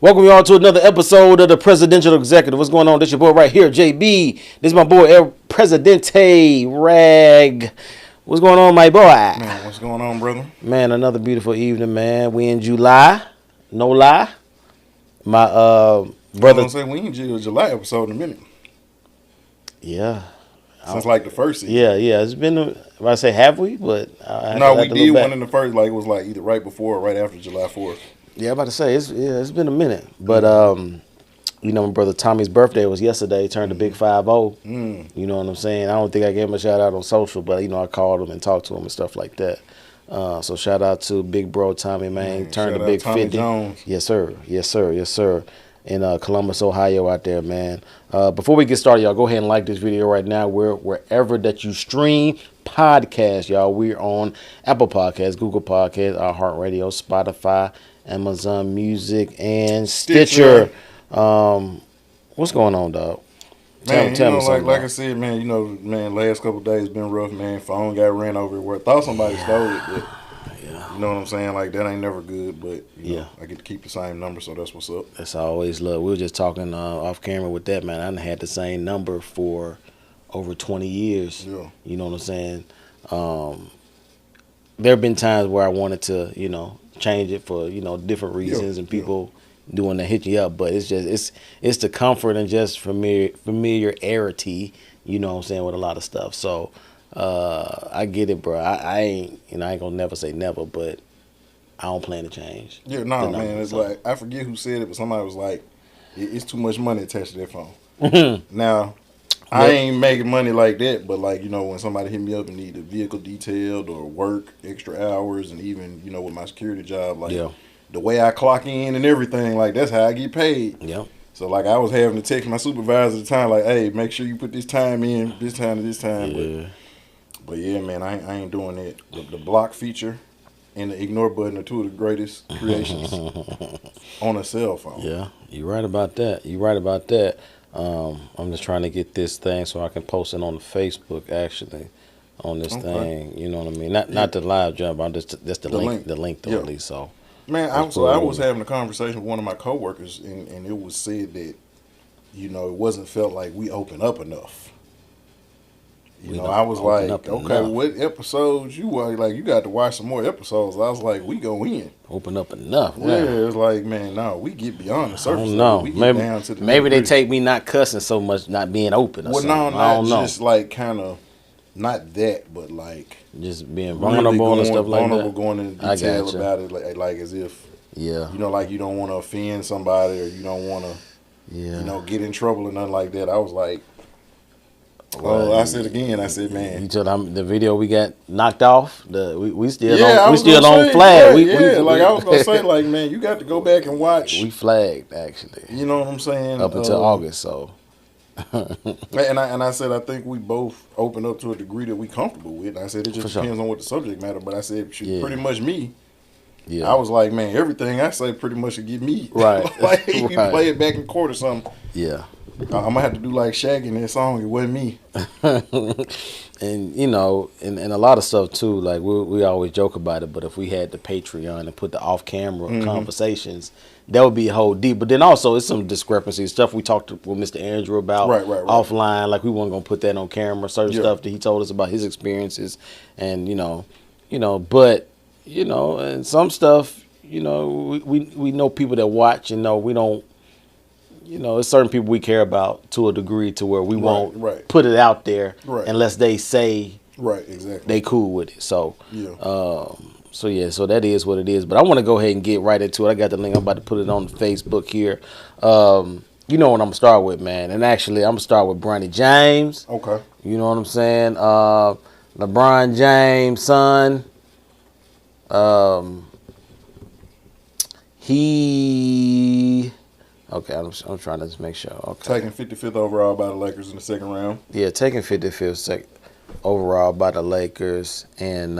Welcome you all to another episode of the Presidential Executive. What's going on? This your boy right here, JB. This is my boy El Presidente Rag. What's going on, my boy? Man, what's going on, brother? Man, another beautiful evening, man. We in July. No lie. My brother. I was gonna say we ain't July episode in a minute. Yeah. Since like the first season. Yeah. It's been. I say have we? But no, we did one in the first. Like it was like either right before or right after July 4th. Yeah, I'm about to say it's been a minute, but you know, my brother Tommy's birthday was yesterday. He turned a big 50. You know what I'm saying? I don't think I gave him a shout out on social, but you know, I called him and talked to him and stuff like that. So shout out to big bro Tommy, man. Turned a big 50. Jones. Yes, sir. In Columbus, Ohio, out there, man. Before we get started, y'all, go ahead and like this video right now. Wherever that you stream podcasts, y'all. We're on Apple Podcasts, Google Podcasts, iHeartRadio, Spotify, Amazon Music, and Stitcher. What's going on, dog? Man, tell me something. Like I said, man, you know, man, last couple of days been rough, man. Phone got ran over everywhere. Thought somebody stole it, but you know what I'm saying? Like, that ain't never good, but you know, I get to keep the same number, so that's what's up. That's always love. We were just talking off camera with that, man. I done had the same number for over 20 years. Yeah. You know what I'm saying? There have been times where I wanted to, you know, change it for, you know, different reasons and people doing to hit you up, but it's just it's the comfort and just familiarity, you know what I'm saying, with a lot of stuff. So I get it, bro. I ain't gonna never say never, but I don't plan to change. Yeah, no, man. It's like, I forget who said it, but somebody was like, it's too much money attached to that phone. Now, I ain't making money like that, but like, you know, when somebody hit me up and need a vehicle detailed or work extra hours, and even, you know, with my security job, like the way I clock in and everything, like that's how I get paid. Yeah. So like I was having to text my supervisor at the time, like, hey, make sure you put this time in, this time to this time. Yeah. But yeah, man, I ain't doing that. The block feature and the ignore button are two of the greatest creations on a cell phone. Yeah, you're right about that. I'm just trying to get this thing so I can post it on the Facebook, actually, on this thing. You know what I mean? Not the live jump. I'm just the link. The link though, at least. So man, I was having a conversation with one of my coworkers, and it was said that, you know, it wasn't felt like we open up enough. You know, I was like, okay, what episodes you like? You got to watch some more episodes. I was like, we go in. Open up enough. Yeah, it's like, man, no, we get beyond the surface. I don't know. We get down to the maybe they take me not cussing so much, not being open. Or something. I don't know. Just like kind of not that, but like just being vulnerable and stuff like that. Going into detail about it, like as if you know, like you don't want to offend somebody or you don't want to, you know, get in trouble or nothing like that. I was like. Well, I said, man. You told them the video we got knocked off. We still on flag. Like I was gonna say, like, man, you got to go back and watch. We flagged, actually. You know what I'm saying? Up until August, so. and I said I think we both open up to a degree that we comfortable with. I said it just depends on what the subject matter. But I said pretty much me. Yeah. I was like, man, everything I say pretty much should get me. Right. Like you play it back in court or something. Yeah. I'm gonna have to do like Shaggy in that song. It wasn't me. And you know, and a lot of stuff too. Like we always joke about it, but if we had the Patreon and put the off-camera conversations, that would be a whole deep. But then also, it's some discrepancies, stuff we talked with Mr. Andrew about offline. Like we weren't gonna put that on camera. Certain stuff that he told us about his experiences, and but and some stuff, we know people that watch and know we don't. You know, it's certain people we care about to a degree to where we won't put it out there unless they say they cool with it. So so that is what it is. But I want to go ahead and get right into it. I got the link. I'm about to put it on Facebook here. You know what I'm gonna start with, man. And actually, I'm gonna start with Bronny James. Okay. You know what I'm saying? LeBron James' son. Okay, I'm trying to just make sure. Okay. Taking 55th overall by the Lakers in the second round. Yeah, taking 55th overall by the Lakers. And,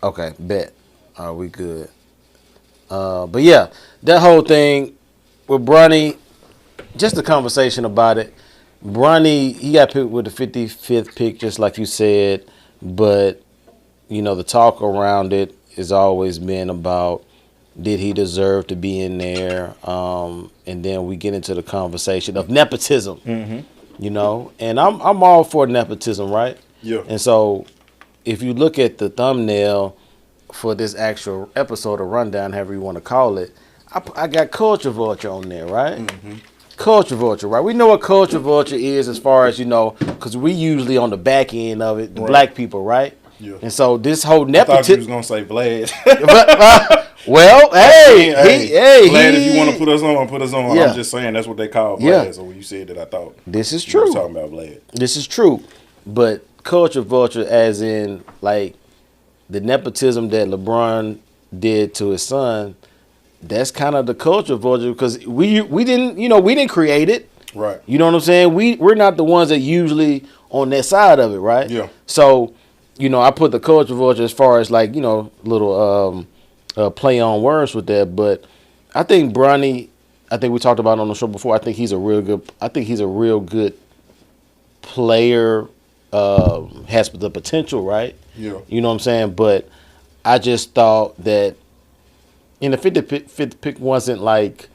okay, bet. Are we good? But, yeah, that whole thing with Bronny, just a conversation about it. Bronny, he got picked with the 55th pick, just like you said. But, you know, the talk around it has always been about Did he deserve to be in there? And then we get into the conversation of nepotism, you know. And I'm all for nepotism, right? Yeah. And so if you look at the thumbnail for this actual episode of Rundown, however you want to call it, I got Culture Vulture on there, right? Culture Vulture, right? We know what Culture Vulture is as far as, you know, because we usually on the back end of it, the black people, right? Yeah. And so this whole I thought you was nepotism. gonna say Vlad. Well, hey, Vlad, if you want to put us on, put us on. Yeah. I'm just saying that's what they call Vlad. Yeah. So when you said that, I thought This is you were true. talking about Vlad. This is true. But Culture Vulture, as in, like, the nepotism that LeBron did to his son, that's kind of the Culture Vulture, because we didn't create it. Right. You know what I'm saying? We're not the ones that usually on that side of it, right? Yeah. So, you know, I put the Culture Vulture as far as, like, you know, little play on words with that. But I think Bronny, I think we talked about it on the show before, I think he's a real good player, has the potential, right? Yeah. You know what I'm saying? But I just thought that in the 50th pick wasn't like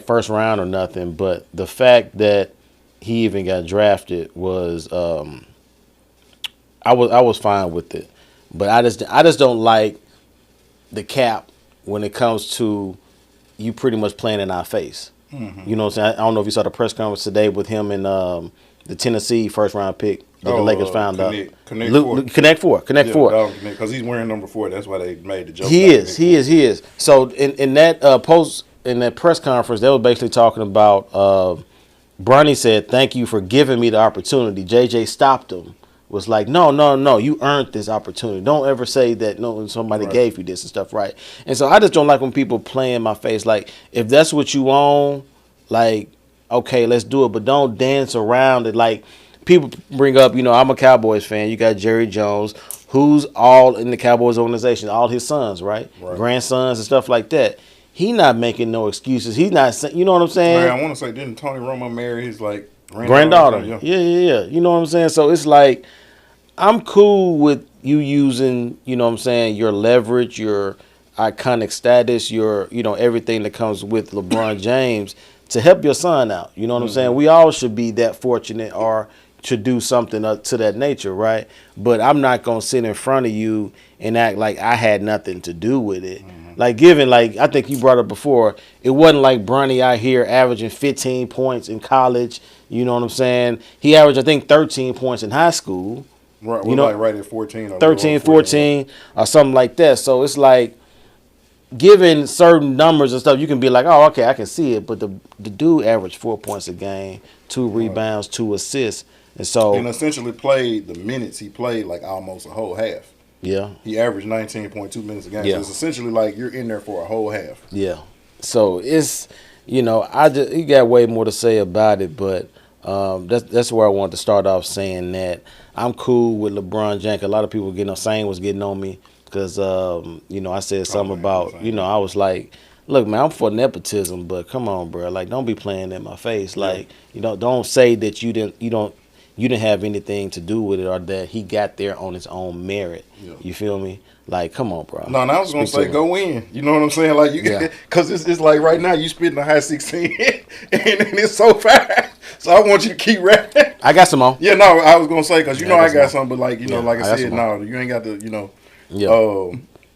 first round or nothing, but the fact that he even got drafted was I was fine with it. But I just don't like the cap when it comes to you pretty much playing in our face. You know what I'm saying? I don't know if you saw the press conference today with him and the Tennessee first round pick that the Lakers found out. Connect four. Because he's wearing number 4. That's why they made the joke. He is. So in that in that press conference, they were basically talking about Bronny said, "Thank you for giving me the opportunity." JJ stopped him. Was like, no, you earned this opportunity. Don't ever say that somebody gave you this and stuff, right? And so I just don't like when people play in my face. Like, if that's what you own, like, okay, let's do it, but don't dance around it. Like, people bring up, you know, I'm a Cowboys fan. You got Jerry Jones, who's all in the Cowboys organization, all his sons, right? Grandsons and stuff like that. He not making no excuses. He's not saying, you know what I'm saying? Man, I want to say, didn't Tony Romo marry his, like, granddaughter? Yeah. You know what I'm saying? So it's like, I'm cool with you using, you know what I'm saying, your leverage, your iconic status, your, you know, everything that comes with LeBron James to help your son out. You know what I'm saying? We all should be that fortunate or to do something to that nature, right? But I'm not going to sit in front of you and act like I had nothing to do with it. Like, given, like, I think you brought up before, it wasn't like Bronny out here averaging 15 points in college. You know what I'm saying? He averaged, I think, 13 points in high school. Right, you know, like right at 14. Or 13, 14, or something like that. So it's like, given certain numbers and stuff, you can be like, oh, okay, I can see it. But the dude averaged 4 points a game, 2 rebounds, 2 assists. And essentially played the minutes he played like almost a whole half. Yeah. He averaged 19.2 minutes a game. Yeah. So it's essentially like you're in there for a whole half. Yeah. So it's, you know, you got way more to say about it, but that's where I wanted to start off saying that I'm cool with LeBron James. A lot of people was getting on me because, you know, I said something about, you know, I was like, look, man, I'm for nepotism, but come on, bro. Like, don't be playing in my face. Like, you know, don't say that you didn't have anything to do with it or that he got there on his own merit. Yeah. You feel me? Like, come on, bro. No, I was going to say go in. You know what I'm saying? Like, you because it's like right now you spitting the high 16 and it's so fast. So I want you to keep rapping. I got some on. Yeah, no, I was going to say because, you know, I got some, but like, you know, like I said, no, you ain't got to, you know. Yeah.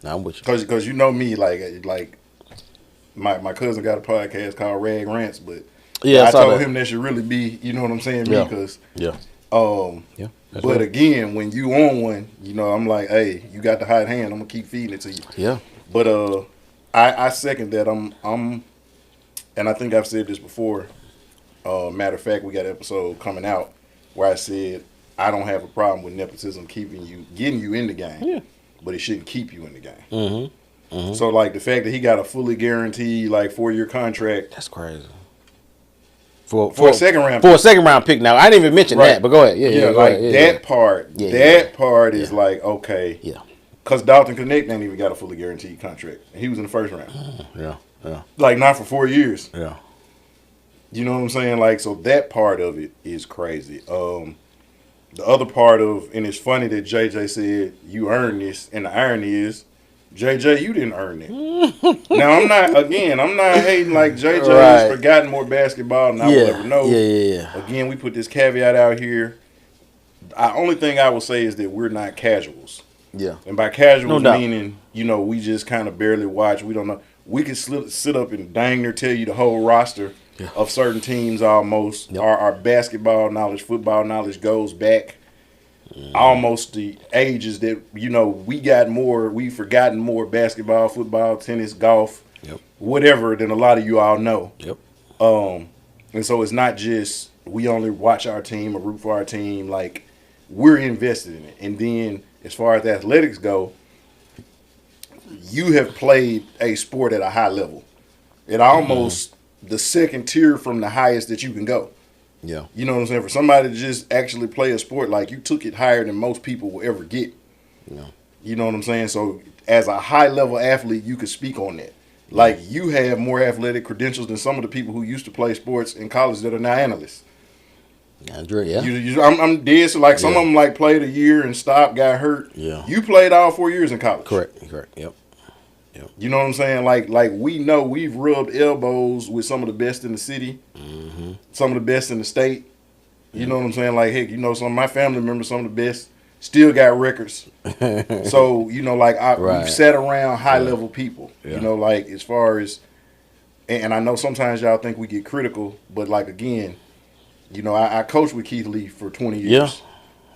Nah, I'm with you. Because you know me, like my cousin got a podcast called Rag Rants, but I told him that should really be, you know what I'm saying, me, because but again, when you on one, you know, I'm like, hey, you got the hot hand, I'm gonna keep feeding it to you. Yeah. But I second that. I'm and I think I've said this before. Matter of fact, we got an episode coming out where I said I don't have a problem with nepotism getting you in the game, but it shouldn't keep you in the game. So like the fact that he got a fully guaranteed like 4-year contract, that's crazy. For a second round pick. For a second round pick. Now I didn't even mention that, but go ahead. Yeah, like that part. That part is like okay. Yeah. Because Dalton Connect ain't even got a fully guaranteed contract. And he was in the first round. Yeah. Like not for 4 years. Yeah. You know what I'm saying? Like so that part of it is crazy. The other part of, and it's funny that JJ said you earned this, and the irony is JJ, you didn't earn it. Now I'm not hating like JJ has Right. forgotten more basketball than I will ever know. Yeah. Again, we put this caveat out here. The only thing I will say is that we're not casuals. Yeah. And by casuals No doubt. meaning, we just kind of barely watch. We don't know. We could sit up and dang near tell you the whole roster of certain teams almost. Yep. Our basketball knowledge, football knowledge goes back almost the ages that, we've forgotten more basketball, football, tennis, golf, whatever than a lot of you all know. Yep. And so it's not just we only watch our team or root for our team. Like, we're invested in it. And then as far as athletics go, you have played a sport at a high level. At almost the second tier from the highest that you can go. Yeah. You know what I'm saying? For somebody to just actually play a sport, like, you took it higher than most people will ever get. Yeah. You know what I'm saying? So as a high level athlete, you could speak on that. Like, you have more athletic credentials than some of the people who used to play sports in college that are now analysts. Andrew, yeah. I'm dead. So, like, some of them, like, played a year and stopped, got hurt. Yeah. You played all 4 years in college. Correct. Yep. You know what I'm saying? Like we know we've rubbed elbows with some of the best in the city, some of the best in the state. You know what I'm saying? Like, heck, some of my family members, some of the best, still got records. So, we've sat around high level people. Yeah. Like, as far as, and I know sometimes y'all think we get critical, but, like, again, I coached with Keith Lee for 20 years.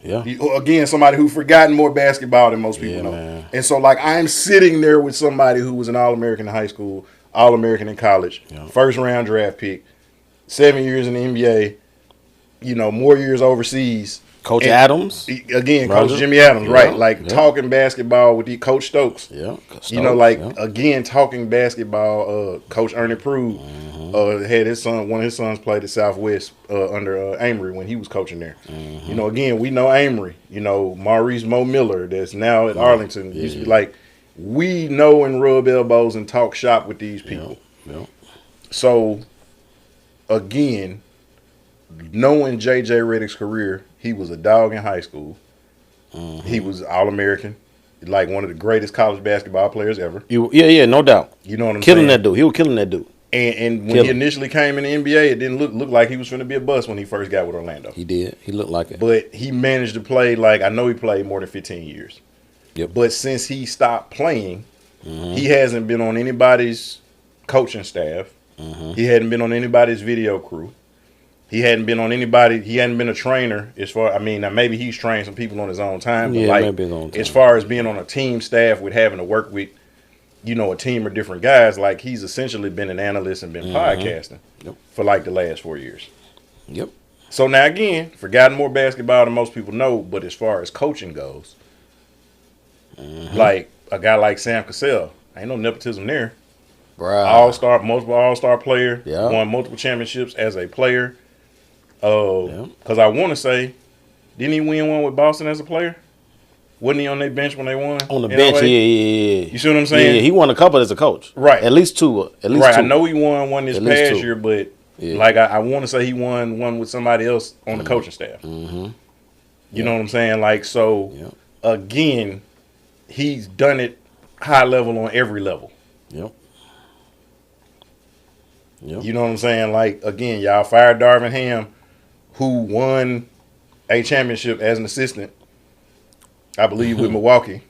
Yeah. Again, somebody who forgotten more basketball than most people know. Man. And so, like, I'm sitting there with somebody who was an All-American in high school, All-American in college, first round draft pick, 7 years in the NBA, more years overseas. Coach Adams. Again, Roger. Coach Jimmy Adams, right? Like, talking basketball with Coach Stokes. Yeah. Again, talking basketball, Coach Ernie Prude had one of his sons played at Southwest under Amory when he was coaching there. Again, we know Amory. Maurice Mo Miller that's now at Arlington. Used to be like, we know and rub elbows and talk shop with these people. Yeah. So, again, knowing J.J. Redick's career, he was a dog in high school. He was All-American, like one of the greatest college basketball players ever. Yeah, no doubt. You know what I'm killing saying? That dude. He was killing that dude. And when he initially came in the NBA, it didn't look like he was going to be a bust when he first got with Orlando. He did. He looked like it. But he managed to play, like, I know he played more than 15 years. Yep. But since he stopped playing, he hasn't been on anybody's coaching staff. He hadn't been on anybody's video crew. He hadn't been a trainer now maybe he's trained some people on his own time. But maybe his own time. As far as being on a team staff with having to work with, a team of different guys, like, he's essentially been an analyst and been podcasting for like the last 4 years. Yep. So now again, forgotten more basketball than most people know, but as far as coaching goes, like a guy like Sam Cassell, ain't no nepotism there. Bruh. Multiple all-star player, won multiple championships as a player. Because I want to say, didn't he win one with Boston as a player? Wasn't he on their bench when they won? On the bench, yeah. You see what I'm saying? Yeah, he won a couple as a coach. Right. At least two. Two. I know he won one this past year, but like I want to say he won one with somebody else on the coaching staff. You know what I'm saying? Like, so, again, he's done it high level on every level. Yep. You know what I'm saying? Like, again, y'all fired Darvin Ham, who won a championship as an assistant, I believe, with Milwaukee.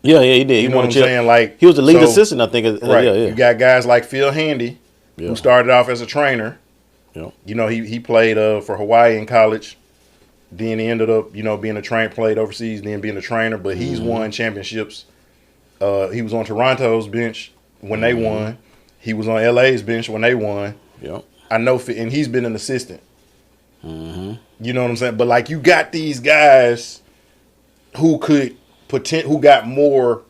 Yeah, he did. You know what I'm saying? Like, he was the lead assistant, I think. Right. Yeah. You got guys like Phil Handy, who started off as a trainer. Yeah. He played for Hawaii in college. Then he ended up, being played overseas, then being a trainer. But he's won championships. He was on Toronto's bench when they won. He was on LA's bench when they won. Yeah. I know, and he's been an assistant. You know what I'm saying? But, like, you got these guys who got more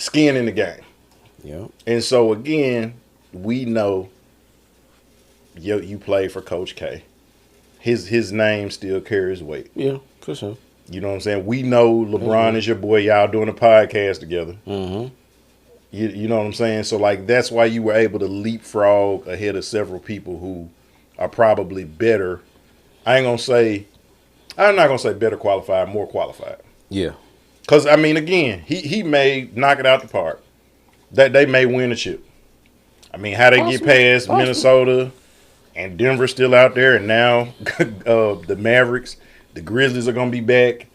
skin in the game. Yeah. And so, again, we know you play for Coach K. His name still carries weight. Yeah, for sure. You know what I'm saying? We know LeBron is your boy. Y'all doing a podcast together. You know what I'm saying? So, like, that's why you were able to leapfrog ahead of several people who are probably better. I'm not going to say better qualified, more qualified. Yeah. Because, I mean, again, he may knock it out the park. That they may win a chip. I mean, how they get past Minnesota and Denver still out there, and now the Mavericks, the Grizzlies are going to be back.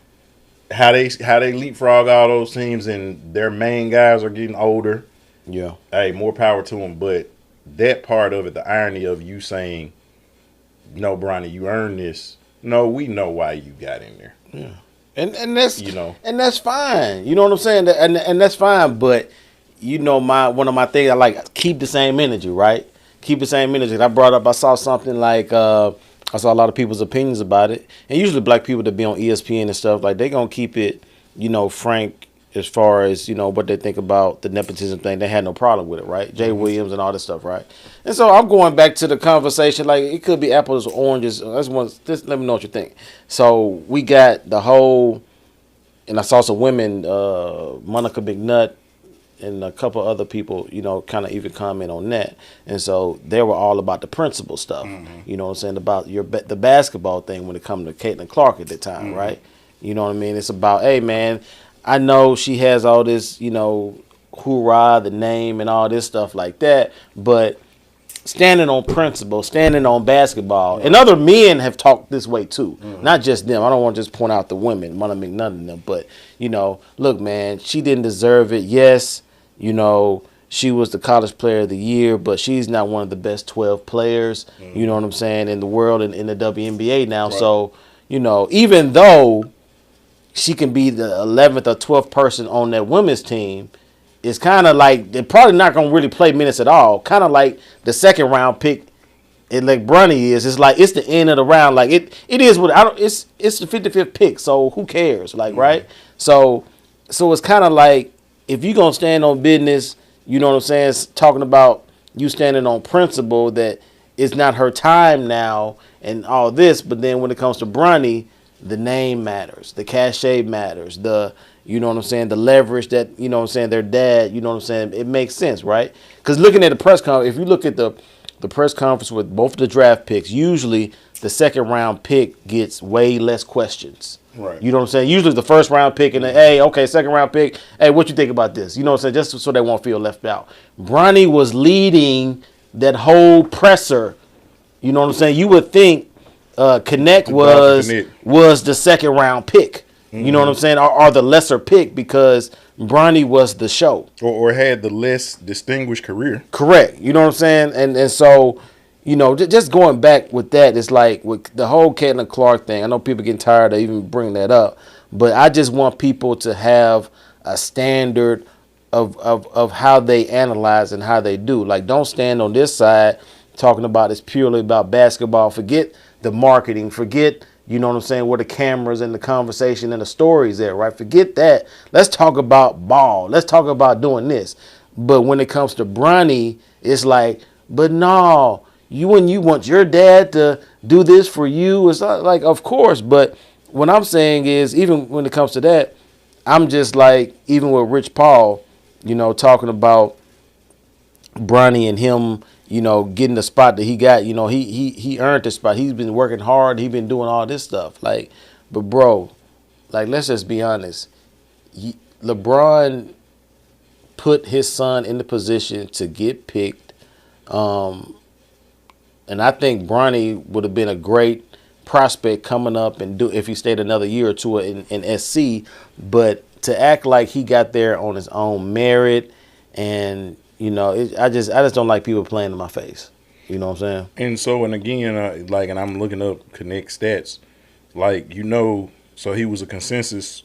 How they leapfrog all those teams, and their main guys are getting older. Yeah. Hey, more power to them. But that part of it, the irony of you saying, no, Bronny, you earned this. No, we know why you got in there. Yeah. And that's and that's fine. You know what I'm saying? And that's fine. But one of my things I like, keep the same energy, right? Keep the same energy. I brought up, I saw something like I saw a lot of people's opinions about it, and usually black people that be on ESPN and stuff, like they gonna keep it, frank as far as what they think about the nepotism thing. They had no problem with it, right? Jay Williams and all this stuff, right? And so I'm going back to the conversation, like it could be apples or oranges. Just let me know what you think. So we got the whole, and I saw some women, Monica McNutt and a couple other people, kind of even comment on that. And so they were all about the principal stuff, you know what I'm saying, about the basketball thing when it comes to Caitlin Clark at the time, right? You know what I mean? It's about, hey, man, I know she has all this, hoorah, the name and all this stuff like that, but standing on principle, standing on basketball, and other men have talked this way too, not just them. I don't want to just point out the women, want to make none of them, but, look, man, she didn't deserve it. Yes, she was the college player of the year, but she's not one of the best 12 players, you know what I'm saying, in the world and in the WNBA now. Right. So, even though she can be the 11th or 12th person on that women's team, it's kind of like they're probably not going to really play minutes at all. Kind of like the second round pick, like Bronny is. It's like it's the end of the round. Like it is what I don't. It's the 55th pick. So who cares? Like right. So it's kind of like if you're gonna stand on business, you know what I'm saying. It's talking about you standing on principle that it's not her time now and all this. But then when it comes to Bronny, the name matters, the cachet matters, you know what I'm saying, the leverage that, you know what I'm saying, their dad, you know what I'm saying, it makes sense, right? Because looking at the press conference, if you look at the press conference with both of the draft picks, usually the second round pick gets way less questions. Right. You know what I'm saying? Usually the first round pick and hey, okay, second round pick, hey, what you think about this? You know what I'm saying? Just so they won't feel left out. Bronny was leading that whole presser. You know what I'm saying? You would think Connect was the second round pick. You know what I'm saying? Or the lesser pick because Bronny was the show. Or had the less distinguished career. Correct. You know what I'm saying? And so, just going back with that, it's like with the whole Caitlin Clark thing, I know people getting tired of even bringing that up, but I just want people to have a standard of how they analyze and how they do. Like, don't stand on this side talking about it's purely about basketball. Forget the marketing. Forget, you know what I'm saying, where the cameras and the conversation and the stories at, right? Forget that. Let's talk about ball. Let's talk about doing this. But when it comes to Bronny, it's like, but no, you want your dad to do this for you. It's not like, of course. But what I'm saying is, even when it comes to that, I'm just like, even with Rich Paul, talking about Bronny and him, getting the spot that he got, he earned the spot. He's been working hard. He's been doing all this stuff. Like, but bro, like, let's just be honest. LeBron put his son in the position to get picked. And I think Bronny would have been a great prospect coming up and if he stayed another year or two in SC. But to act like he got there on his own merit and I just don't like people playing in my face. You know what I'm saying? And so, and again, and I'm looking up Connect stats, so he was a consensus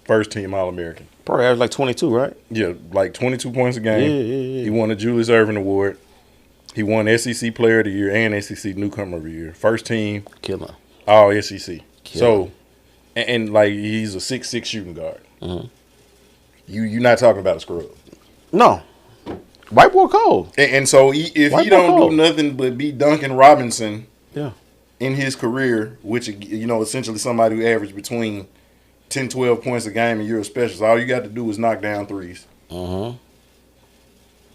first team All-American. Probably averaged like 22, right? Yeah, like 22 points a game. Yeah. He won the Julius Erving Award. He won SEC Player of the Year and SEC Newcomer of the Year. First team. Killer. All SEC. Killer. So, and he's a 6'6" shooting guard. Mm-hmm. You're not talking about a scrub. No. White boy cold. And so if he don't do nothing but be Duncan Robinson in his career, which, essentially somebody who averaged between 10, 12 points a game and you're a specialist, all you got to do is knock down threes. Uh-huh.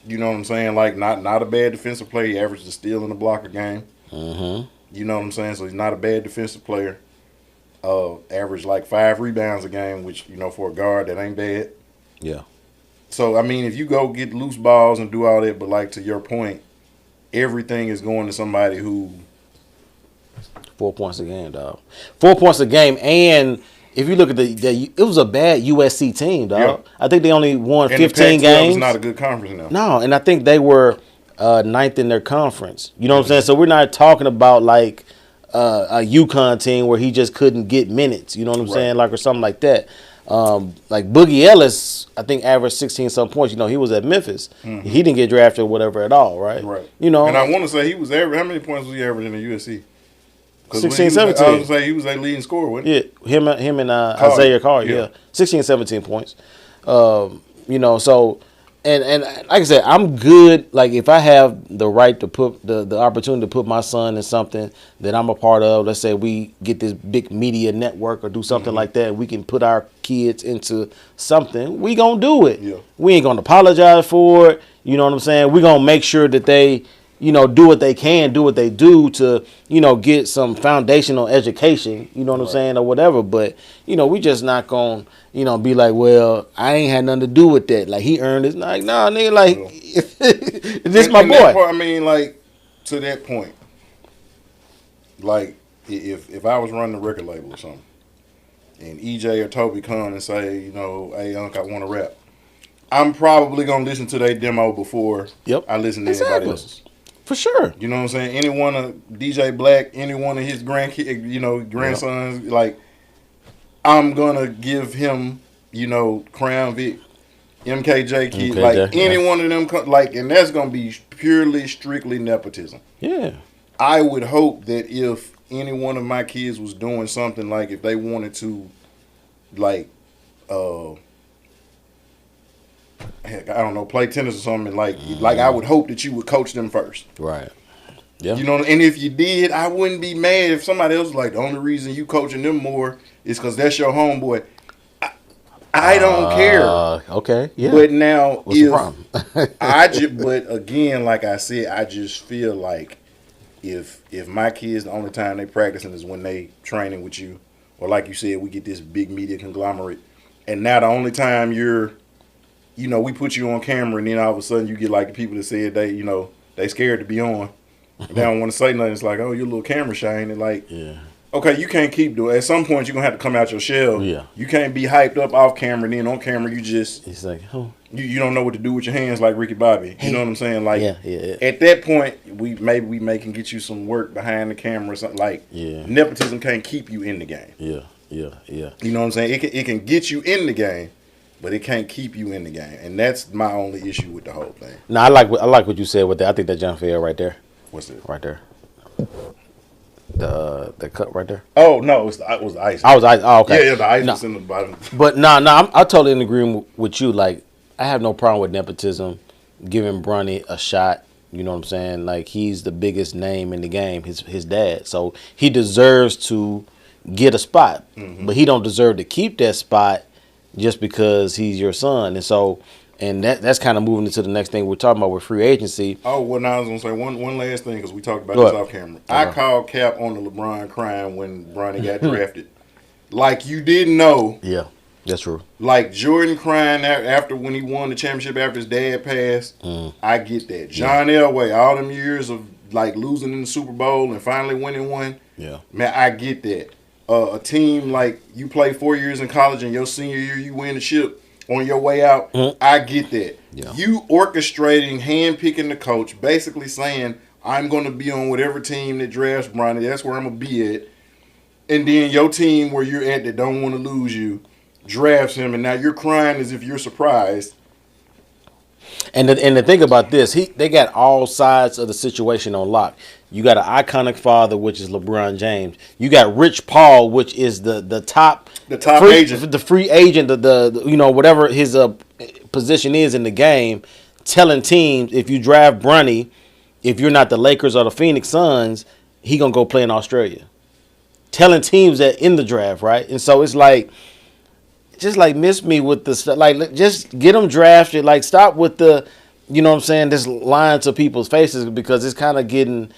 You know what I'm saying? Like, not a bad defensive player. He averaged a steal and a block a game. Uh-huh. You know what I'm saying? So he's not a bad defensive player. average like 5 rebounds a game, which for a guard that ain't bad. Yeah. So I mean, if you go get loose balls and do all that, but like to your point, everything is going to somebody who 4 points a game, dog. 4 points a game, and if you look at it was a bad USC team, dog. Yeah. I think they only won and 15 the Pac-12 games. is not a good conference now. No, and I think they were ninth in their conference. You know what I'm saying? So we're not talking about like a UConn team where he just couldn't get minutes. You know what I'm saying? Like or something like that. Like Boogie Ellis, I think averaged 16 some points. He was at Memphis. Mm-hmm. He didn't get drafted or whatever at all, right? Right. And I want to say he was how many points was he averaging in the USC? 16, 17. I was going to say he was a leading scorer, wasn't he? Yeah, him and Isaiah Carr, yeah. 16, 17 points. So and like I said, I'm good. Like if I have the right to put the opportunity to put my son in something that I'm a part of, let's say we get this big media network or do something like that, we can put our kids into something, we gonna do it. Yeah. We ain't gonna apologize for it. You know what I'm saying? We gonna make sure that they do what they can, do what they do to, get some foundational education, you know what I'm saying, or whatever. But, we just not going to, be like, well, I ain't had nothing to do with that. Like, he earned it. Like, nah, nigga, like, this my boy. Part, I mean, like, to that point, like, if I was running a record label or something, and EJ or Toby come and say, hey, Unc, I want to rap, I'm probably going to listen to their demo before I listen to anybody else's. For sure. You know what I'm saying? Any one of DJ Black, any one of his grandsons, like, I'm going to give him, Crown Vic, MKJ kid, like, any one of them, like, and that's going to be purely, strictly nepotism. Yeah. I would hope that if any one of my kids was doing something, like, if they wanted to, like, heck, I don't know, play tennis or something, like I would hope that you would coach them first. Right. Yeah. And if you did, I wouldn't be mad if somebody else was like, the only reason you coaching them more is because that's your homeboy. I don't care. Okay. Yeah. But now, what's the problem? but again, like I said, I just feel like if my kids, the only time they practicing is when they training with you, or like you said, we get this big media conglomerate, and now the only time you're we put you on camera, and then all of a sudden you get like the people that said they scared to be on. They don't want to say nothing. It's like, oh, you're a little camera shy, and like, okay, you can't keep doing it. At some point, you're going to have to come out your shell. Yeah. You can't be hyped up off camera, and then on camera, you just... It's like, oh. You don't know what to do with your hands like Ricky Bobby. You know what I'm saying? Like, yeah. At that point, we can get you some work behind the camera or something. Like, nepotism can't keep you in the game. Yeah. You know what I'm saying? It can get you in the game, but it can't keep you in the game. And that's my only issue with the whole thing. No, I like what you said with that. I think that jump fair right there. What's that? Right there. The cut right there. Oh no, it was the ice. I was ice. Oh, okay. Yeah, the ice was in the bottom. But no, I'm totally in agreement with you. Like, I have no problem with nepotism, giving Bronny a shot. You know what I'm saying? Like, he's the biggest name in the game. His dad, so he deserves to get a spot, but he don't deserve to keep that spot just because he's your son. And so. And that's kind of moving into the next thing we're talking about with free agency. Oh, well, now I was going to say one last thing because we talked about this off camera. I called Cap on the LeBron crying when Bronny got drafted. Like, you didn't know. Yeah, that's true. Like, Jordan crying after when he won the championship after his dad passed. I get that. John Elway, all them years of, like, losing in the Super Bowl and finally winning one. Yeah. Man, I get that. A team like you play 4 years in college and your senior year you win the chip. On your way out, I get that. Yeah. You orchestrating, hand-picking the coach, basically saying, I'm going to be on whatever team that drafts Bronny. That's where I'm going to be at. And then your team where you're at that don't want to lose you drafts him, and now you're crying as if you're surprised. And the thing about this, they got all sides of the situation on lock. You got an iconic father, which is LeBron James. You got Rich Paul, which is the top agent, the free agent, the whatever his position is in the game, telling teams if you draft Bronny, if you're not the Lakers or the Phoenix Suns, he gonna go play in Australia. Telling teams that in the draft, right? And so it's like. Just like miss me with the stuff. Like, just get them drafted. Like, stop with the, you know what I'm saying, this lying to people's faces because it's kind of getting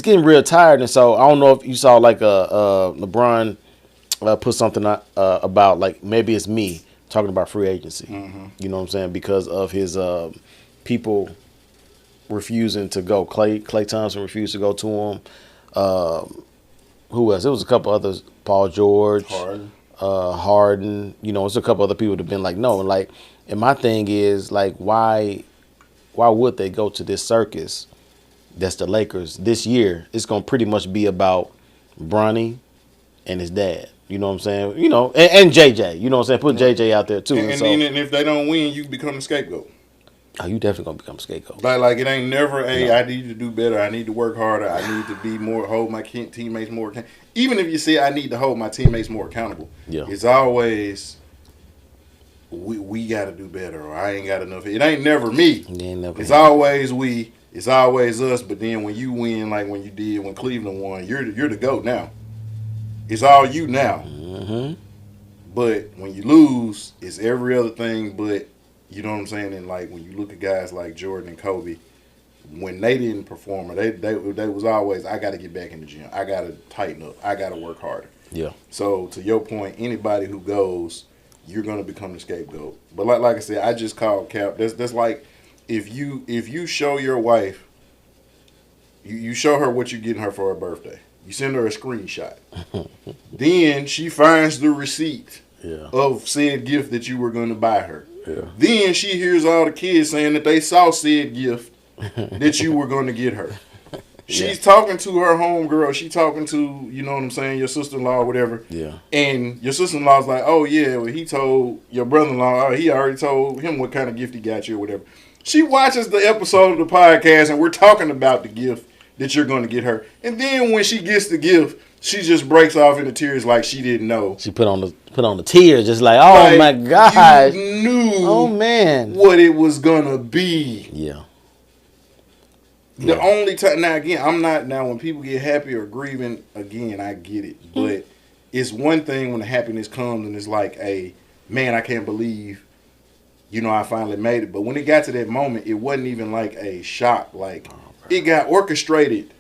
real tired. And so I don't know if you saw like a LeBron put something about like maybe it's me talking about free agency. Mm-hmm. You know what I'm saying? Because of his people refusing to go. Clay Thompson refused to go to him. Who else? There was a couple others. Paul George, Harden. You know, there's a couple other people that have been like no. And my thing is like why would they go to this circus? That's the Lakers this year. It's gonna pretty much be about Bronny and his dad. You know what I'm saying? You know, and JJ. You know what I'm saying? Put JJ out there too. And then if they don't win, you become the scapegoat. Oh, you definitely gonna become a scapegoat. Like it ain't never I need to do better. I need to work harder. I need to be more hold my teammates more accountable. Even if you say I need to hold my teammates more accountable, it's always we got to do better. Or I ain't got enough. It ain't never me. It's always we. It's always us. But then when you win, like when you did when Cleveland won, you're the GOAT now. It's all you now. Mm-hmm. But when you lose, it's every other thing but. You know what I'm saying? And like when you look at guys like Jordan and Kobe, when they didn't perform, they was always, I got to get back in the gym. I got to tighten up. I got to work harder. Yeah. So to your point, anybody who goes, you're gonna become the scapegoat. But like I said, I just called Cap. That's like if you show your wife, you show her what you're getting her for her birthday. You send her a screenshot. Then she finds the receipt of said gift that you were going to buy her. Yeah. Then she hears all the kids saying that they saw said gift that you were going to get her. She's talking to her homegirl. She talking to, you know what I'm saying, your sister-in-law or whatever. Yeah. And your sister-in-law's like, oh, yeah, well, he told your brother-in-law, he already told him what kind of gift he got you or whatever. She watches the episode of the podcast, and we're talking about the gift that you're going to get her. And then when she gets the gift, she just breaks off into tears like she didn't know. She put on the tears, just like, oh like, my gosh, you knew, oh man, what it was gonna be. Yeah. The only time now, again, I'm not now when people get happy or grieving. Again, I get it, but it's one thing when the happiness comes and it's like, hey, man, I can't believe, you know, I finally made it. But when it got to that moment, it wasn't even like a shock. Like it got orchestrated.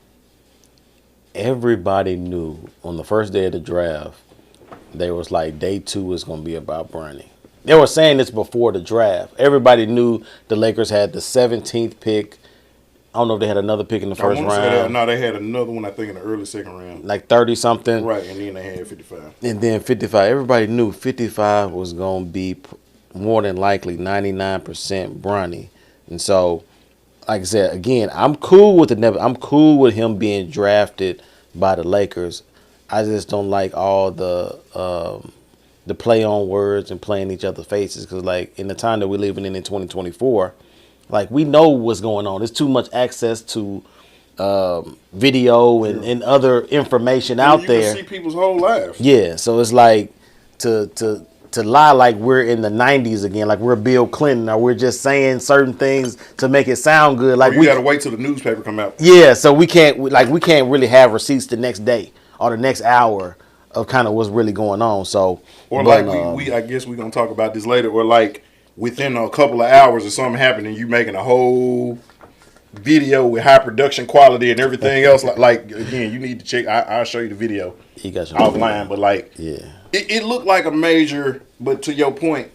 Everybody knew on the first day of the draft, they was like, day 2 is going to be about Bronny. They were saying this before the draft. Everybody knew the Lakers had the 17th pick. I don't know if they had another pick in the first round. No, they had another one, I think, in the early second round. Like 30-something. Right, and then they had 55. And then 55. Everybody knew 55 was going to be more than likely 99% Bronny. And so, like I said, again, I'm cool with him being drafted by the Lakers. I just don't like all the play on words and playing each other's faces because, like, in the time that we're living in 2024, like, we know what's going on. There's too much access to video and other information out there. You can see people's whole lives. Yeah, so it's like to lie like we're in the 90s again, like we're Bill Clinton, or we're just saying certain things to make it sound good. Like we got to wait till the newspaper come out. Yeah, so we can't really have receipts the next day or the next hour of kind of what's really going on. So, or like we I guess we're gonna talk about this later. Or like within a couple of hours or something happening, you making a whole video with high production quality and everything else. Like again, you need to check. I'll show you the video. You got offline, but like yeah. It looked like a major, but to your point,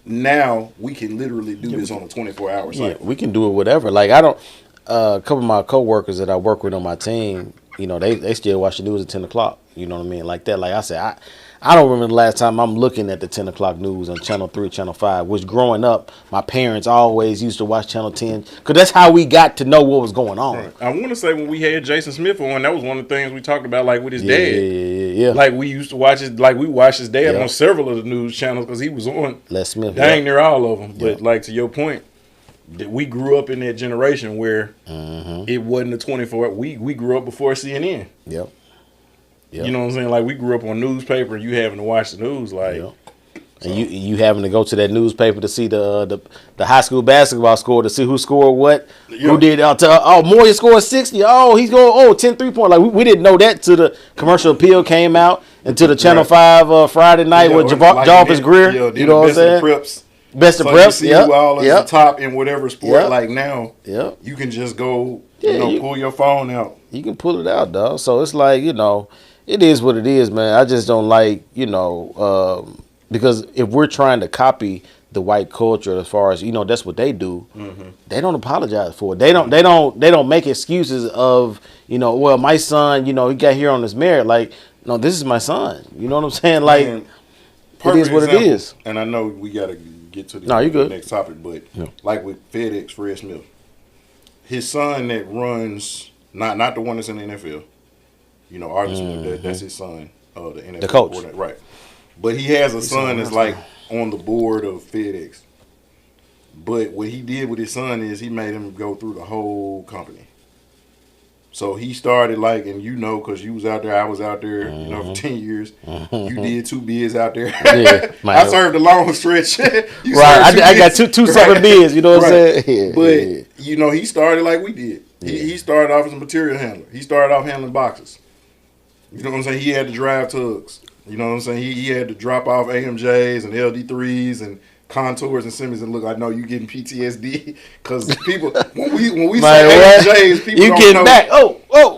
now we can literally do this on a 24-hour cycle. Yeah, we can do it whatever. Like I don't, a couple of my coworkers that I work with on my team, you know, they still watch the news at 10 o'clock. You know what I mean? Like that. Like I said, I don't remember the last time I'm looking at the 10 o'clock news on Channel 3, Channel 5, which growing up, my parents always used to watch Channel 10 because that's how we got to know what was going on. Right. I want to say when we had Jason Smith on, that was one of the things we talked about, like with his dad. Yeah. Like we used to watch his, like we watched his dad on several of the news channels because he was on Les Smith. Dang near all of them. But like to your point, that we grew up in that generation where it wasn't a 24. We grew up before CNN. Yep. You know what I'm saying? Like we grew up on newspaper, and you having to watch the news, like, and you having to go to that newspaper to see the high school basketball score to see who scored what, who did. Moyer scored 60. Oh, he's going 10 3-point. Like we didn't know that till the commercial appeal came out and to the Channel 5 Friday night with Jarvis Greer. You know what I'm saying? Best of preps. You see who all is the top in whatever sport. Like now, you can just go, pull your phone out. You can pull it out, dog. So it's like, It is what it is, man. I just don't like, because if we're trying to copy the white culture, as far as that's what they do. They don't apologize for it. They don't. They don't make excuses of well, my son, he got here on his merit. Like, no, this is my son. You know what I'm saying? Like, Man, it is what example, it is. And I know we got to get to No, you the good. next topic, but Yeah. like with FedEx, Fred Smith, his son that runs, not the one that's in the NFL, Arthur Smith, that's his son, the NFL The coach. coordinator, right? But he has a son that's like on the board of FedEx. But what he did with his son is he made him go through the whole company. So he started and because you was out there, I was out there, for 10 years. You did 2 bids out there. Yeah, I served a long stretch. Right, I got two separate bids. You know what I'm saying? Yeah, but he started like we did. He started off as a material handler. He started off handling boxes. You know what I'm saying? He had to drive tugs. You know what I'm saying? He had to drop off AMJs and LD3s and Contours and Simmons, and look, I know you getting PTSD because people when we say AMJs, people you don't getting know. Back.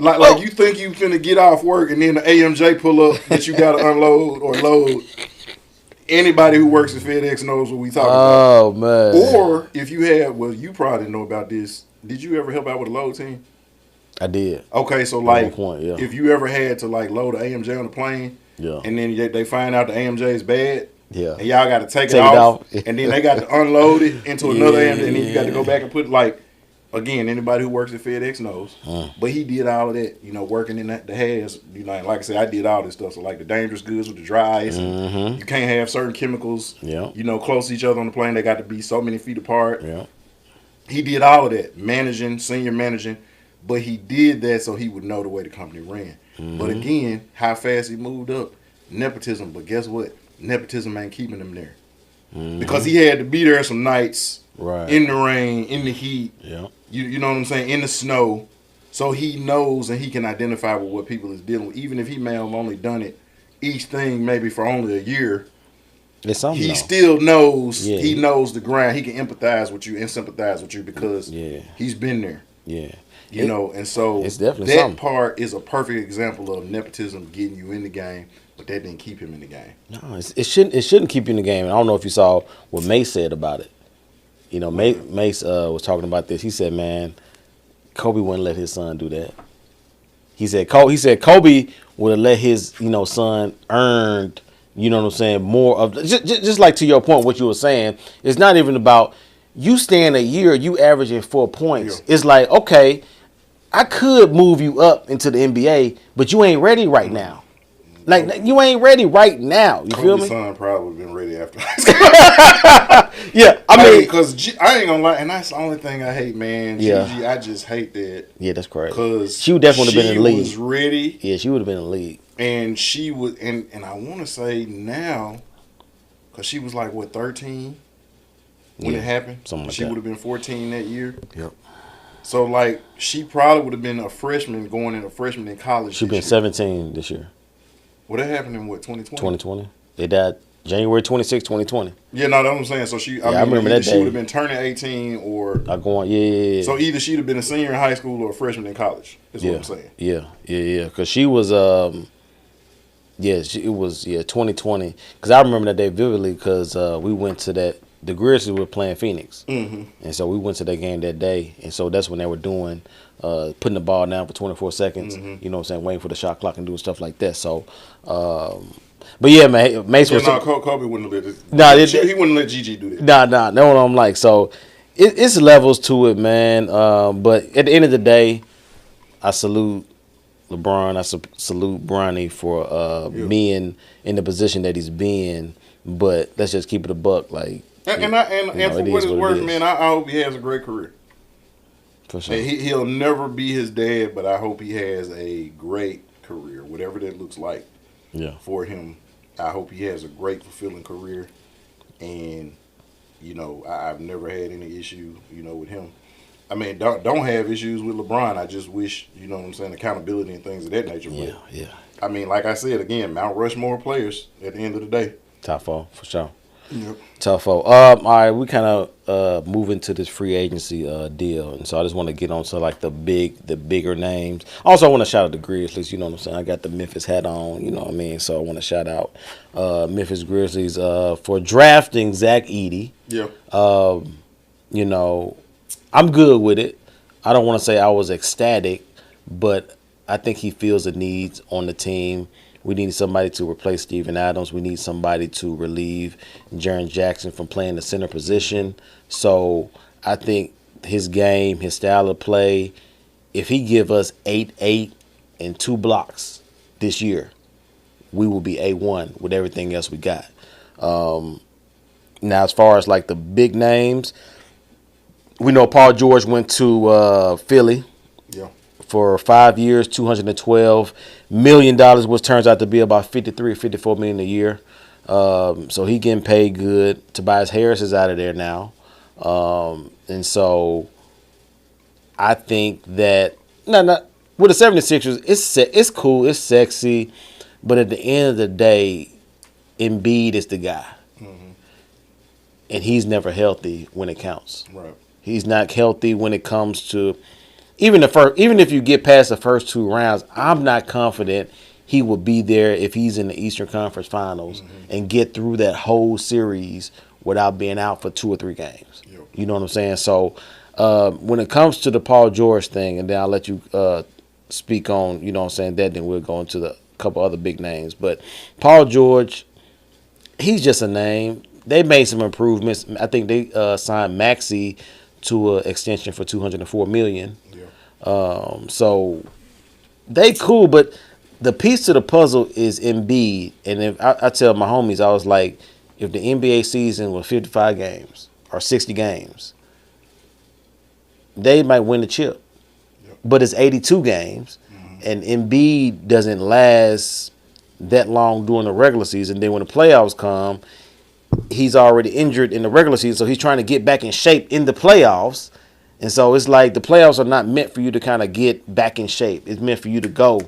Like you think you finna get off work and then the AMJ pull up that you gotta unload or load. Anybody who works at FedEx knows what we talking about. Oh man! Or if you had, you probably know about this. Did you ever help out with a load team? I did. Okay, so if you ever had to load an AMJ on the plane, and then they find out the AMJ is bad. Yeah. And y'all got to take it off. And then they got to unload it into another AMJ. And then you got to go back and put, again, anybody who works at FedEx knows. But he did all of that, working in the has. And like I said, I did all this stuff. So, the dangerous goods with the dry ice. And you can't have certain chemicals, close to each other on the plane. They got to be so many feet apart. Yeah. He did all of that, senior managing. But he did that so he would know the way the company ran. But again, how fast he moved up. Nepotism. But guess what? Nepotism ain't keeping him there because he had to be there some nights in the rain, in the heat. Yeah, you know what I'm saying, in the snow. So he knows and he can identify with what people is dealing with, even if he may have only done it each thing maybe for only a year. He still knows. Yeah. He knows the grind. He can empathize with you and sympathize with you because he's been there. Yeah. And so it's definitely that something. part is a perfect example of nepotism getting you in the game. But that didn't keep him in the game. No, it shouldn't keep you in the game. And I don't know if you saw what Mace said about it. Mace was talking about this. He said, "Man, Kobe wouldn't let his son do that." He said Kobe would have let his son earned. You know what I'm saying? More of just like to your point, what you were saying. It's not even about you staying a year. You averaging 4 points. Yeah. It's like, okay, I could move you up into the NBA, but you ain't ready right now. You ain't ready right now. You feel me? Kobe's son probably been ready after high school. Yeah, I mean, because I ain't gonna lie, and that's the only thing I hate, man. Yeah. Gigi, I just hate that. Yeah, that's correct. Because she would definitely have been in the league. She was ready. Yeah, she would have been in the league. And she would, and I want to say now, because she was 13 when it happened. Something like she that. would have been 14 that year. Yep. So she probably would have been a freshman going in a freshman in college. She'd been 17 this year. Well, that happened in 2020? 2020. They died January 26, 2020. Yeah, no, that's what I'm saying. So I remember that day. She would have been turning 18 or... Yeah. So either she'd have been a senior in high school or a freshman in college, is what I'm saying. Yeah. Because she was... it was 2020. Because I remember that day vividly because we went to that... The Grizzlies were playing Phoenix. Mm-hmm. And so we went to that game that day. And so that's when they were doing... putting the ball down for 24 seconds, you know what I'm saying, waiting for the shot clock and doing stuff like that. So, but yeah, man, Mace was... Kobe wouldn't let it. He wouldn't let Gigi do that. Nah, that's what I'm like. So, it's levels to it, man. But at the end of the day, I salute LeBron. I salute Bronny for being in the position that he's been. But let's just keep it a buck. And for what it's worth, man, I hope he has a great career. For sure. He'll never be his dad, but I hope he has a great career, whatever that looks like for him. I hope he has a great, fulfilling career. And, I've never had any issue, with him. I mean, don't have issues with LeBron. I just wish, accountability and things of that nature. Yeah. I mean, like I said, again, Mount Rushmore players at the end of the day. Top 4, for sure. Yep. Tough. All right, we kind of move into this free agency deal, and so I just want to get on to like the bigger names. Also, I want to shout out the Grizzlies. You know what I'm saying? I got the Memphis hat on. You know what I mean? So I want to shout out Memphis Grizzlies for drafting Zach Edey. Yeah. You know, I'm good with it. I don't want to say I was ecstatic, but I think he feels the needs on the team. We need somebody to replace Steven Adams. We need somebody to relieve Jaren Jackson from playing the center position. So I think his game, his style of play, if he give us 8-8 and 2 blocks this year, we will be A1 with everything else we got. Now, as far as like the big names, we know Paul George went to Philly. Yeah. For 5 years, $212 million, which turns out to be about 53 or 54 million a year. So he getting paid good. Tobias Harris is out of there now. And so I think that with the 76ers, it's cool, it's sexy, but at the end of the day, Embiid is the guy. Mm-hmm. And he's never healthy when it counts. Right. He's not healthy when it comes to even if you get past the first 2 rounds, I'm not confident he will be there if he's in the Eastern Conference Finals and get through that whole series without being out for 2 or 3 games. Yep. You know what I'm saying? So when it comes to the Paul George thing, and then I'll let you speak on, you know what I'm saying, that, then we'll go into the couple other big names. But Paul George, he's just a name. They made some improvements. I think they signed Maxey to an extension for $204 million. So they cool, but the piece to the puzzle is Embiid. And if I tell my homies, I was like, if the NBA season was 55 games or 60 games, they might win the chip. Yep. But it's 82 games, and Embiid doesn't last that long during the regular season. Then when the playoffs come, he's already injured in the regular season, so he's trying to get back in shape in the playoffs. And so it's like the playoffs are not meant for you to kind of get back in shape. It's meant for you to go.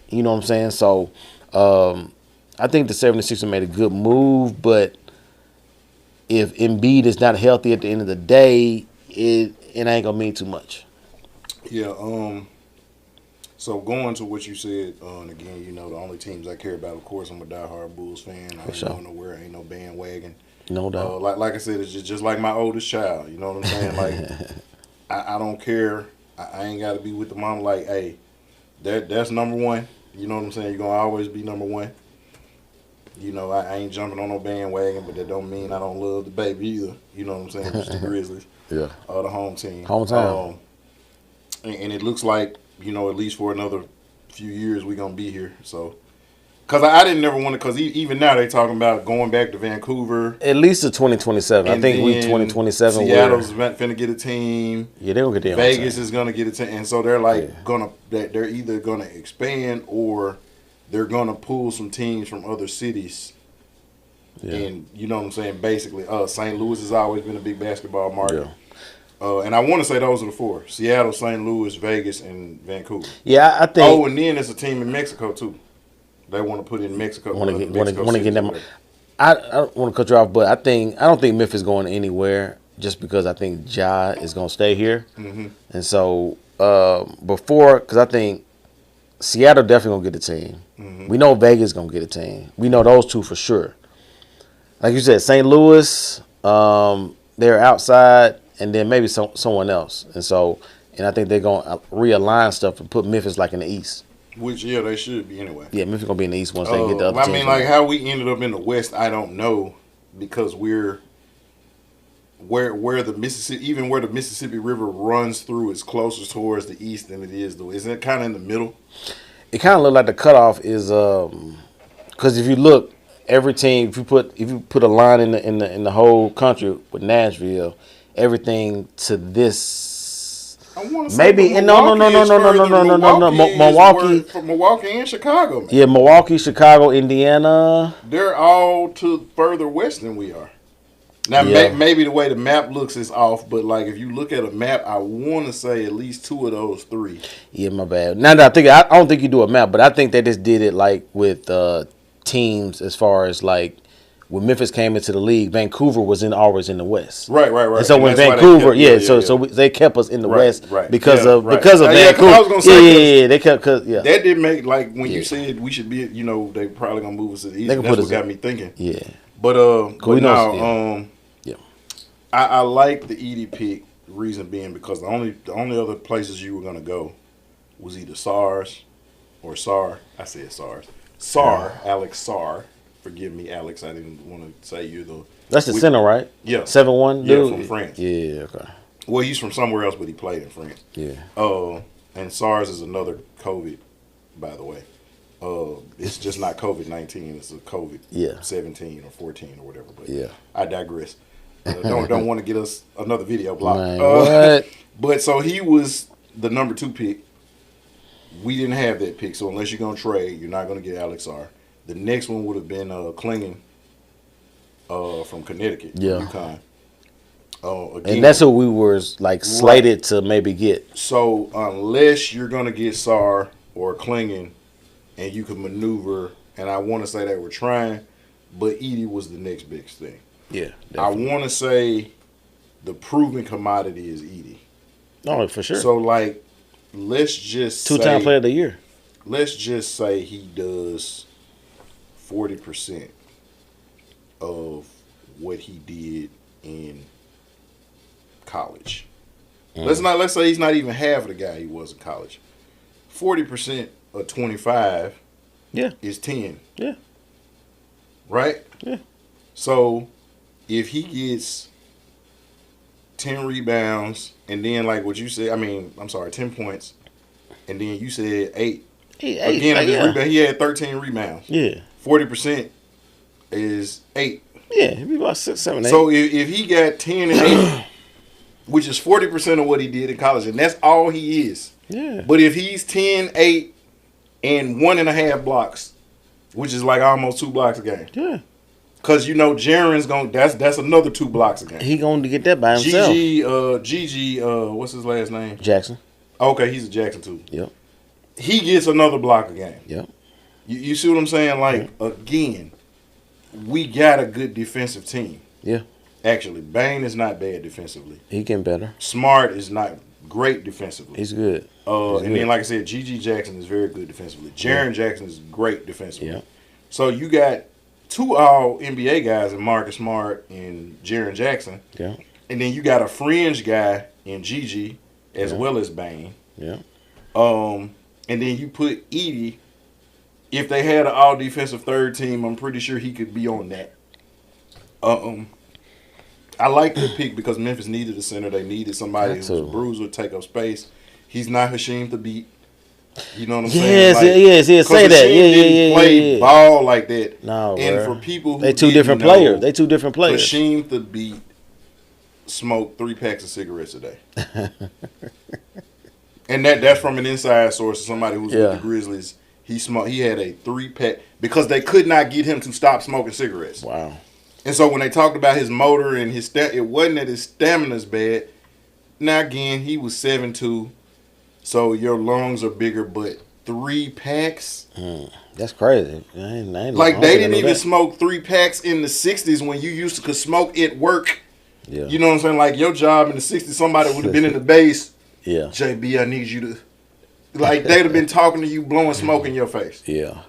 You know what I'm saying? So I think the 76ers made a good move, but if Embiid is not healthy at the end of the day, it ain't going to mean too much. Yeah. So going to what you said, and again, you know, the only teams I care about, of course, I'm a diehard Bulls fan. I ain't going nowhere. Ain't no bandwagon. No doubt. Like I said, it's just like my oldest child. You know what I'm saying? Like, I don't care. I ain't got to be with the mom. Like, hey, that's number one. You know what I'm saying? You're going to always be number one. You know, I ain't jumping on no bandwagon, but that don't mean I don't love the baby either. You know what I'm saying? Just the Grizzlies. Yeah. The home team. Hometown. And it looks like, you know, at least for another few years, we're going to be here. So, because I didn't never want to, because even now they talking about going back to Vancouver. At least to 2027. I think we 2027. Seattle's finna get a team. Yeah, they're going to get their Vegas is going to get a team. And so they're like they're either going to expand or they're going to pull some teams from other cities. Yeah. And you know what I'm saying? Basically, St. Louis has always been a big basketball market. Yeah. And I want to say those are the 4: Seattle, St. Louis, Vegas, and Vancouver. Yeah, I think. Oh, and then there's a team in Mexico too. They want to put in Mexico. Want to get them. I don't want to cut you off, but I don't think Memphis is going anywhere just because I think Ja is going to stay here. Mm-hmm. And so because I think Seattle definitely going to get a team. Mm-hmm. We know Vegas is going to get a team. We know those 2 for sure. Like you said, St. Louis, they're outside, and then maybe someone else. And I think they're going to realign stuff and put Memphis like in the East. Which, yeah, they should be anyway. Yeah, Memphis going to be in the East once they get the other teams. I mean, like how we ended up in the West, I don't know, because we're where the Mississippi River runs through is closer towards the East than it is the West. Isn't it kind of in the middle? It kind of looked like the cutoff is because if you look, every team, if you put a line in the whole country with Nashville, everything to this. I want to say maybe no. Milwaukee from Milwaukee and Chicago. Man. Yeah, Milwaukee, Chicago, Indiana. They're all to further west than we are. Now maybe the way the map looks is off, but like if you look at a map, I want to say at least 2 of those 3. Yeah, my bad. Now that I don't think you do a map, but I think they just did it like with teams as far as like when Memphis came into the league, Vancouver was always in the West. Right. And so And when that's why Vancouver, they they kept us in the West because Yeah, of right. because of Yeah, 'cause Vancouver. I was gonna say, they kept that didn't make, like, when Yeah. you said we should be, they probably gonna move us to the East. They can That's put what us got me thinking. Yeah. But we know- now, Yeah. I like the Edie pick. Reason being because the only other places you were gonna go was either SARS or SAR. I said SARS. SAR, Alex SAR. Forgive me, Alex. I didn't want to say you're the. That's the center, right? Yeah. 7-1 Yeah, dude? from France. Yeah, okay. Well, he's from somewhere else, but he played in France. Yeah. And SARS is another COVID, by the way. It's just not COVID-19. It's a COVID 17 or 14 or whatever. But Yeah. I digress. Don't want to get us another video block. Man, what? But so he was the number 2 pick. We didn't have that pick, so unless you're gonna trade, you're not gonna get Alex R. The next one would have been Klingon from Connecticut, UConn. Again, And that's who we were slated to maybe get. So unless you're gonna get SAR or Klingon, and you can maneuver, and I want to say that we're trying, but Edie was the next big thing. Yeah, definitely. I want to say the proven commodity is Edie. Oh, for sure. So let's just 2-time player of the year. Let's just say he does 40% of what he did in college. Let's say he's not even half of the guy he was in college. 40% of 25 is 10. Yeah. Right? Yeah. So if he gets 10 rebounds and then what you said, 10 points, and then you said 8. Again, he had 13 rebounds. Yeah. 40% is 8. Yeah, it'd be about 6, 7, 8. So if he got 10 and 8, which is 40% of what he did in college, and that's all he is. Yeah. But if he's 10, 8, and 1.5 blocks, which is almost 2 blocks a game. Yeah. Because Jaren's going that's another 2 blocks a game. He going to get that by himself. Gigi, what's his last name? Jackson. Okay, he's a Jackson too. Yep. He gets another block a game. Yep. You see what I'm saying? Again, we got a good defensive team. Yeah. Actually, Bane is not bad defensively. He getting better. Smart is not great defensively. He's good. Then, like I said, Gigi Jackson is very good defensively. Jaren Jackson is great defensively. Yeah. So you got 2 all NBA guys in Marcus Smart and Jaren Jackson. Yeah. And then you got a fringe guy in Gigi as well as Bane. Yeah. And then you put Edie. If they had an all defensive third team, I'm pretty sure he could be on that. I like the pick because Memphis needed a center. They needed somebody who's a bruiser, take up space. He's not Hasheem Thabit. You know what I'm saying? Yes. Say that. Didn't play ball like that. No, and bro. for people who they two different players. Hasheem Thabit smoked 3 packs of cigarettes a day. And that's from an inside source, somebody who's with the Grizzlies. He had a 3-pack because they could not get him to stop smoking cigarettes. Wow. And so when they talked about his motor and it wasn't that his stamina's bad. Now again, he was 7'2", so your lungs are bigger. But 3 packs, that's crazy. I ain't they didn't even smoke 3 packs in the '60s when you used to could smoke at work. Yeah. You know what I'm saying? Your job in the '60s, somebody would have been in the base. Yeah. JB, I need you to. They'd have been talking to you, blowing smoke in your face. Yeah.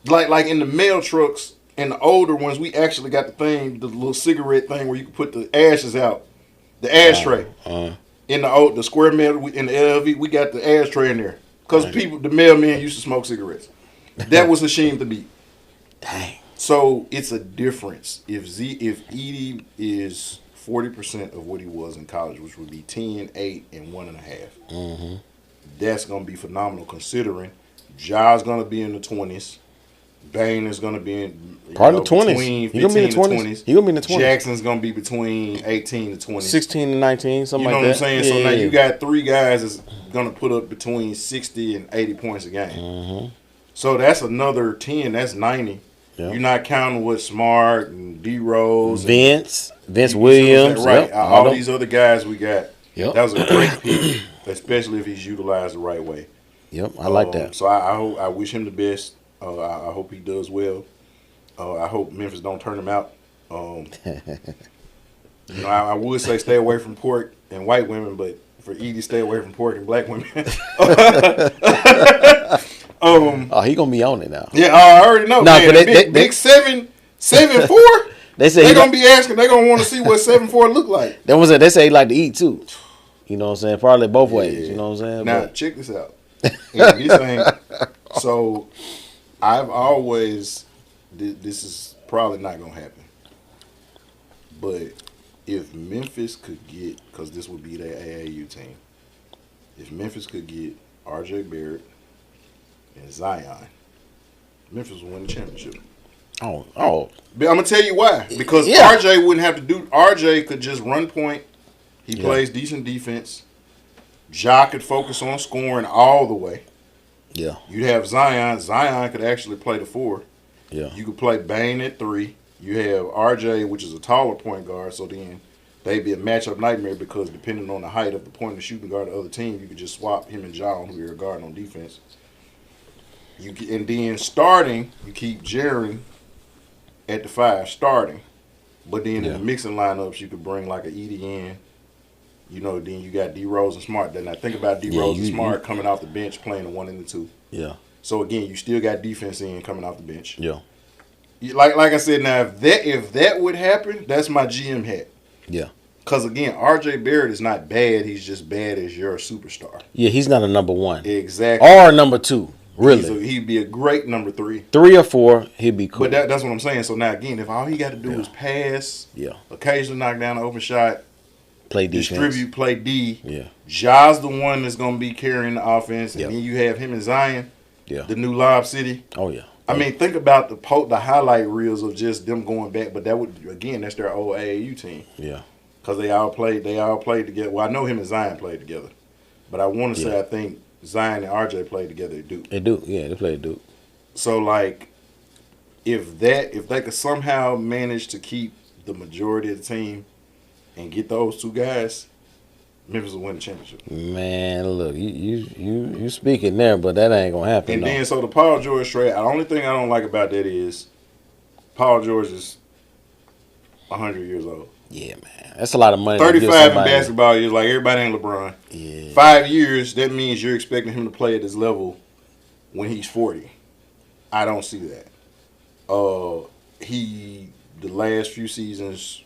Like in the mail trucks. And the older ones, we actually got the little cigarette thing where you can put the ashes out, the ashtray. In the square mail, in the LV, we got the ashtray in there because the mailmen used to smoke cigarettes. That was Hasheem Thabit. Dang. So it's a difference. If Edie is 40% of what he was in college, which would be 10, 8, and 1.5, that's gonna be phenomenal considering Ja's gonna be in the 20s. Bane is going to be in probably the 20s. Between 15 to 20s. He going to be in the 20s. Jackson's going to be between 18 to 20. 16 to 19, something like that. You know what I'm saying? So now you got 3 guys that's going to put up between 60 and 80 points a game. So that's another 10. That's 90. Yep. You're not counting with Smart and D-Rose. Vince Williams. Right. Yep. All these other guys we got. Yep. That was a great pick, especially if he's utilized the right way. Yep, I like that. So I wish him the best. I hope he does well. I hope Memphis don't turn him out. I would say stay away from pork and white women, but for Edie, stay away from pork and black women. Oh, he gonna be on it now. Yeah, I already know. No, Man, big 7'4". They say They're gonna be asking. They're gonna want to see what 7'4" look like. They say he like to eat too. You know what I'm saying? Probably both ways. You know what I'm saying? Now check this out. This ain't, so I've always, this is probably not gonna happen, but if Memphis could get, because this would be their AAU team, if Memphis could get R.J. Barrett and Zion, Memphis will win the championship. Oh. But I'm gonna tell you why. Because RJ wouldn't have to do. RJ could just run point. He plays decent defense. Ja could focus on scoring all the way. Yeah. You'd have Zion. Zion could actually play the 4. Yeah. You could play Bane at 3. You have RJ, which is a taller point guard. So then they'd be a matchup nightmare because depending on the height of the point and shooting guard of the other team, you could just swap him and Ja on who you're guarding on defense. And then starting, you keep Jaren at the 5 starting, but then in the mixing lineups you could bring like an EDN. Then you got D Rose and Smart. Then I think about D Rose and Smart coming off the bench playing the 1 and the 2. Yeah. So again, you still got defense in coming off the bench. Yeah. Like I said, now if that would happen, that's my GM hat. Yeah. Because again, RJ Barrett is not bad. He's just bad as your superstar. Yeah, he's not a number 1. Exactly. Or a number 2. Really, he'd be a great number 3. 3 or 4, he'd be cool. But that's what I'm saying. So now again, if all he got to do is pass, occasionally knock down an open shot, play defense, distribute, play D. Yeah, Ja's the one that's gonna be carrying the offense, and then you have him and Zion, the new Lob City. Oh yeah. I mean, think about the highlight reels of just them going back. But that would again, that's their old AAU team. Yeah, because they all played together. Well, I know him and Zion played together, but I want to say I think Zion and RJ played together at Duke. They do, yeah, they played at Duke. So like, if they could somehow manage to keep the majority of the team and get those 2 guys, Memphis will win the championship. Man, look, you speaking there, but that ain't gonna happen. And then so the Paul George trade, the only thing I don't like about that is Paul George is 100 years old. Yeah, man, that's a lot of money. 35 in basketball years, like everybody ain't LeBron. Yeah. 5 years, that means you're expecting him to play at this level when he's 40. I don't see that. The last few seasons,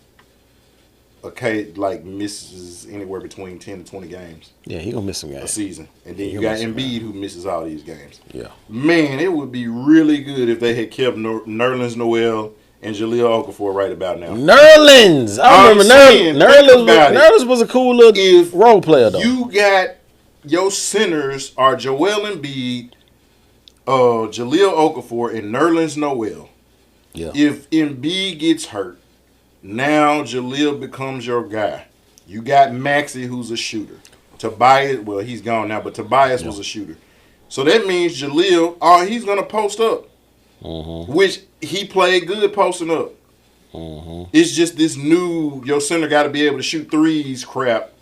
misses anywhere between 10 to 20 games. Yeah, he gonna miss some games a season, and then you got Embiid who misses all these games. Yeah, man, it would be really good if they had kept Nerlens Noel and Jahlil Okafor right about now. Nerlens, I remember Nerlens was a cool little role player though. You got your centers are Joel Embiid, Jahlil Okafor, and Nerlens Noel. Yeah. If Embiid gets hurt, now Jahlil becomes your guy. You got Maxey, who's a shooter. Tobias, well, he's gone now, but Tobias was a shooter. So that means Jahlil, he's going to post up, which he played good posting up. It's just this new, your center got to be able to shoot threes crap.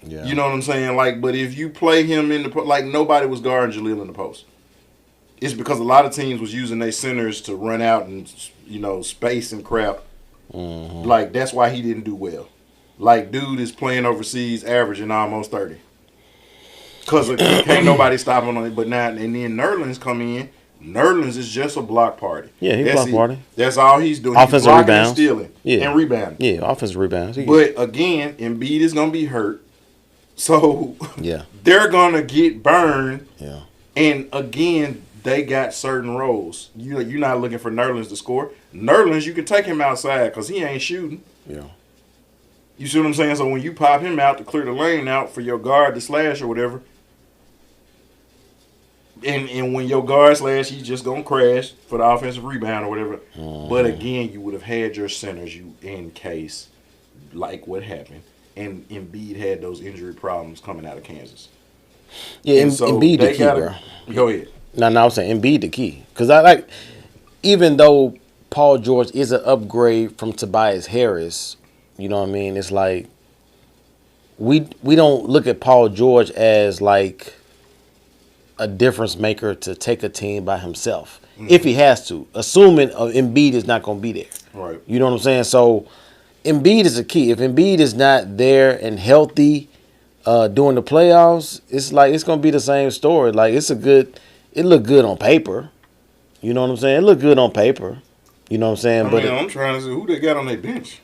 Yeah. You know what I'm saying? Like, but if you play him in the post, like nobody was guarding Jahlil in the post. It's because a lot of teams was using their centers to run out and, space and crap. Like, that's why he didn't do well. Like, dude is playing overseas, averaging almost 30. Because can't nobody stop him on it. But now, and then Nerlens come in. Nerlens is just a block party. Yeah, he's a block party. That's all he's doing. Offensive he's rebounds. And stealing. Yeah. And rebounding. Yeah, offensive rebounds. But, again, Embiid is going to be hurt. So, they're going to get burned. Yeah. And, again, they got certain roles. You're not looking for Nerlens to score. Nerlens, you can take him outside because he ain't shooting. Yeah. You see what I'm saying? So when you pop him out to clear the lane out for your guard to slash or whatever, and when your guard slash, he's just going to crash for the offensive rebound or whatever. But again, you would have had your centers in case, like what happened. And Embiid had those injury problems coming out of Kansas. Yeah, so Embiid the key, bro. Go ahead. No, I was saying Embiid the key. Because even though Paul George is an upgrade from Tobias Harris, you know what I mean? It's like we don't look at Paul George as like a difference maker to take a team by himself if he has to, assuming Embiid is not going to be there. Right. You know what I'm saying? So Embiid is a key. If Embiid is not there and healthy during the playoffs, it's like it's going to be the same story. Like it looked good on paper. You know what I'm saying? It looked good on paper. You know what I'm saying? I'm trying to see who they got on their bench.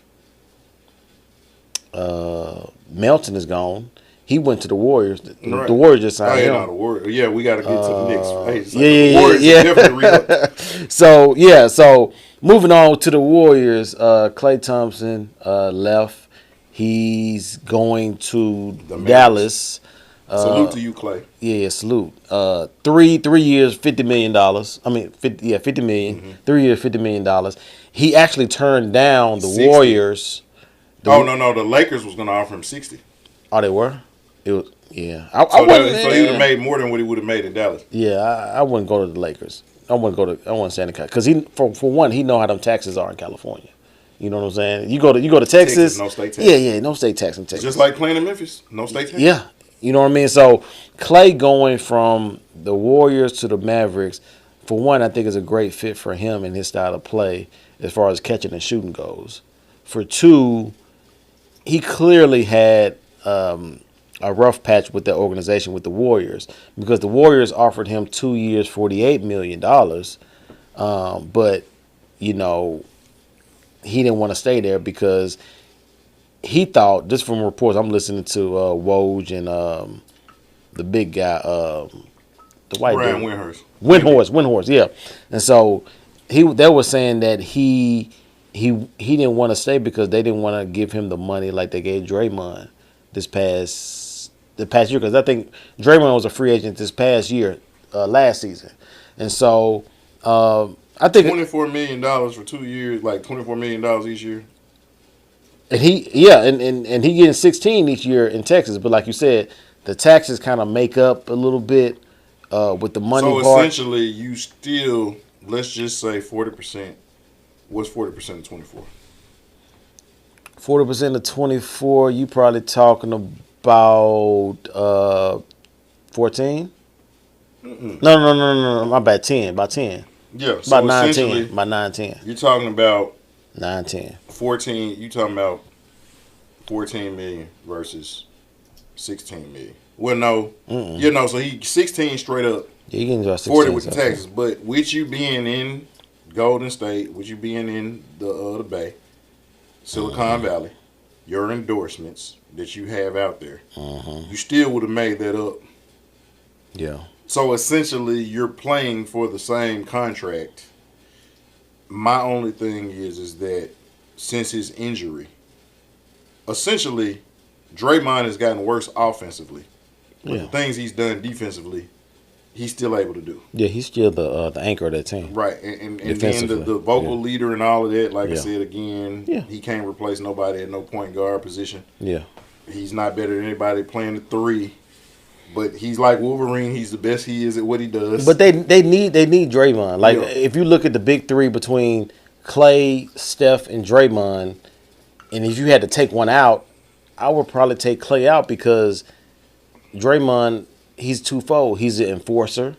Melton is gone. He went to the Warriors. Right. The Warriors just signed him. No, the Warriors. Yeah, we got to get to the Knicks. Yeah, the Warriors yeah. are definitely So moving on to the Warriors, Klay Thompson left. He's going to Dallas. Salute to you, Klay. Yeah, salute. 3 years, $50 million. I mean, 50 million. Mm-hmm. 3 years, $50 million. He actually turned down the 60. Warriors. No. The Lakers was going to offer him 60. Oh, they were? It was, yeah. So he would have made more than what he would have made in Dallas. Yeah, I wouldn't go to the Lakers. I wouldn't stay in California because for one, he know how them taxes are in California. You know what I'm saying? You go to Texas, no state tax. Yeah, no state tax in Texas. Just like playing in Memphis, no state tax. Yeah, you know what I mean. So Klay going from the Warriors to the Mavericks, for one, I think is a great fit for him and his style of play as far as catching and shooting goes. For two, he clearly had a rough patch with the organization with the Warriors because the Warriors offered him 2 years, $48 million. But, you know, he didn't want to stay there because he thought, just from reports, I'm listening to Woj and the big guy, the white Brian dude. Windhorst. Windhorst, yeah. And so they were saying that he didn't want to stay because they didn't want to give him the money like they gave Draymond the past year, because I think Draymond was a free agent this past year, last season, and so I think $24 million for 2 years, like $24 million each year. And he getting 16 each year in Texas, but like you said, the taxes kind of make up a little bit with the money part. So essentially, you still, let's just say 40%. What's 40% of 24? 40% of 24, you probably talking about 14? No. My bad, 10. About 10. Yeah, about so 9, essentially, 10. About 9, 10. You're talking about 9, 10. 14. You talking about 14 million versus 16 million. Well, no, so he 16 straight up. Yeah, you can go 16. 40 with the taxes, but with you being in Golden State, with you being in the Bay, Silicon Valley, your endorsements that you have out there, you still would have made that up. Yeah. So essentially, you're playing for the same contract. My only thing is that since his injury, essentially, Draymond has gotten worse offensively. But the things he's done defensively, he's still able to do. Yeah, he's still the anchor of that team. Right, and then the vocal leader and all of that, like I said again, he can't replace nobody at no point guard position. Yeah. He's not better than anybody playing the three. But he's like Wolverine. He's the best he is at what he does. But they need Draymond. Like if you look at the big three between Klay, Steph, and Draymond, and if you had to take one out, I would probably take Klay out because Draymond, he's twofold. He's an enforcer,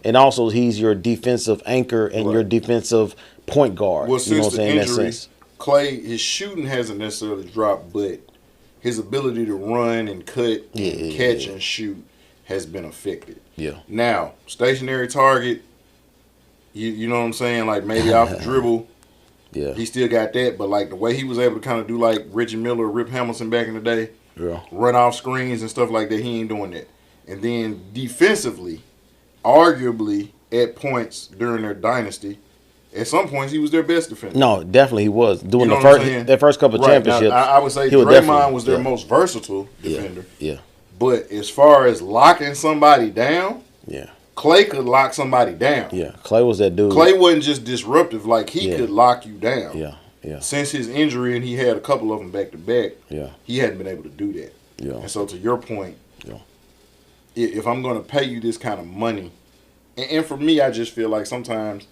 and also he's your defensive anchor and your defensive point guard. Well, since the injury, Klay, his shooting hasn't necessarily dropped, but his ability to run and cut and catch and shoot has been affected. Yeah. Now, stationary target, you know what I'm saying? Like maybe off the dribble. Yeah. He still got that, but like the way he was able to kind of do like Reggie Miller or Rip Hamilton back in the day, run off screens and stuff like that, he ain't doing that. And then defensively, arguably at points during their dynasty, at some points he was their best defender. No, definitely he was. Doing their first couple of championships. Now, I would say Draymond was their most versatile defender. Yeah. But as far as locking somebody down, Klay could lock somebody down. Yeah, Klay was that dude. Klay wasn't just disruptive; like he could lock you down. Yeah. Since his injury, and he had a couple of them back to back. He hadn't been able to do that. And so, to your point, if I'm going to pay you this kind of money, and for me, I just feel like sometimes,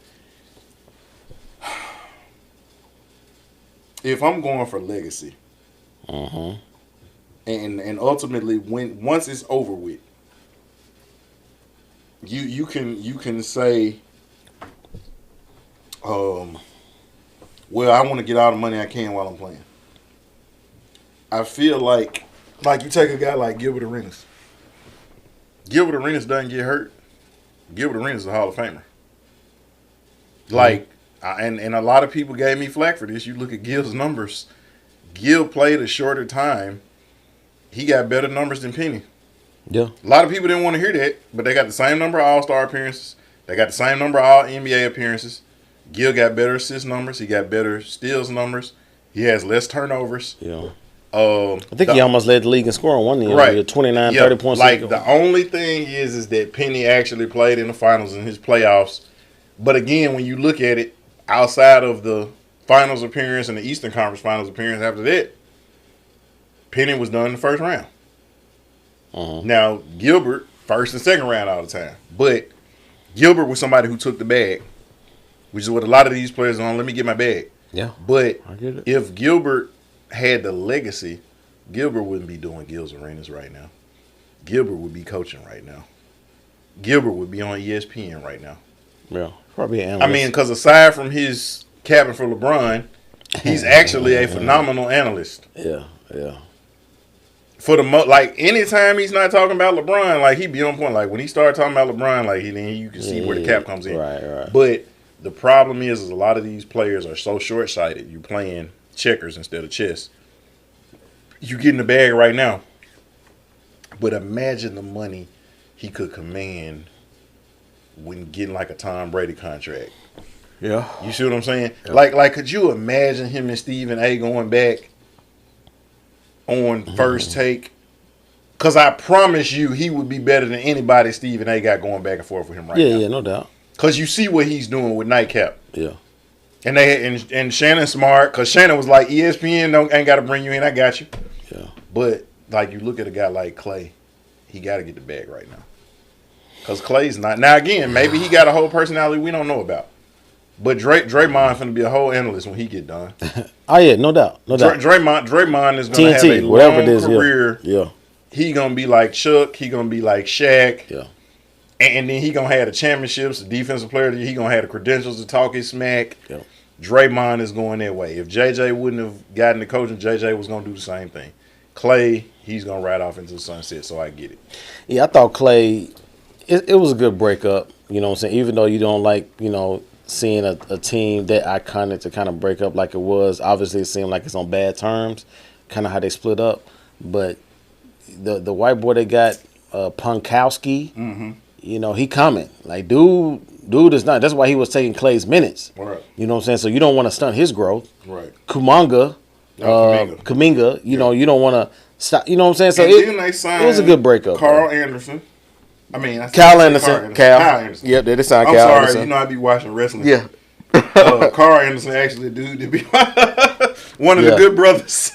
if I'm going for legacy, and ultimately once it's over with, you can say, well, I want to get all the money I can while I'm playing. I feel like you take a guy like Gilbert Arenas. Gilbert Arenas doesn't get hurt. Gilbert Arenas is a Hall of Famer. Like, and a lot of people gave me flack for this. You look at Gil's numbers. Gil played a shorter time. He got better numbers than Penny. Yeah. A lot of people didn't want to hear that, but they got the same number of All-Star appearances. They got the same number of All-NBA appearances. Gil got better assist numbers. He got better steals numbers. He has less turnovers. Yeah. I think he almost led the league in scoring one year. Right. 29, 30 points. Like, the only thing is that Penny actually played in the finals in his playoffs. But again, when you look at it, outside of the finals appearance and the Eastern Conference finals appearance after that, Penny was done in the first round. Now, Gilbert, first and second round all the time. But Gilbert was somebody who took the bag, which is what a lot of these players are on. Let me get my bag. Yeah. But I get it. if Gilbert had the legacy, Gilbert wouldn't be doing Gil's Arenas right now. Gilbert would be coaching right now. Gilbert would be on ESPN right now. Yeah. Probably an analyst. I mean, because aside from his cabin for LeBron, he's actually a phenomenal analyst. Yeah. Yeah. For the like, anytime he's not talking about LeBron, like, he be on point. Like, when he started talking about LeBron, like, then you can see where the cap comes in. Right. But the problem is a lot of these players are so short-sighted. You're playing checkers instead of chess. You get in the bag right now. But imagine the money he could command when getting like a Tom Brady contract. Yeah. You see what I'm saying? Yeah. Like, could you imagine him and Stephen A. going back on First Take? Because I promise you, he would be better than anybody Stephen A. got going back and forth with him right now. Yeah, no doubt. Because you see what he's doing with Nightcap. Yeah. And and Shannon smart, because Shannon was like, ESPN ain't got to bring you in, I got you. Yeah. But, like, you look at a guy like Clay, he got to get the bag right now. Because Clay's not. Now, again, maybe he got a whole personality we don't know about. But Draymond finna be a whole analyst when he get done. Oh, yeah, no doubt. No doubt. Draymond is going to have a whatever long it is, career. Yeah. He going to be like Chuck. He going to be like Shaq. Yeah. And then he going to have the championships, the defensive player. He going to have the credentials to talk his smack. Yeah. Draymond is going that way. If JJ wouldn't have gotten the coaching, JJ was going to do the same thing. Clay, he's going to ride off into the sunset, so I get it. Yeah, I thought Clay, it was a good breakup. You know what I'm saying? Even though you don't like, seeing a team that iconic to kind of break up like it was. Obviously, it seemed like it's on bad terms, kind of how they split up. But the white boy they got, Punkowski, he coming. Like, dude is not. That's why he was taking Clay's minutes. Right. You know what I'm saying? So you don't want to stunt his growth. Right. Kuminga, you don't want to stop. You know what I'm saying? So then they signed it was a good breakup. Carl Anderson. Kyle Anderson. Anderson. Yep, they signed I'm Kyle sorry, Anderson. I be watching wrestling. Yeah. Carl Anderson actually a dude to be one of the good brothers.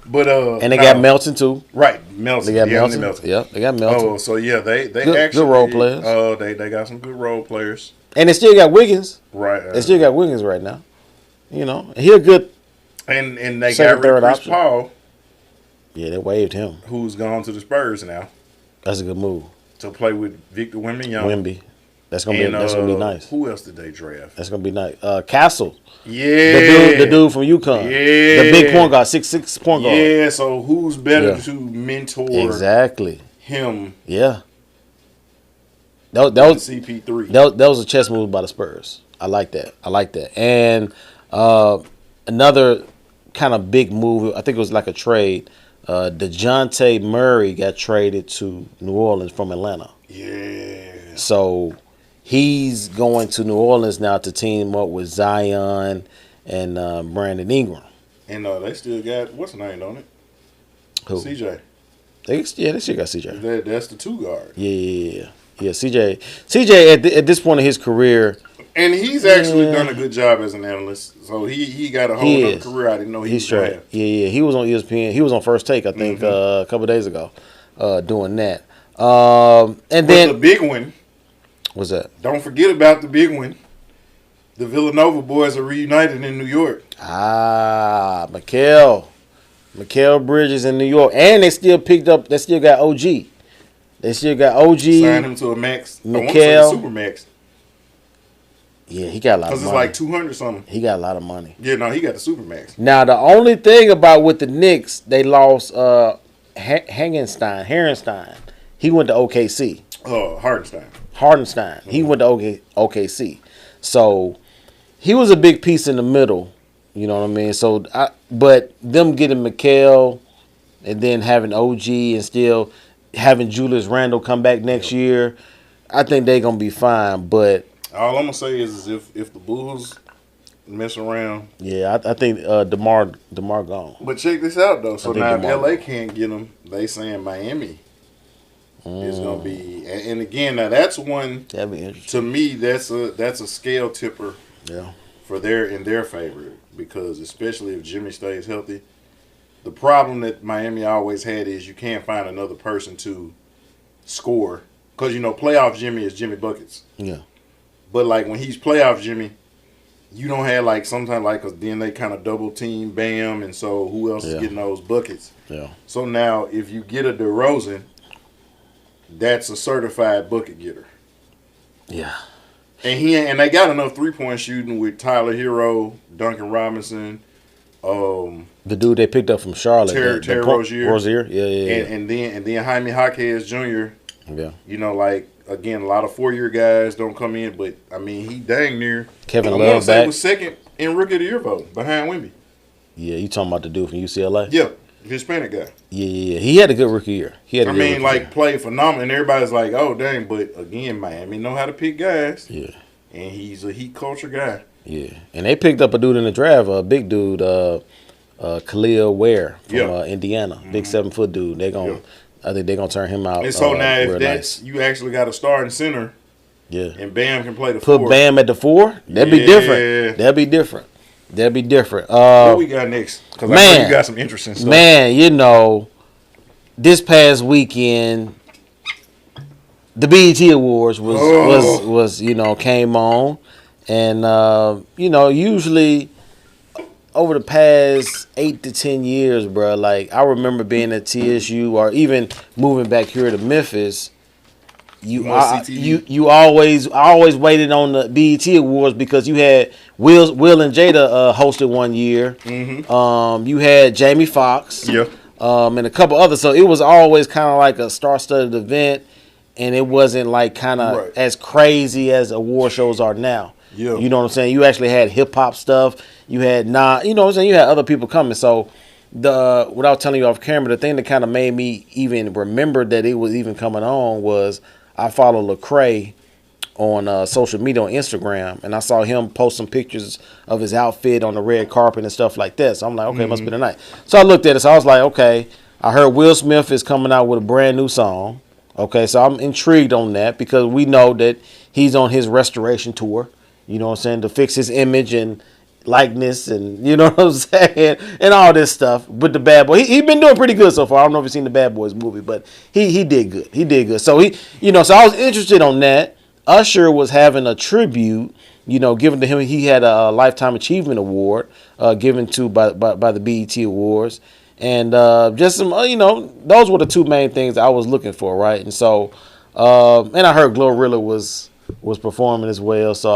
But and they got Melton too. Right, Melton. They got Melton. Yep, they got Melton. Oh, so yeah, they good, actually good role players. They got some good role players. And they still got Wiggins. Right. They still got Wiggins right now. He a good. And they second, got rid of Chris option. Paul. Yeah, they waived him. Who's gone to the Spurs now. That's a good move. To play with Victor Wembanyama. That's gonna be nice. Who else did they draft? That's gonna be nice. Castle. Yeah. The dude from UConn. Yeah. The big point guard, 6'6" point guard. Yeah, so who's better to mentor him? Yeah. That was CP3. That was a chess move by the Spurs. I like that. And another kind of big move, I think it was like a trade. DeJounte Murray got traded to New Orleans from Atlanta. Yeah. So he's going to New Orleans now to team up with Zion and Brandon Ingram. And they still got, what's the name on it? Who? CJ. They still got CJ. That's the two guard. Yeah. CJ at this point in his career. And he's actually done a good job as an analyst. So he got a whole other career I didn't know he was going to have. Yeah. He was on ESPN. He was on First Take, I think, a couple of days ago doing that. And then the big one. What's that? Don't forget about the big one. The Villanova boys are reunited in New York. Mikal Bridges in New York. And they still got OG. They still got OG. Signed him to a max. I want to say a super max. Yeah, he got a lot of money. Because it's like 200 something. He got a lot of money. Yeah, no, he got the super max. Now the only thing about with the Knicks, they lost Hartenstein. He went to OKC. Hartenstein. He went to OKC. So he was a big piece in the middle. You know what I mean? So, but them getting Mikal and then having OG and still having Julius Randle come back next year, I think they're gonna be fine. But all I'm gonna say is if the Bulls mess around, yeah, I think DeMar gone. But check this out though. So now if LA can't get them, they saying Miami is gonna be. And again, now that's one. That'd be interesting. To me, that's a scale tipper. Yeah. For in their favor, because especially if Jimmy stays healthy, the problem that Miami always had is you can't find another person to score because playoff Jimmy is Jimmy buckets. Yeah. But like when he's playoff Jimmy, you don't have like sometimes like because then they kind of double team Bam, and so who else is getting those buckets? Yeah. So now if you get a DeRozan, that's a certified bucket getter. Yeah. And they got enough 3-point shooting with Tyler Hero, Duncan Robinson, the dude they picked up from Charlotte, Terry Rozier. Yeah. And then Jaime Jaquez Jr. Yeah. Like again, a lot of 4-year guys don't come in, but I mean he dang near Kevin Love back. Was second in Rookie of the Year vote behind Wemby. Yeah, you talking about the dude from UCLA? Yeah, Hispanic guy. Yeah. He had a good rookie year. Played phenomenal, and everybody's like, "Oh, dang!" But again, Miami know how to pick guys. Yeah, and he's a heat culture guy. Yeah, and they picked up a dude in the draft, a big dude, Khalil Ware from Indiana, big 7-foot dude. I think they're gonna turn him out. And so now, if that's you actually got a starting center, and Bam can play the 4. Put Bam at the 4. That'd be different. That'd be different. What we got next? Because I know you got some interesting stuff. Man, this past weekend, the BET Awards was came on, and usually over the past 8 to 10 years, bro, like I remember being at TSU or even moving back here to Memphis. I always waited on the BET Awards because you had Will and Jada hosted one year. Mm-hmm. You had Jamie Foxx. Yeah. And a couple others. So it was always kind of like a star-studded event, and it wasn't like kind of as crazy as award shows are now. Yeah. You know what I'm saying? You actually had hip-hop stuff. You had you know what I'm saying? You had other people coming. So without telling you off camera, the thing that kind of made me even remember that it was even coming on was I follow Lecrae on social media on Instagram, and I saw him post some pictures of his outfit on the red carpet and stuff like that. So I'm like, okay, it must be the night. So I looked at it. So I was like, okay, I heard Will Smith is coming out with a brand new song. Okay, so I'm intrigued on that because we know that he's on his restoration tour, you know what I'm saying, to fix his image and likeness and, you know what I'm saying, and all this stuff. But the Bad Boy, he been doing pretty good so far. I don't know if you've seen the Bad Boys movie, but he did good. He did good. So so I was interested on that. Usher was having a tribute, given to him. He had a Lifetime Achievement Award given to by the BET Awards. And just some, those were the two main things I was looking for, right? And so, and I heard Glorilla was performing as well. So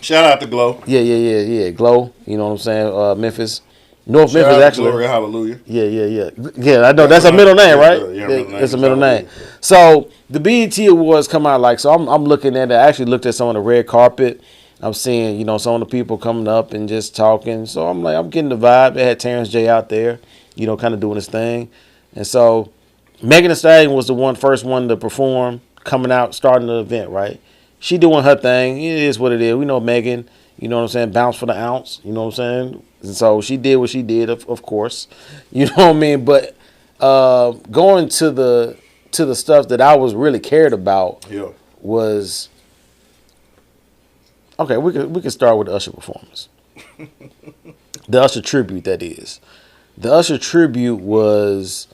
shout out to Glow. Yeah. Glow, you know what I'm saying? Memphis. North Shout Memphis, actually. Glory, hallelujah. Yeah, I know. That's a middle name, right? It's a middle name. So the BET Awards come out so I'm looking at it. I actually looked at some of the red carpet. I'm seeing, some of the people coming up and just talking. So I'm like, I'm getting the vibe. They had Terrence J out there, kind of doing his thing. And so Megan Thee Stallion was the first one to perform, coming out, starting the event, right? She doing her thing. It is what it is. We know Megan, you know what I'm saying, bounce for the ounce, you know what I'm saying? And so she did what she did, of course. You know what I mean? But going to the stuff that I was really cared about was, okay, we could start with the Usher performance. The Usher tribute, that is. The Usher tribute was,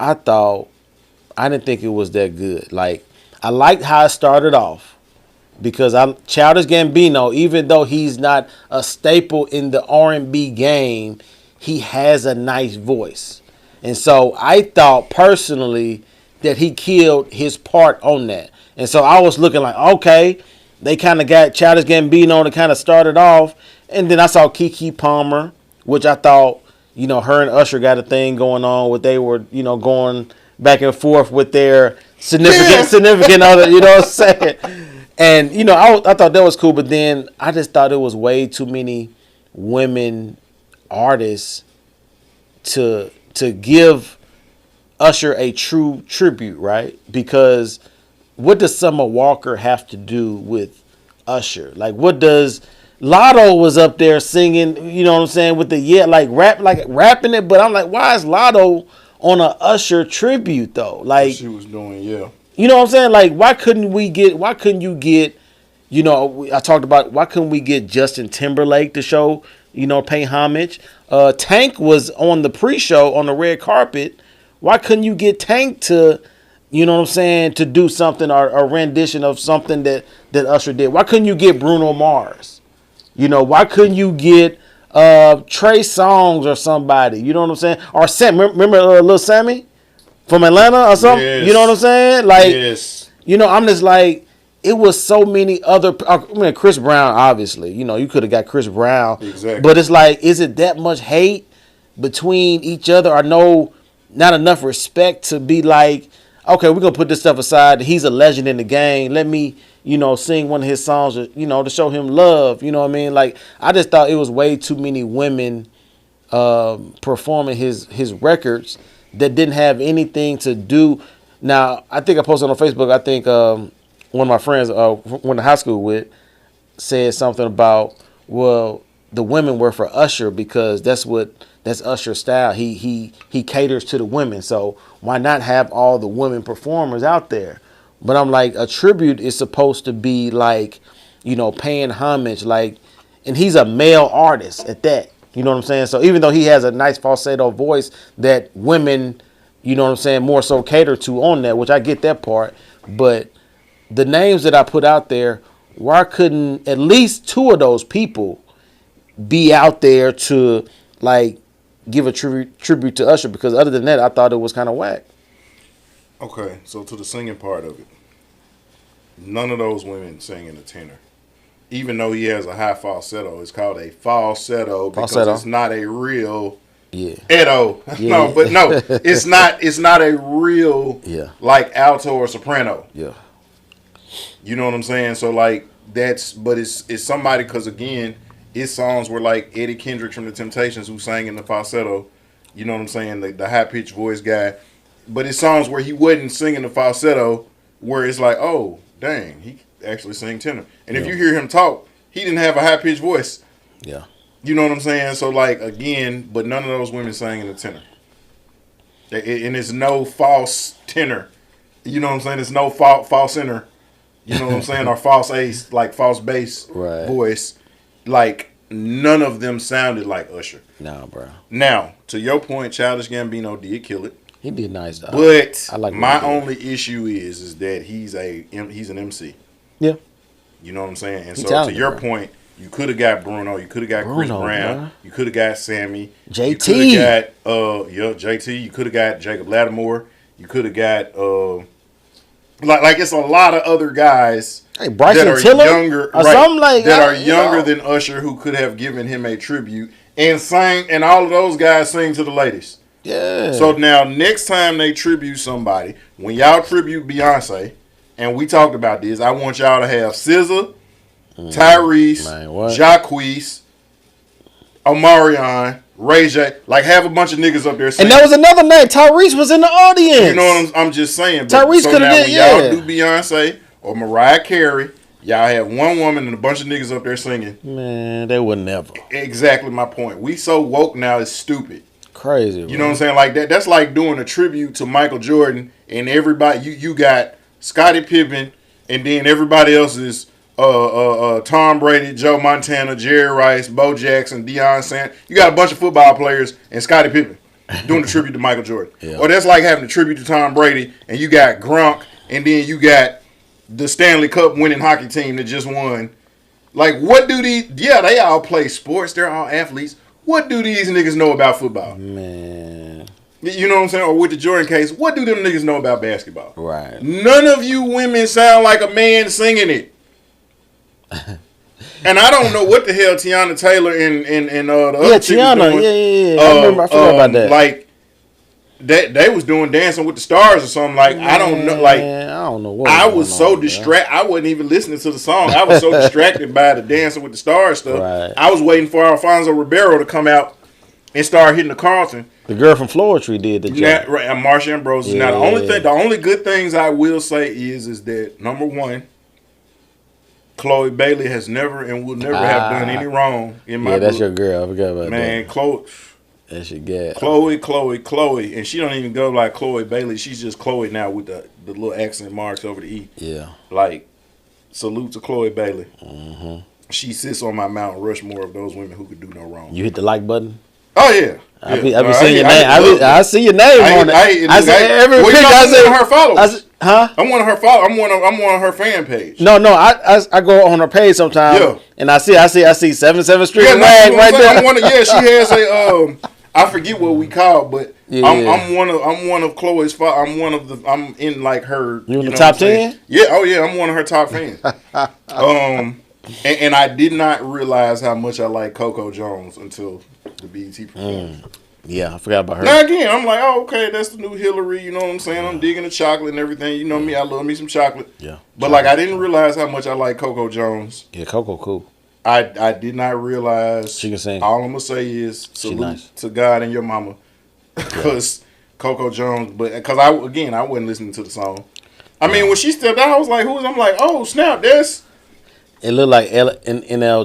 I didn't think it was that good. Like, I liked how it started off because Childish Gambino, even though he's not a staple in the R&B game, he has a nice voice. And so I thought personally that he killed his part on that. And so I was looking like, okay, they kind of got Childish Gambino to kind of started off. And then I saw Keke Palmer, which I thought, her and Usher got a thing going on where they were, going back and forth with their significant other, you know what I'm saying? And, I thought that was cool, but then I just thought it was way too many women artists to give Usher a true tribute, right? Because what does Summer Walker have to do with Usher? Like, what does Lotto was up there singing? You know what I'm saying, with the rapping it. But I'm like, why is Lotto on a Usher tribute though? Like she was doing, yeah. You know what I'm saying? Like, why couldn't you get? I talked about why couldn't we get Justin Timberlake to show, pay homage? Tank was on the pre-show on the red carpet. Why couldn't you get Tank to, you know what I'm saying, to do something or a rendition of something that Usher did? Why couldn't you get Bruno Mars? Why couldn't you get Trey Songz or somebody? You know what I'm saying? Or Sam, remember Lil Sammy from Atlanta or something? Yes. You know what I'm saying? Like, yes. I'm just like, it was so many other. I mean, Chris Brown, obviously. You could have got Chris Brown. Exactly. But it's like, is it that much hate between each other, or not enough respect to be like, okay, we're gonna put this stuff aside. He's a legend in the game. Let me, sing one of his songs, to show him love. You know what I mean? Like, I just thought it was way too many women performing his records that didn't have anything to do. Now, I think I posted on Facebook. I think one of my friends, went to high school with, said something about, well, the women were for Usher because that's Usher's style. He caters to the women. So why not have all the women performers out there? But I'm like, a tribute is supposed to be like, paying homage, like, and he's a male artist at that. You know what I'm saying? So even though he has a nice falsetto voice that women, you know what I'm saying, more so cater to on that, which I get that part. But the names that I put out there, why couldn't at least two of those people be out there to, like, give a tribute to Usher? Because other than that, I thought it was kind of whack. Okay, so to the singing part of it, none of those women sing in a tenor. Even though he has a high falsetto, it's called a falsetto because it's not a real Edo. Yeah. No, it's not a real like alto or soprano. Yeah. You know what I'm saying? So like it's somebody, because again, his songs were like Eddie Kendricks from the Temptations, who sang in the falsetto. You know what I'm saying? The high pitched voice guy. But his songs where he wasn't singing the falsetto, where it's like, oh dang, he actually sang tenor. And if you hear him talk, he didn't have a high pitched voice. Yeah. You know what I'm saying? So like, again, but none of those women sang in the tenor. And it's no false tenor. You know what I'm saying? It's no false tenor. You know what I'm saying? Or false ace, like false bass voice. Like, none of them sounded like Usher. Nah, bro. Now, to your point, Childish Gambino did kill it. He did nice. But my only issue is that he's an MC. Yeah. You know what I'm saying? And so to your point, you could have got Bruno, you could have got Chris Brown, bro. You could have got Sammy, JT. You could have got JT, you could have got Jacob Lattimore, you could have got like it's a lot of other guys Bryson that are Tiller younger, or something like that are younger than Usher, who could have given him a tribute and all of those guys sing to the ladies. Yeah. So now next time they tribute somebody, when y'all tribute Beyonce, and we talked about this, I want y'all to have SZA, Tyrese, Jacquees, Omarion, Ray J, like have a bunch of niggas up there singing. And there was another name. Tyrese was in the audience. You know what I'm just saying. Tyrese could have did, y'all do Beyonce or Mariah Carey, y'all have one woman and a bunch of niggas up there singing. Man, they would never. Exactly my point. We so woke now, it's stupid. Crazy. You know what I'm saying? Like that's like doing a tribute to Michael Jordan, and everybody you got Scottie Pippen, and then everybody else is Tom Brady, Joe Montana, Jerry Rice, Bo Jackson, Deion Sanders. You got a bunch of football players and Scottie Pippen doing the tribute to Michael Jordan. Yeah. Or that's like having a tribute to Tom Brady, and you got Gronk, and then you got the Stanley Cup winning hockey team that just won. Like, what do these? Yeah, they all play sports. They're all athletes. What do these niggas know about football? Man. You know what I'm saying? Or with the Jordan case, what do them niggas know about basketball? Right. None of you women sound like a man singing it. And I don't know what the hell Tiana Taylor and the other chick was Tiana. doing. Yeah. I remember. I forgot about that. Like they was doing Dancing with the Stars or something. Like I don't know. Like I don't know what. I was so distracted. I wasn't even listening to the song. I was so distracted by the Dancing with the Stars stuff. Right. I was waiting for Alfonso Ribeiro to come out and start hitting the Carlton. The girl from Florida Tree did the job. Right, and Marsha Ambrose. Yeah. Now the only good things I will say is that number one, Chloe Bailey has never and will never have done any wrong in my book. That's your girl. I forgot about that. Man, Chloe. That's your girl. Chloe, and she don't even go like Chloe Bailey. She's just Chloe now with the little accent marks over the E. Yeah. Like, salute to Chloe Bailey. Mm-hmm. She sits on my Mount Rushmore of those women who could do no wrong. You hit the like button? Oh yeah. I be seeing your name. I see your name on it. I see every picture. I see her followers. Huh? I'm one of her followers. I'm one of her fan page. No. I go on her page sometimes. Yeah. And I see 77th Street Rag right there. She has a I forget what we call, but I'm one of Chloe's. I'm in like her. You in the top 10? Yeah. Oh yeah. I'm one of her top fans. And I did not realize how much I like Coco Jones until the BET performance. Yeah, I forgot about her. Now again, I'm like, oh, okay, that's the new Hillary. You know what I'm saying? I'm digging the chocolate and everything. You know me, I love me some chocolate. Yeah. But like, I didn't realize how much I like Coco Jones. Yeah, Coco cool. I did not realize. She can sing. All I'm gonna say is salute to God and your mama, because Coco Jones. But because I wasn't listening to the song. I mean, when she stepped out, I was like, who's? I'm like, oh snap, this. It looked like El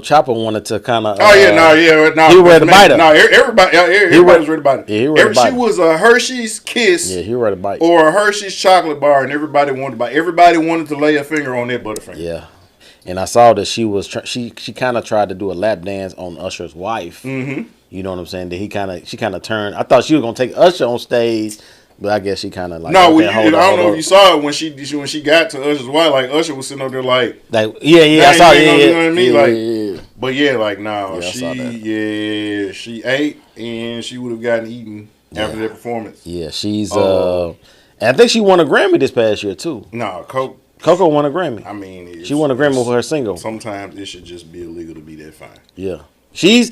Chapo wanted to kind of. No. He was ready to bite her. No, everybody was ready to bite her. Yeah, he ready to bite her. She was a Hershey's Kiss. Yeah, he ready to bite. Or a Hershey's chocolate bar, and everybody wanted to bite. Everybody wanted to lay a finger on that Butterfinger. Yeah, and I saw that she was she kind of tried to do a lap dance on Usher's wife. Mm-hmm. You know what I'm saying? That she kind of turned. I thought she was gonna take Usher on stage. But I guess she kind of like. No, okay, I don't know if you saw it when she got to Usher's wife. Like Usher was sitting up there like I saw it. You know what I mean? Yeah. But yeah, like no, she ate and she would have gotten eaten after that performance. Yeah, she's and I think she won a Grammy this past year too. No, Coco won a Grammy. I mean, she won a Grammy for her single. Sometimes it should just be illegal to be that fine. Yeah, she's.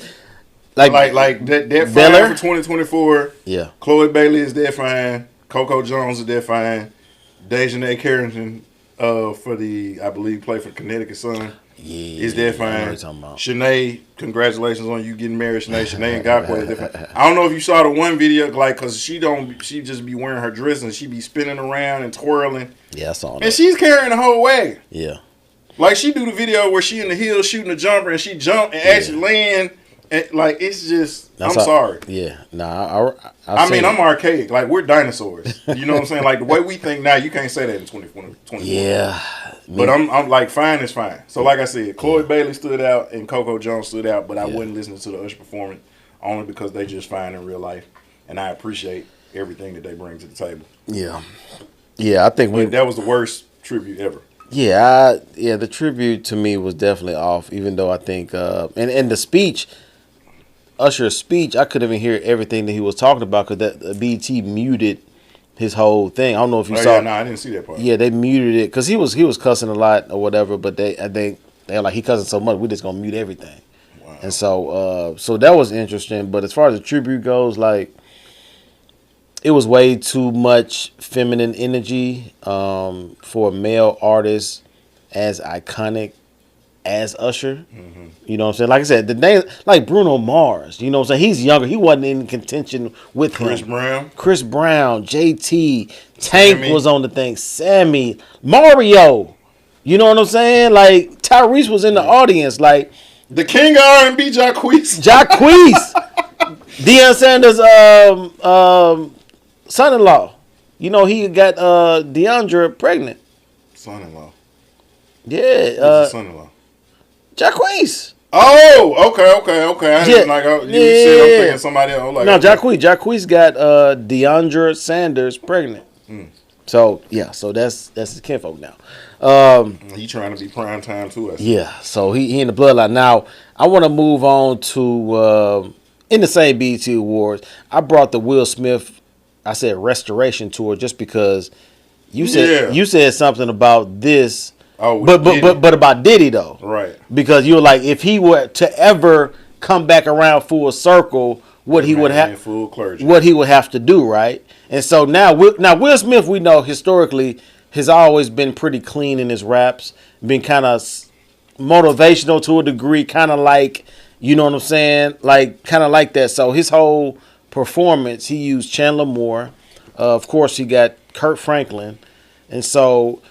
Like that fine for 2024. Yeah. Chloe Bailey is that fine. Coco Jones is that fine. Dejanay Carrington for the, I believe, play for Connecticut Sun. Yeah. Is that fine. Shanae, congratulations on you getting married, Shanae. Shanae and Godboy is that fine. I don't know if you saw the one video, like, because she just be wearing her dress and she be spinning around and twirling. Yeah, I saw that. And she's carrying the whole wagon. Yeah. Like, she do the video where she in the hills shooting a jumper and she jump and actually land. Like, it's just, sorry. Yeah. Nah, I mean, I'm archaic. Like, we're dinosaurs. You know what I'm saying? Like, the way we think now, you can't say that in 2020. Yeah. But I'm like, fine is fine. So, like I said, Chloe Bailey stood out and Coco Jones stood out, but I wasn't listening to the Usher performance only because they just fine in real life. And I appreciate everything that they bring to the table. Yeah. Yeah, I think that was the worst tribute ever. Yeah, the tribute to me was definitely off, even though I think, and the speech, Usher's speech, I couldn't even hear everything that he was talking about because that BT muted his whole thing. I don't know if you saw. No, I didn't see that part. Yeah, they muted it because he was cussing a lot or whatever. But I think they're like, he cussing so much, we're just gonna mute everything. Wow. And so that was interesting. But as far as the tribute goes, like, it was way too much feminine energy for a male artist as iconic as Usher. Mm-hmm. You know what I'm saying? Like I said, the name, like Bruno Mars, you know what I'm saying? He's younger. He wasn't in contention with Chris Brown, JT, Tank Sammy was on the thing, Sammy, Mario. You know what I'm saying? Like, Tyrese was in the audience. Like, the king of R&B, Jacquees. Deion Sanders' son-in-law. You know, he got Deandra pregnant. Son-in-law. Yeah. Son-in-law. Jacquees. Oh, okay. I said I'm thinking somebody else. Like, no, okay. Jacquees got Deandra Sanders pregnant. So that's his kinfolk now. He trying to be prime time too. Yeah, so he in the bloodline. Now I want to move on to in the same BET Awards. I brought the Will Smith I said restoration tour just because you said something about this, Oh, but about Diddy though, right? because you were like, if he were to ever come back around full circle, what he would have full clergy. what he would have to do, right? And so now Will Smith, we know historically has always been pretty clean in his raps, been kind of motivational to a degree, kind of like, you know what I'm saying, like kind of like that. So his whole performance, he used Chandler Moore, of course he got Kurt Franklin, and so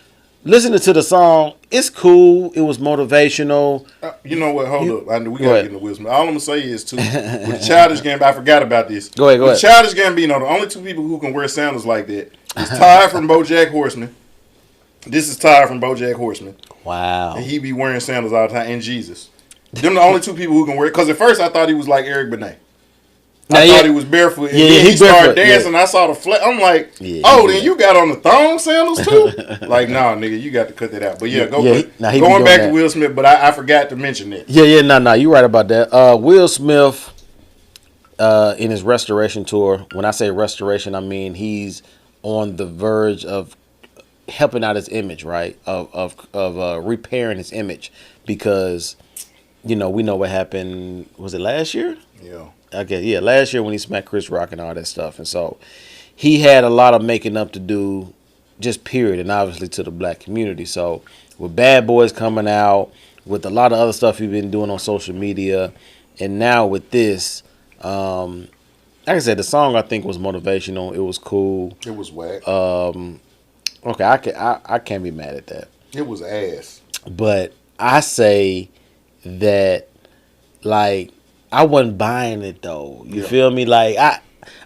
listening to the song, it's cool. It was motivational. You know what? Hold up. We Go gotta ahead. get into Will Smith. All I'm gonna say is too with the Childish Gambino. I forgot about this. Go ahead. With Childish Gambino, the only two people who can wear sandals like that is Ty from BoJack Horseman. This is Ty from BoJack Horseman. Wow. And he be wearing sandals all the time. And Jesus, them the only two people who can wear it. Because at first I thought he was like Eric Benet. I thought he was barefoot. And then he started dancing. I saw the flat. I'm like, then you got on the thong sandals too? Like, nah, nigga, you got to cut that out. But going back to Will Smith, but I forgot to mention that. No, you're right about that. Will Smith, in his restoration tour, when I say restoration, I mean he's on the verge of helping out his image, right? Of repairing his image, because, we know what happened. Was it last year? Yeah. Okay, yeah, last year when he smacked Chris Rock and all that stuff. And so he had a lot of making up to do, just period, and obviously to the black community. So with Bad Boys coming out, with a lot of other stuff he's been doing on social media, and now with this, like I said, the song I think was motivational. It was cool. It was whack. Okay, I can't be mad at that. It was ass. But I say that, like, I wasn't buying it though. You feel me? Like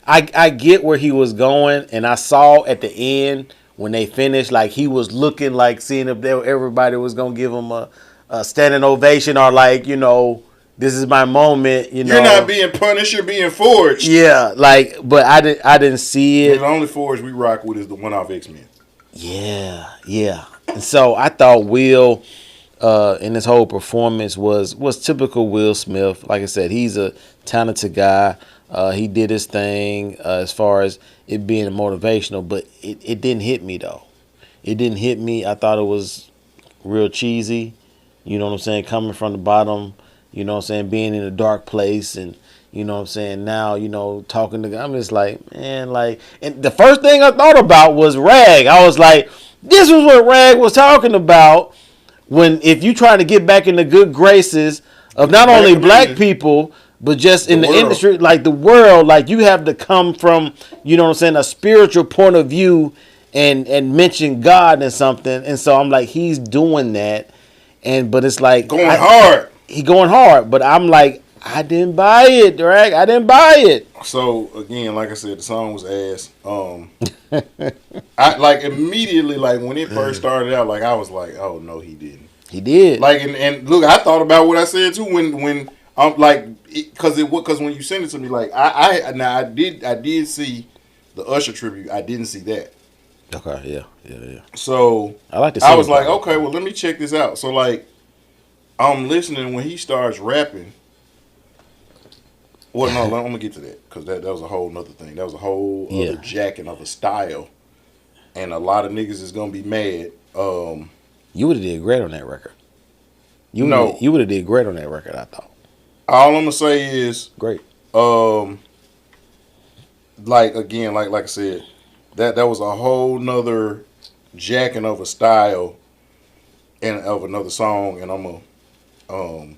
I get where he was going, and I saw at the end when they finished, like he was looking like seeing if everybody was gonna give him a standing ovation, or like, this is my moment. You're not being punished, you're being forged. Yeah, like, but I didn't see it. The only forge we rock with is the one-off X-Men. Yeah. And so I thought Will, in his whole performance was typical Will Smith. Like I said, he's a talented guy. He did his thing as far as it being motivational, but it didn't hit me though. It didn't hit me. I thought it was real cheesy. You know what I'm saying? Coming from the bottom, you know what I'm saying? Being in a dark place, and you know what I'm saying? Now, talking to, I'm just like, man, like, and the first thing I thought about was Rag. I was like, this was what Rag was talking about. When if you trying to get back in the good graces of not only black people, but just in the industry, like the world, like you have to come from, you know what I'm saying, a spiritual point of view and mention God and something. And so I'm like, he's doing that, but it's like going hard. He going hard, but I'm like, I didn't buy it, Drag. I didn't buy it. So again, like I said, the song was ass. I like immediately, like when it first started out, like I was like, oh no, he didn't. He did. Like and look, I thought about what I said too when like because when you sent it to me, like I did see the Usher tribute. I didn't see that. Okay, yeah. So I like to. I was like, okay, well let me check this out. So like I'm listening when he starts rapping. Well, no, I'm gonna get to that because that was a whole nother thing. That was a whole other jacking of a style, and a lot of niggas is gonna be mad. You would have did great on that record. You would have did great on that record, I thought. All I'm gonna say is great. Like again, like I said, that was a whole nother jacking of a style and of another song, and I'm gonna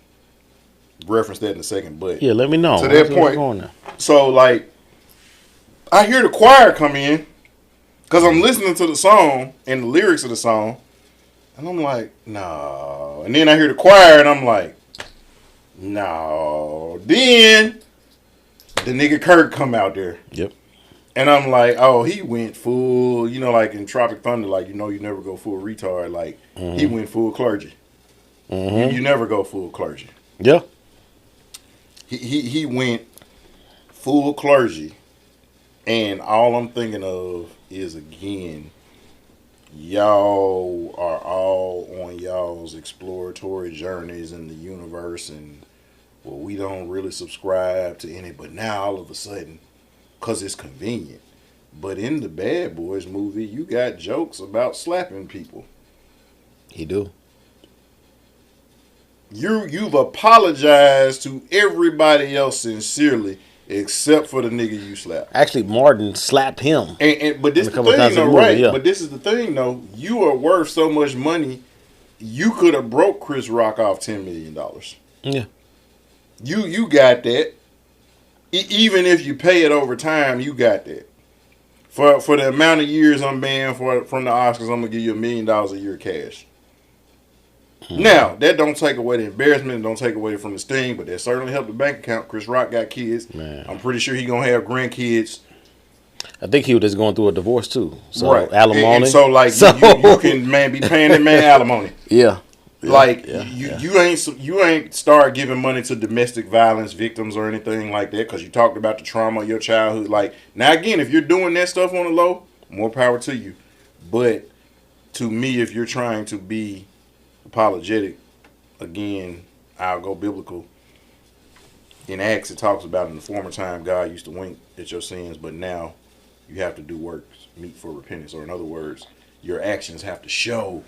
reference that in a second. But yeah, let me know. To that point, so like I hear the choir come in because I'm listening to the song and the lyrics of the song, and I'm like, no. And then I hear the choir, and I'm like, no. Then the nigga Kirk come out there. Yep. And I'm like, oh, he went full, like in Tropic Thunder, like, you never go full retard. Like, he went full clergy. Mm-hmm. You never go full clergy. Yeah. He went full clergy. And all I'm thinking of is, again, y'all are all on y'all's exploratory journeys in the universe. And, well, we don't really subscribe to any. But now, all of a sudden, because it's convenient, But in the Bad Boys movie, you got jokes about slapping people. He do. You've apologized to everybody else sincerely except for the nigga you slapped. Actually, Martin slapped him. But this is the thing though, right? Yeah. But this is the thing though. You are worth so much money. You could have broke Chris Rock off $10 million. Yeah. You got that. Even if you pay it over time, you got that. For the amount of years I'm banned from the Oscars, I'm gonna give you $1 million a year cash. Now, that don't take away the embarrassment, don't take away from the sting, but that certainly helped the bank account. Chris Rock got kids. Man. I'm pretty sure he gonna have grandkids. I think he was just going through a divorce too. So right. alimony. And so like you can be paying that man alimony. Yeah. Like you ain't start giving money to domestic violence victims or anything like that because you talked about the trauma of your childhood. Like now again, if you're doing that stuff on the low, more power to you. But to me, if you're trying to be apologetic, again, I'll go biblical. In Acts, it talks about in the former time God used to wink at your sins, but now you have to do works meet for repentance. Or in other words, your actions have to show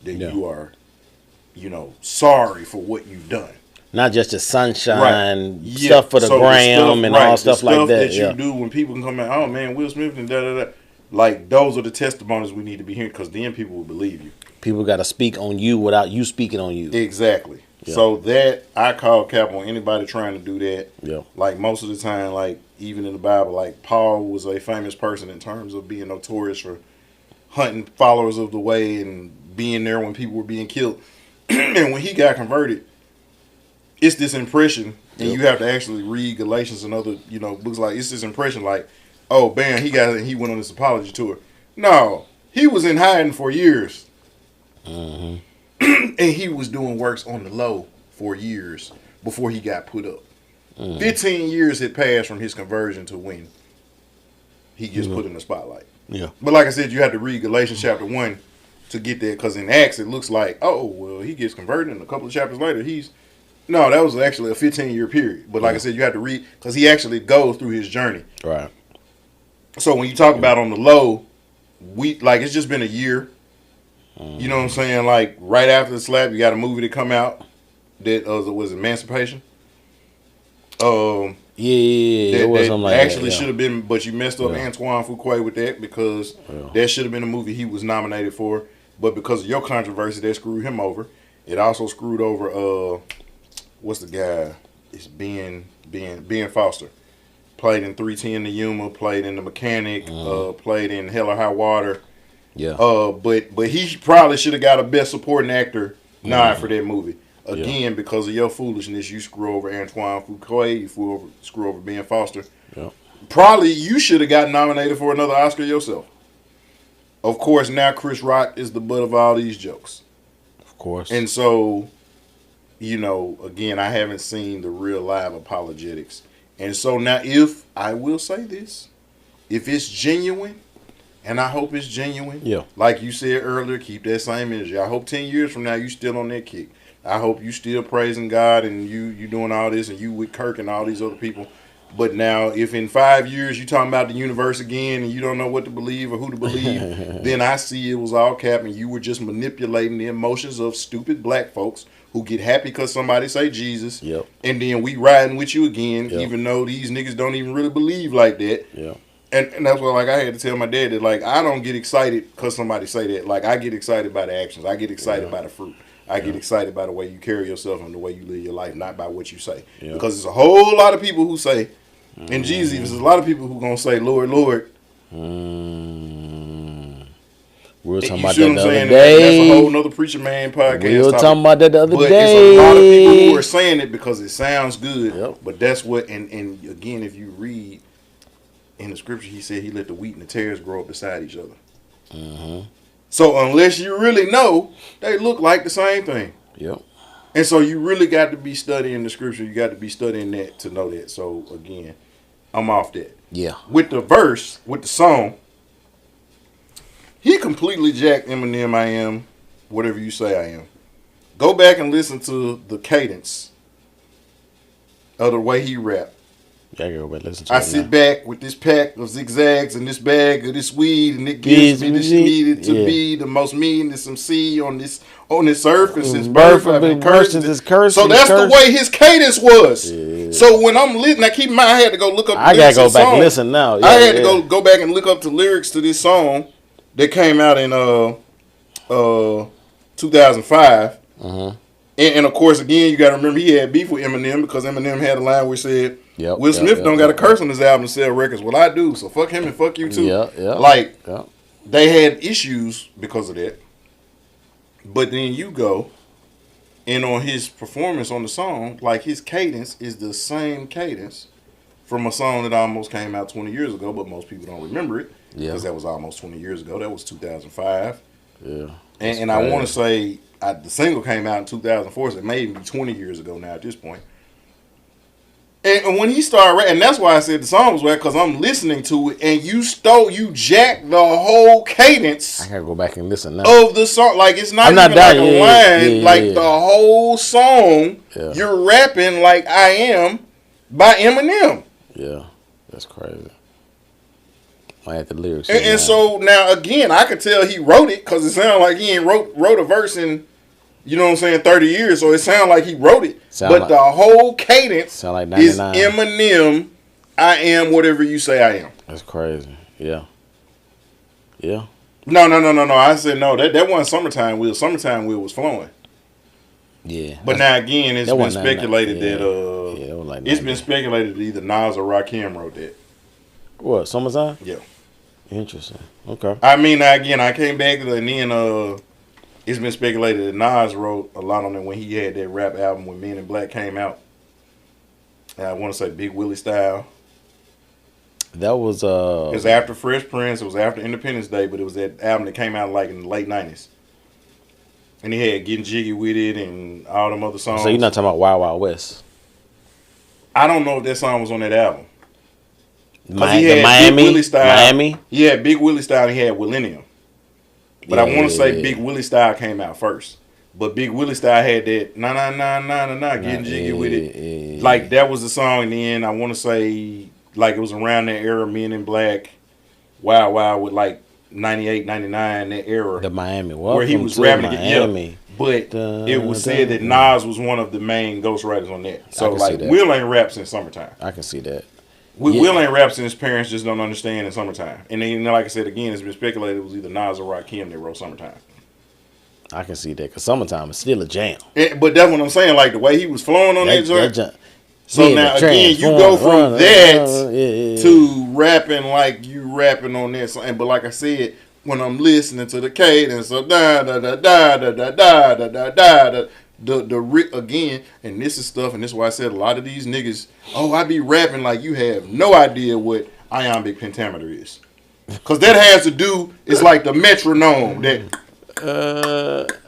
that you are, sorry for what you've done. Not just the sunshine stuff for the gram and all stuff like that. You do when people can come out, oh man, Will Smith and da. Like those are the testimonies we need to be hearing because then people will believe you. People got to speak on you without you speaking on you. Exactly. Yeah. So that I call cap on anybody trying to do that. Yeah. Like most of the time, like even in the Bible, like Paul was a famous person in terms of being notorious for hunting followers of the way and being there when people were being killed. And when he got converted, it's this impression, and you have to actually read Galatians and other books. Like it's this impression, like, oh, bam, he went on this apology tour. No, he was in hiding for years. Mm-hmm. And he was doing works on the low for years before he got put up. 15 years had passed from his conversion to when he gets put in the spotlight. Yeah. But like I said, you have to read Galatians chapter 1 to get there, because in Acts it looks like, oh, well, he gets converted, and a couple of chapters later no, that was actually a 15-year period. But like I said, you have to read, because he actually goes through his journey. Right. So when you talk about on the low, it's just been a year. You know what I'm saying? Like right after the slap, you got a movie to come out that was Emancipation. It was something like actually should have been, but you messed up Antoine Fuqua with that because that should have been a movie he was nominated for, but because of your controversy, that screwed him over. It also screwed over what's the guy? It's Ben Foster. Played in 310 to Yuma, played in The Mechanic, played in Hell or High Water. Yeah. But he probably should have got a Best Supporting Actor nod for that movie. Again, because of your foolishness, you screw over Antoine Fuqua, you screw over Ben Foster. Yeah. Probably you should have got nominated for another Oscar yourself. Of course, now Chris Rock is the butt of all these jokes. Of course. And so, again, I haven't seen the real live apologetics. And so now I will say this, if it's genuine, and I hope it's genuine. Yeah. Like you said earlier, keep that same energy. I hope 10 years from now you still on that kick. I hope you still praising God and you doing all this and you with Kirk and all these other people. But now if in 5 years you talking about the universe again and you don't know what to believe or who to believe, then I see it was all cap and you were just manipulating the emotions of stupid black folks who get happy because somebody say Jesus. Yep. And then we riding with you again, even though these niggas don't even really believe like that. Yeah. And that's why, I had to tell my dad that, I don't get excited because somebody say that. I get excited by the actions. I get excited by the fruit. I get excited by the way you carry yourself and the way you live your life, not by what you say. Yeah. Because there's a whole lot of people who say, and Jesus, there's a lot of people who going to say, Lord, Lord. We were talking about that the other day. That's a whole nother Preacher Man podcast. We were talking about that the other day. But it's a lot of people who are saying it because it sounds good. Yep. But that's what, and again, if you read, in the scripture, he said he let the wheat and the tares grow up beside each other. Mm-hmm. So unless you really know, they look like the same thing. Yep. And so you really got to be studying the scripture. You got to be studying that to know that. So again, I'm off that. Yeah. With the verse, with the song, he completely jacked Eminem. I am whatever you say I am. Go back and listen to the cadence of the way he rapped. Yeah, I gotta go back and listen to I it sit now. back with this pack of zigzags and this bag of this weed, and it gives me this needed to be the most meanest MC on this earth, and since birth I've been cursed. So that's the way his cadence was. Yeah. So when I'm listening, now keep in mind I had to go look up the I gotta lyrics go of the back song. and listen now. Yeah, I had to go back and look up the lyrics to this song that came out in 2005. Mm-hmm. And of course, again, you got to remember he had beef with Eminem because Eminem had a line where he said, Will Smith don't got a curse on his album to sell records. Well, I do, so fuck him and fuck you too. They had issues because of that. But then you go, and on his performance on the song, like his cadence is the same cadence from a song that almost came out 20 years ago, but most people don't remember it because that was almost 20 years ago. That was 2005. Yeah. And I want to say the single came out in 2004, so it may even be 20 years ago now at this point. And when he started rapping, and that's why I said the song was whack, because I'm listening to it, and you jacked the whole cadence. I gotta go back and listen now. Of the song. Like, it's not even like a line. The whole song, you're rapping like I Am by Eminem. Yeah, that's crazy. I had the lyrics. And so now, again, I could tell he wrote it, because it sounded like he ain't wrote a verse in, 30 years. So it sounded like he wrote it. The whole cadence is Eminem, I am whatever you say I am. That's crazy. Yeah. Yeah. No. I said no. That wasn't Summertime Will. Summertime Will was flowing. Yeah. But now again, it's been speculated it's been speculated that either Nas or Rakim wrote that. What, Summertime? Yeah. Interesting. Okay. I mean, again, I came back and then it's been speculated that Nas wrote a lot on it when he had that rap album when Men in Black came out. And I want to say Big Willie Style. That was It was after Fresh Prince. It was after Independence Day, but it was that album that came out like in the late 90s. And he had Getting Jiggy With It and all them other songs. So you're not talking about Wild Wild West? I don't know if that song was on that album. Miami? Big Willie Style. Miami? He had Big Willie Style and he had Millennium. But I want to say Big Willie Style came out first. But Big Willie Style had that Getting Jiggy With It. Like that was the song. And then I want to say like it was around that era, Men in Black, Wild Wild with like 98, 99, that era. The Miami. Where he was rapping Miami. But it was said that Nas was one of the main ghostwriters on that. So like Will ain't rap since Summertime. I can see that. Will ain't rap since his parents just don't understand in Summertime. And then, like I said again, it's been speculated it was either Nas or Rakim that wrote Summertime. I can see that because Summertime is still a jam. But that's what I'm saying. Like the way he was flowing on that joint. So now again, you go from that to rapping like you rapping on that song. But like I said, when I'm listening to the cadence of da da da da da da da da da da. Again, and this is stuff, and this is why I said a lot of these niggas, I be rapping like you have no idea what iambic pentameter is. Because that has to do, it's like the metronome, that,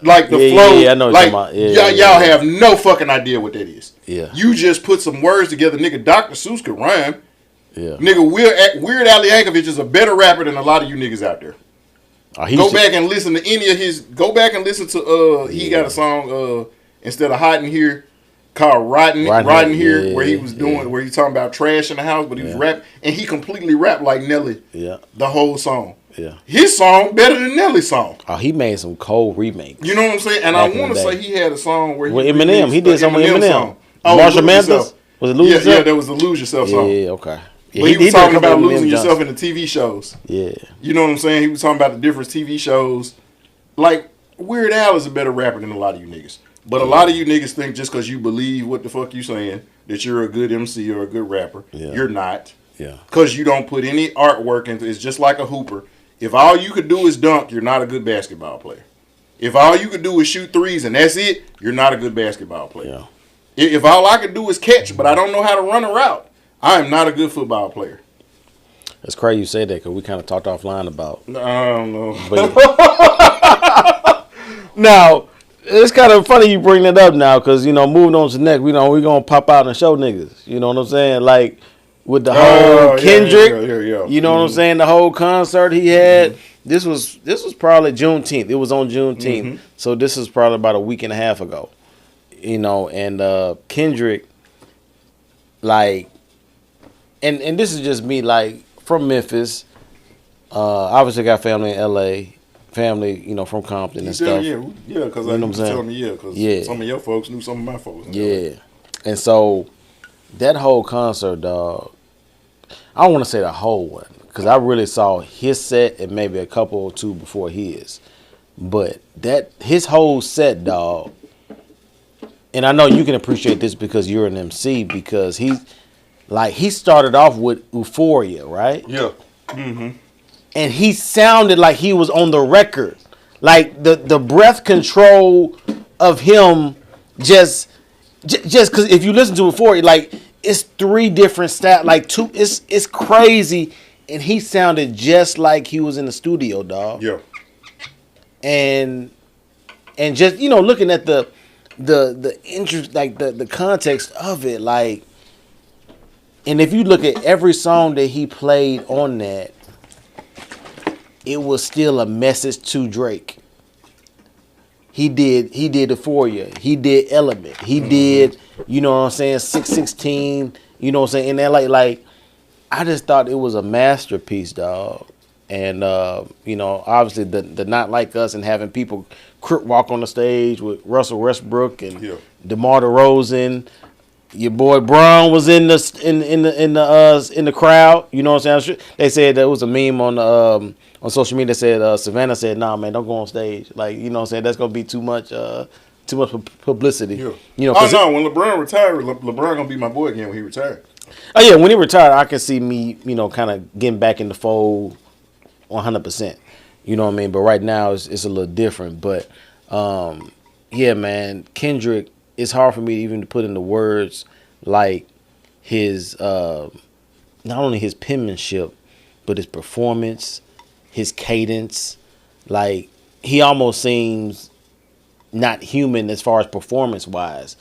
like the flow. Yeah, I know what you're talking about. Y'all have no fucking idea what that is. Yeah. You just put some words together, nigga. Dr. Seuss could rhyme. Yeah. Nigga, Weird Al Yankovic is a better rapper than a lot of you niggas out there. Go back and listen to any of his, he got a song, instead of Hot in Here, called Rotten Here, where he was doing, where he's talking about trash in the house, but he was rapping, and he completely rapped like Nelly. Yeah. The whole song. Yeah. His song better than Nelly's song. Oh, he made some cold remakes. You know what I'm saying? And I want to say he had a song where with Eminem. He did something with Eminem. Song. Marshall Mathers? Was it Lose Yourself? Yeah, that was the Lose Yourself song. Yeah, okay. Yeah, he was talking about losing yourself in the TV shows. Yeah. You know what I'm saying? He was talking about the different TV shows. Like, Weird Al is a better rapper than a lot of you niggas. But a lot of you niggas think just because you believe what the fuck you saying, that you're a good MC or a good rapper. Yeah. You're not. Yeah. Because you don't put any artwork into it. It's just like a hooper. If all you could do is dunk, you're not a good basketball player. If all you could do is shoot threes and that's it, you're not a good basketball player. Yeah. If all I could do is catch, but I don't know how to run a route, I am not a good football player. It's crazy you say that because we kind of talked offline about. I don't know. Now, it's kind of funny you bring that up now because, moving on to the next, we're going to pop out and show niggas. You know what I'm saying? Like, with the whole Kendrick, you know what I'm saying? The whole concert he had. This was probably Juneteenth. It was on Juneteenth. So this is probably about a week and a half ago. And Kendrick, like, and this is just me, like from Memphis. Obviously got family in L.A., family, from Compton and stuff. Yeah, because You know what you I'm was saying? telling me, because Yeah, some of your folks knew some of my folks. yeah. And so that whole concert, dog. I don't want to say the whole one because I really saw his set and maybe a couple or two before his, but that his whole set, dog. And I know you can appreciate this because you're an MC because he started off with Euphoria, right? Yeah. And he sounded like he was on the record. Like the breath control of him just because if you listen to Euphoria, like it's three different styles, like two, it's crazy. And he sounded just like he was in the studio, dog. Yeah. And just, looking at the interest, like the context of it, like, and if you look at every song that he played on that, it was still a message to Drake. He did Euphoria. He did Element. He did, 616, in LA. Like, I just thought it was a masterpiece, dog. And, obviously the Not Like Us and having people walk on the stage with Russell Westbrook and DeMar DeRozan. Your boy Braun was in the crowd. You know what I'm saying? They said there was a meme on social media that said Savannah said, "Nah, man, don't go on stage. Like, you know what I'm saying? That's gonna be too much publicity." Yeah. Oh no, when LeBron retired, LeBron gonna be my boy again when he retired. Oh yeah, when he retired, I can see me, kind of getting back in the fold 100%. You know what I mean? But right now it's a little different. But yeah, man, Kendrick. It's hard for me even to put into words like his not only his penmanship, but his performance, his cadence. Like he almost seems not human as far as performance wise,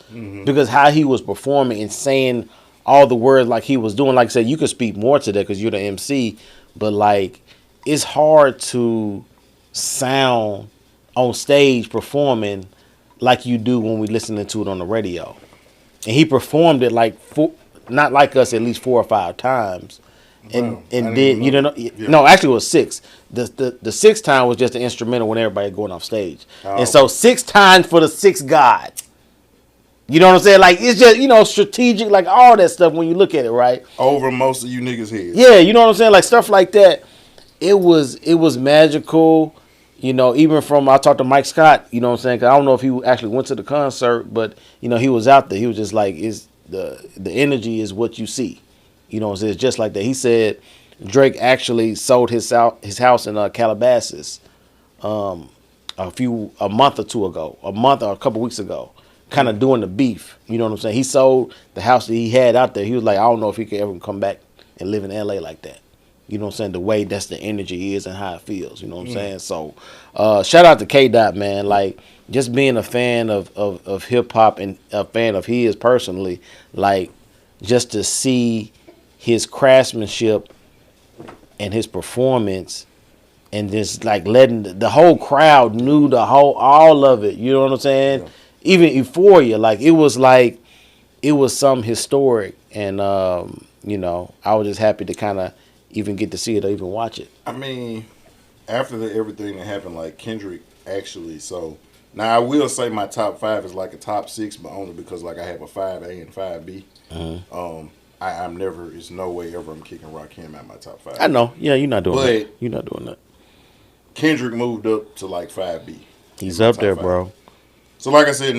because how he was performing and saying all the words like he was doing. Like I said, you could speak more to that because you're the MC, but like it's hard to sound on stage performing like you do when we listening to it on the radio. And he performed it like not like us, at least 4 or 5 times. And did no, actually it was 6. The sixth time was just the instrumental when everybody going off stage. And so 6 times for the 6th God. You know what I'm saying? Like it's just, strategic, like all that stuff when you look at it, right? Over most of you niggas' heads. Yeah, you know what I'm saying? Like stuff like that. It was magical. Even from, I talked to Mike Scott, you know what I'm saying? 'Cause I don't know if he actually went to the concert, but, he was out there. He was just like, the energy is what you see. You know what I'm saying? It's just like that. He said Drake actually sold his house in Calabasas a month or two ago, a month or a couple weeks ago, kind of doing the beef. You know what I'm saying? He sold the house that he had out there. He was like, I don't know if he could ever come back and live in LA like that. You know what I'm saying? The way that's the energy is and how it feels. You know what I'm saying? So, shout out to K-Dot, man. Like, just being a fan of hip-hop and a fan of his personally, like, just to see his craftsmanship and his performance and just, like, letting the whole crowd knew all of it. You know what I'm saying? Yeah. Even Euphoria, like, it was something historic. And, I was just happy to kind of even get to see it or even watch it. I mean, after everything that happened, like Kendrick actually, so now I will say my top 5 is like a top 6, but only because like I have a 5A and 5B. I'm never, it's no way ever I'm kicking Rakim out my top 5. I know. Yeah, you're not doing that. You're not doing that. Kendrick moved up to like 5B. He's up there, 5. Bro. So like I said,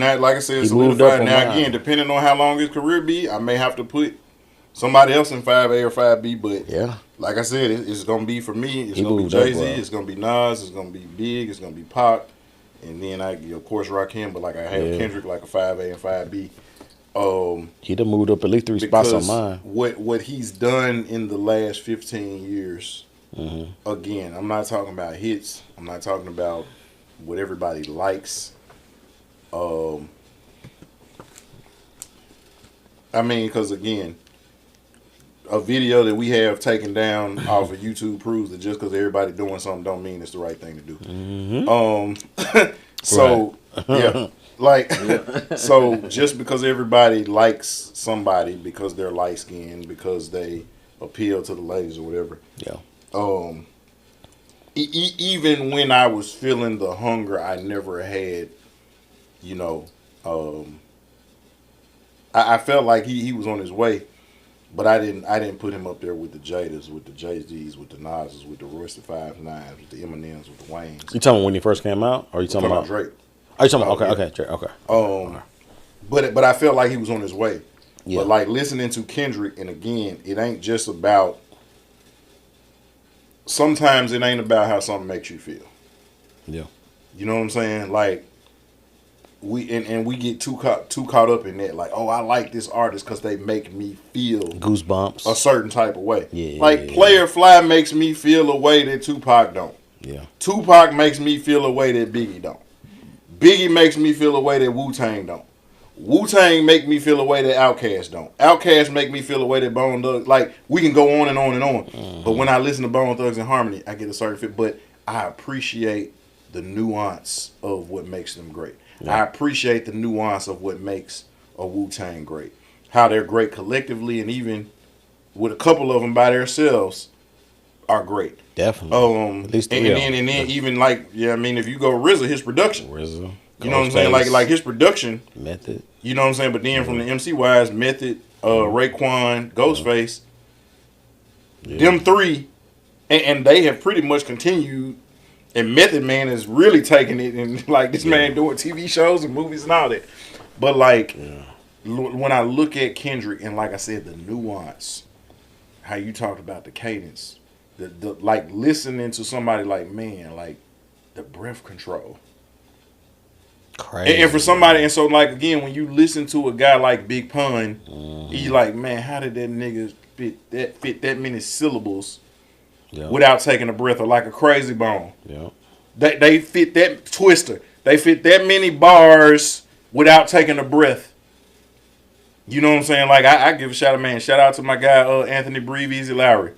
solidified. Now again, depending on how long his career be, I may have to put somebody else in 5A or 5B, but yeah, like I said, it's gonna be for me. It's gonna be Jay-Z. It's gonna be Nas. It's gonna be Big. It's gonna be Pac, and then of course Rakim. But like I have Kendrick like a 5A and 5B. He done moved up at least 3 spots on mine. What he's done in the last 15 years. Again, I'm not talking about hits. I'm not talking about what everybody likes. I mean, because again, a video that we have taken down off of YouTube proves that just because everybody doing something don't mean it's the right thing to do. So yeah, like so just because everybody likes somebody because they're light skinned, because they appeal to the ladies or whatever. Yeah. Even when I was feeling the hunger I never had, you know, I felt like he was on his way, but I didn't put him up there with the Jadas, with the Jay-Z's, with the Nas's, with the Royce the 5'9", with the Eminems, with the Waynes. You talking about when he first came out, or you talking about Drake? Are you talking about okay, Drake, okay. But I felt like he was on his way. Yeah. But like listening to Kendrick, and again, it ain't just about. Sometimes it ain't about how something makes you feel. Yeah. You know what I'm saying? Like we get too caught up in that. Like, oh, I like this artist because they make me feel Goosebumps. a certain type of way. Yeah. Like Player Fly makes me feel a way that Tupac don't. Yeah. Tupac makes me feel a way that Biggie don't. Biggie makes me feel a way that Wu-Tang don't. Wu-Tang make me feel a way that Outkast don't. Outkast make me feel a way that Bone Thugs. Like, we can go on and on and on. Mm-hmm. But when I listen to Bone Thugs and Harmony, I get a certain fit. But I appreciate the nuance of what makes them great. Yeah. I appreciate the nuance of what makes a Wu-Tang great. How they're great collectively, and even with a couple of them by themselves are great. Definitely. At least and then even like, yeah, I mean, if you go RZA, his production. RZA. You know what I'm saying? Like his production. Method. You know what I'm saying? But then from the MC wise, Method, Raekwon, Ghostface, them three, and they have pretty much continued. And Method Man is really taking it, and like this man doing TV shows and movies and all that. But like when I look at Kendrick, and like I said, the nuance, how you talked about the cadence, the like listening to somebody like, man, like the breath control. Crazy. And for somebody, and so like again, when you listen to a guy like Big Pun, you like, man, how did that nigga fit that many syllables without taking a breath, or like a Crazy Bone? Yeah, they fit that Twister. They fit that many bars without taking a breath. You know what I'm saying? Like I give a shout out to my guy Anthony Breve, Easy Lowry.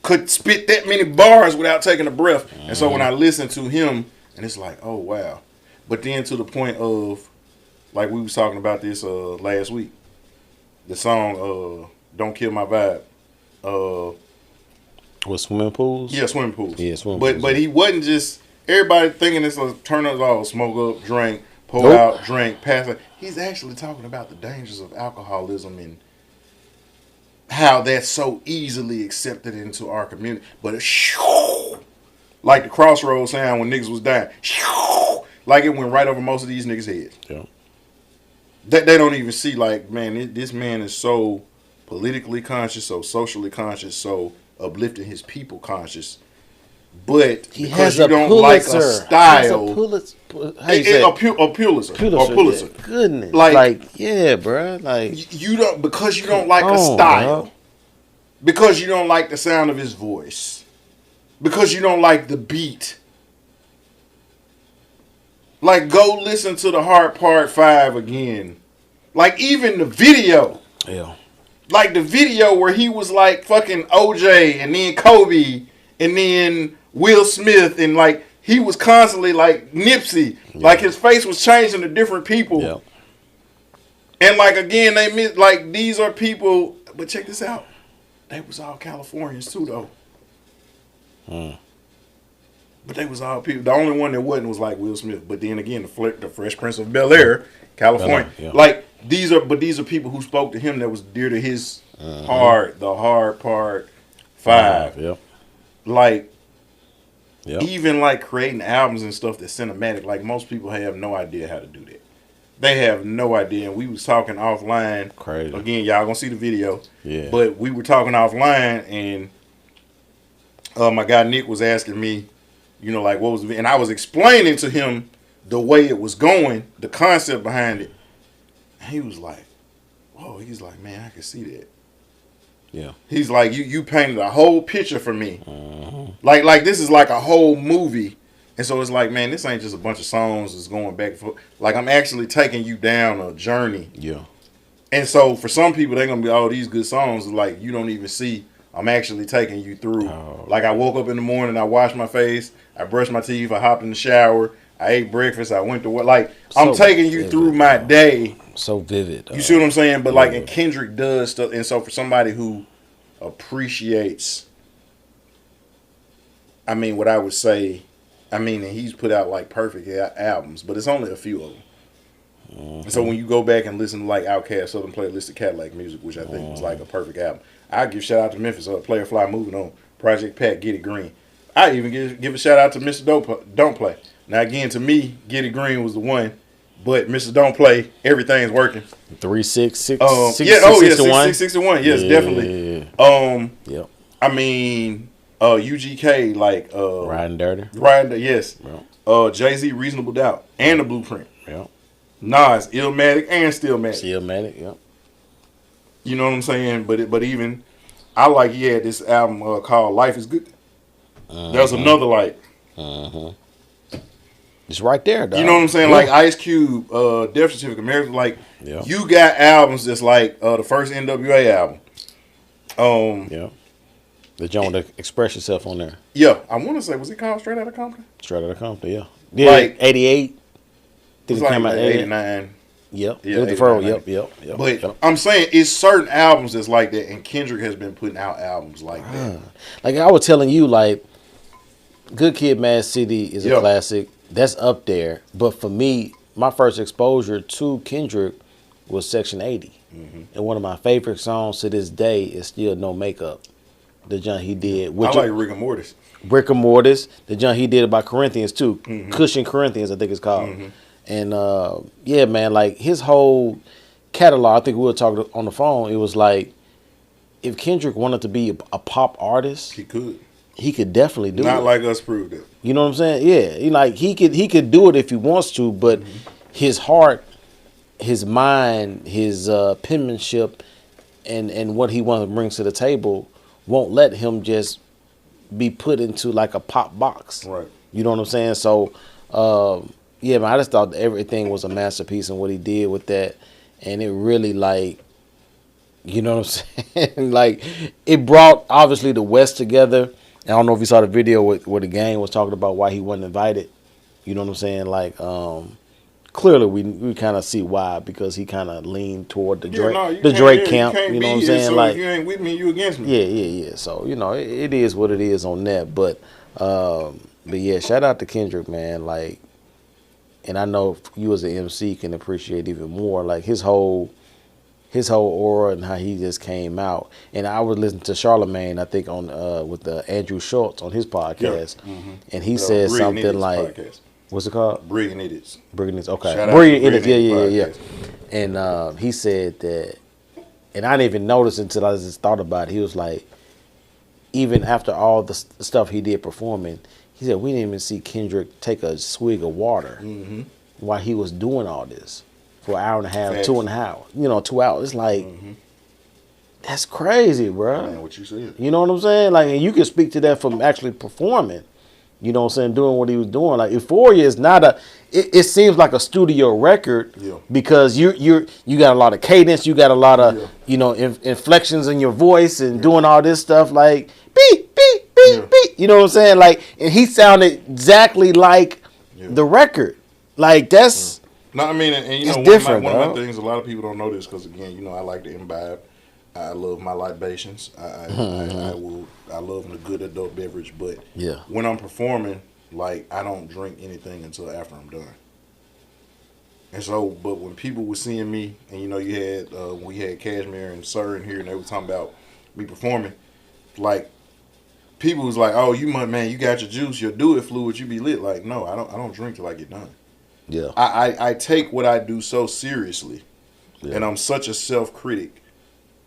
Could spit that many bars without taking a breath, and so when I listen to him. And it's like, oh, wow. But then to the point of, like we was talking about this last week, the song Don't Kill My Vibe. What, Swimming Pools? Yeah, Swimming Pools. Yeah, Swimming Pools. But he wasn't just, everybody thinking it's a turn us all, smoke up, drink, pull out, drink, pass it. He's actually talking about the dangers of alcoholism and how that's so easily accepted into our community. But it's like the crossroads sound when niggas was dying. Like it went right over most of these niggas' heads. Yeah. They don't even see, like, man, this man is so politically conscious, so socially conscious, so uplifting his people conscious. But he because has you don't like a style. A Pulitzer. Yeah, goodness. Like, yeah, bro. Like you don't, because you don't like a style. Bro. Because you don't like the sound of his voice. Because you don't like the beat. Like, go listen to the Hard Part 5 again. Like, even the video. Yeah. Like, the video where he was like fucking OJ and then Kobe and then Will Smith. And, like, he was constantly like Nipsey. Yeah. Like, his face was changing to different people. Yeah. And, like, again, like, these are people. But check this out. They was all Californians, too, though. But they was all people. The only one that wasn't was like Will Smith. But then again, the Fresh Prince of Bel-Air, California. Like these are people who spoke to him that was dear to his heart. The Hard Part 5. Yeah. Like even like creating albums and stuff that's cinematic. Like most people have no idea how to do that. They have no idea. And we was talking offline. Crazy. Again, y'all gonna see the video. Yeah. But we were talking offline and. My guy Nick was asking me, you know, like what was, and I was explaining to him the way it was going, the concept behind it. And he was like, "Whoa!" He's like, "Man, I can see that." Yeah. He's like, "You painted a whole picture for me. Like this is like a whole movie." And so it's like, man, this ain't just a bunch of songs that's going back and forth. Like I'm actually taking you down a journey. Yeah. And so for some people, they're gonna be all these good songs. Like you don't even see. I'm actually taking you through. Like I woke up in the morning, I washed my face, I brushed my teeth, I hopped in the shower, I ate breakfast, I went to work. Like I'm taking you through my day. So vivid. You see what I'm saying? But like, and Kendrick does stuff. And so for somebody who appreciates. I mean, what I would say. I mean, and he's put out like perfect albums, but it's only a few of them. And so when you go back and listen to like Outkast, Southern Playlisted Cadillac Music, which I think was like a perfect album, I give shout out to Memphis, Player Fly, Moving On, Project Pat, Get It Green. I even give a shout out to Mr. Don't Play. Now again, to me, Get It Green was the one, but Mr. Don't Play, everything's working. 366. Yeah, oh yeah, 661. Yes, definitely. Yep. I mean, UGK like Riding Dirty. Yes. Yep. Jay-Z, Reasonable Doubt, and The Blueprint. Yep. Nas, Illmatic and Stillmatic. Stillmatic, yep. You know what I'm saying? But even I like he had this album called Life Is Good. There's another like. It's right there, dog. You know what I'm saying? Yeah. Like Ice Cube, Death Certificate, American. Like Yeah. you got albums that's like the first NWA album. Yeah. The joint to express yourself on there. Yeah, I want to say, was it called Straight Outta Compton? Straight Outta Compton, yeah. Yeah, Like 88. It's like 89. Yep. Yeah, It was the first. Yep. But Yep. I'm saying it's certain albums that's like that, and Kendrick has been putting out albums like that. Like I was telling you, like Good Kid, Mad City is a classic. That's up there. But for me, my first exposure to Kendrick was Section 80. And one of my favorite songs to this day is still No Makeup. The joint he did. I like Rick and Mortis. Rick and Mortis. The joint he did about Corinthians too. Cushion Corinthians, I think it's called. And yeah, man, like his whole catalog, I think we were talking on the phone, it was like if Kendrick wanted to be a pop artist, He could. he could definitely do it. Not like us proved it. You know what I'm saying? Yeah. He could do it if he wants to, but his heart, his mind, his penmanship and what he wants to bring to the table won't let him just be put into like a pop box. Right. You know what I'm saying? So yeah, man, I just thought everything was a masterpiece and what he did with that. And it really like, you know what I'm saying? Like it brought obviously the West together. I don't know if you saw the video where the gang was talking about why he wasn't invited. You know what I'm saying? Like clearly we kind of see why, because he kind of leaned toward the Drake camp. You know what I'm saying? So like if you ain't with me, you against me. Yeah. So you know it is what it is on that. But yeah, shout out to Kendrick, man. Like, and I know you as an MC can appreciate even more like his whole aura and how he just came out. And I was listening to Charlemagne, I think on with Andrew Schultz on his podcast, and he said something like. Podcast. What's it called? Brilliant Idiots. Brilliant Idiots, okay. Shout Brilliant Idiots, yeah. And he said that, and I didn't even notice until I just thought about it. He was like, even after all the stuff he did performing, he said, we didn't even see Kendrick take a swig of water while he was doing all this for an hour and a half, 2.5, 2 hours. It's like, that's crazy, bro. Man, what you said. You know what I'm saying? Like, and you can speak to that from actually performing. You know what I'm saying? Doing what he was doing. Like Euphoria is not it seems like a studio record because you got a lot of cadence, you got a lot of inflections in your voice and doing all this stuff like beep beep beep beep. You know what I'm saying? Like, and he sounded exactly like the record. Like that's no, I mean, and you know, one of my things. A lot of people don't know this because again, I like to imbibe. I love my libations. I love the good adult beverage, but when I'm performing, like I don't drink anything until after I'm done. And so, but when people were seeing me, and you had we had Cashmere and Sir in here, and they were talking about me performing, like people was like, "Oh, you got your juice, your do it fluid, you be lit." Like, no, I don't drink till I get done. Yeah, I take what I do so seriously, and I'm such a self-critic.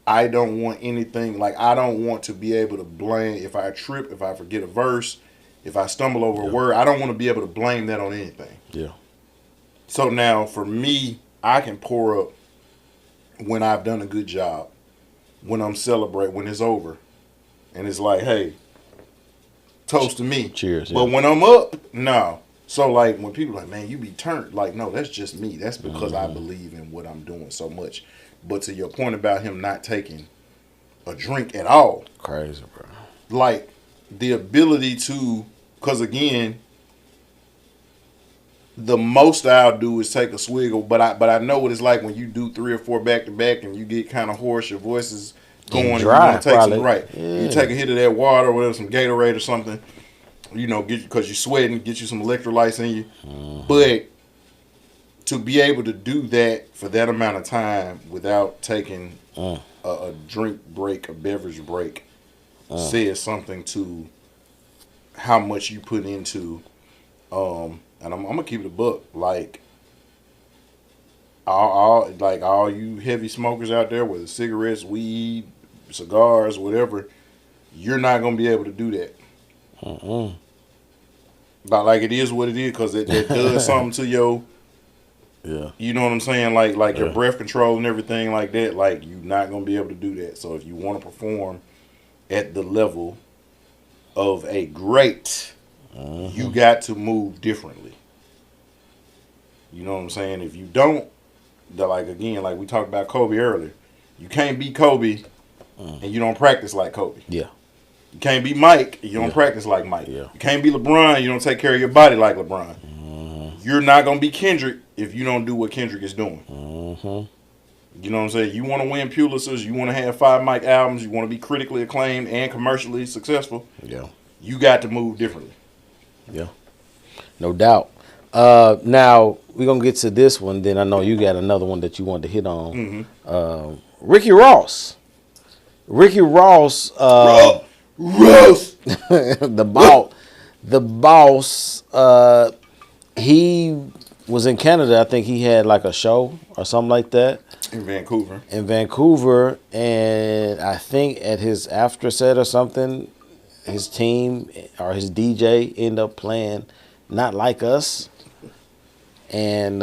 I don't want anything, like I don't want to be able to blame if I trip, if I forget a verse, if I stumble over a word. I don't want to be able to blame that on anything. Yeah. So now for me, I can pour up when I've done a good job, when I'm celebrating, when it's over. And it's like, hey, toast to me. Cheers. But when I'm up, no. So like when people are like, man, you be turned. Like, no, that's just me. That's because I believe in what I'm doing so much. But to your point about him not taking a drink at all. Crazy, bro. Like, the ability to, because again, the most I'll do is take a swig, but I know what it's like when you do 3 or 4 back to back and you get kind of hoarse, your voice is going and you dry, want to take probably. some right. Yeah. You take a hit of that water or whatever, some Gatorade or something. You know, because you're sweating, get you some electrolytes in you. But to be able to do that for that amount of time without taking a drink break, a beverage break, says something to how much you put into. And I'm gonna keep it a buck. Like all you heavy smokers out there, whether cigarettes, weed, cigars, whatever, you're not gonna be able to do that. But like it is what it is, because it does something to your. Yeah. You know what I'm saying? Like your breath control and everything like that. Like you're not gonna be able to do that. So if you want to perform at the level of a great, you got to move differently. You know what I'm saying? If you don't, like again, like we talked about Kobe earlier, you can't be Kobe and you don't practice like Kobe. Yeah. You can't be Mike and you don't practice like Mike. Yeah. You can't be LeBron and you don't take care of your body like LeBron. You're not gonna be Kendrick if you don't do what Kendrick is doing. You know what I'm saying? You want to win Pulitzers, you want to have 5 mic albums, you want to be critically acclaimed and commercially successful. Yeah. You got to move differently. Yeah. No doubt. Now we're gonna get to this one. Then I know you got another one that you want to hit on. Ricky Ross. Ricky Ross. Ross. The boss. He was in Canada. I think he had like a show or something like that. In Vancouver. And I think at his after set or something, his team or his DJ ended up playing Not Like Us, and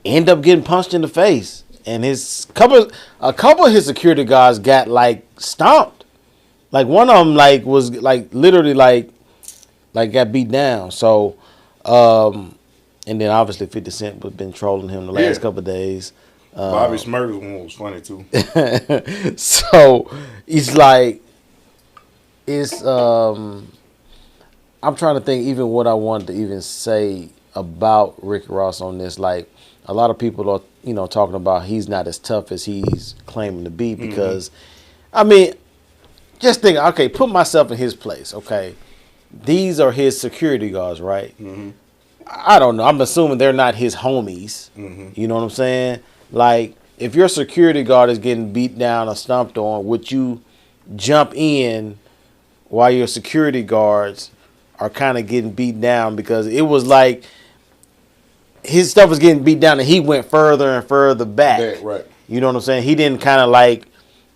end up getting punched in the face. And a couple of his security guards got like stomped. Like one of them like was like literally like got beat down. So and then obviously 50 Cent was been trolling him the last couple of days. Bobby Smurder's one was funny too. So it's like I'm trying to think even what I wanted to even say about Rick Ross on this. Like a lot of people are, talking about he's not as tough as he's claiming to be because, I mean, just think, okay, put myself in his place, okay? These are his security guards, right? I don't know. I'm assuming they're not his homies. You know what I'm saying? Like, if your security guard is getting beat down or stomped on, would you jump in while your security guards are kind of getting beat down? Because it was like his stuff was getting beat down and he went further and further back. Right. You know what I'm saying? He didn't kind of like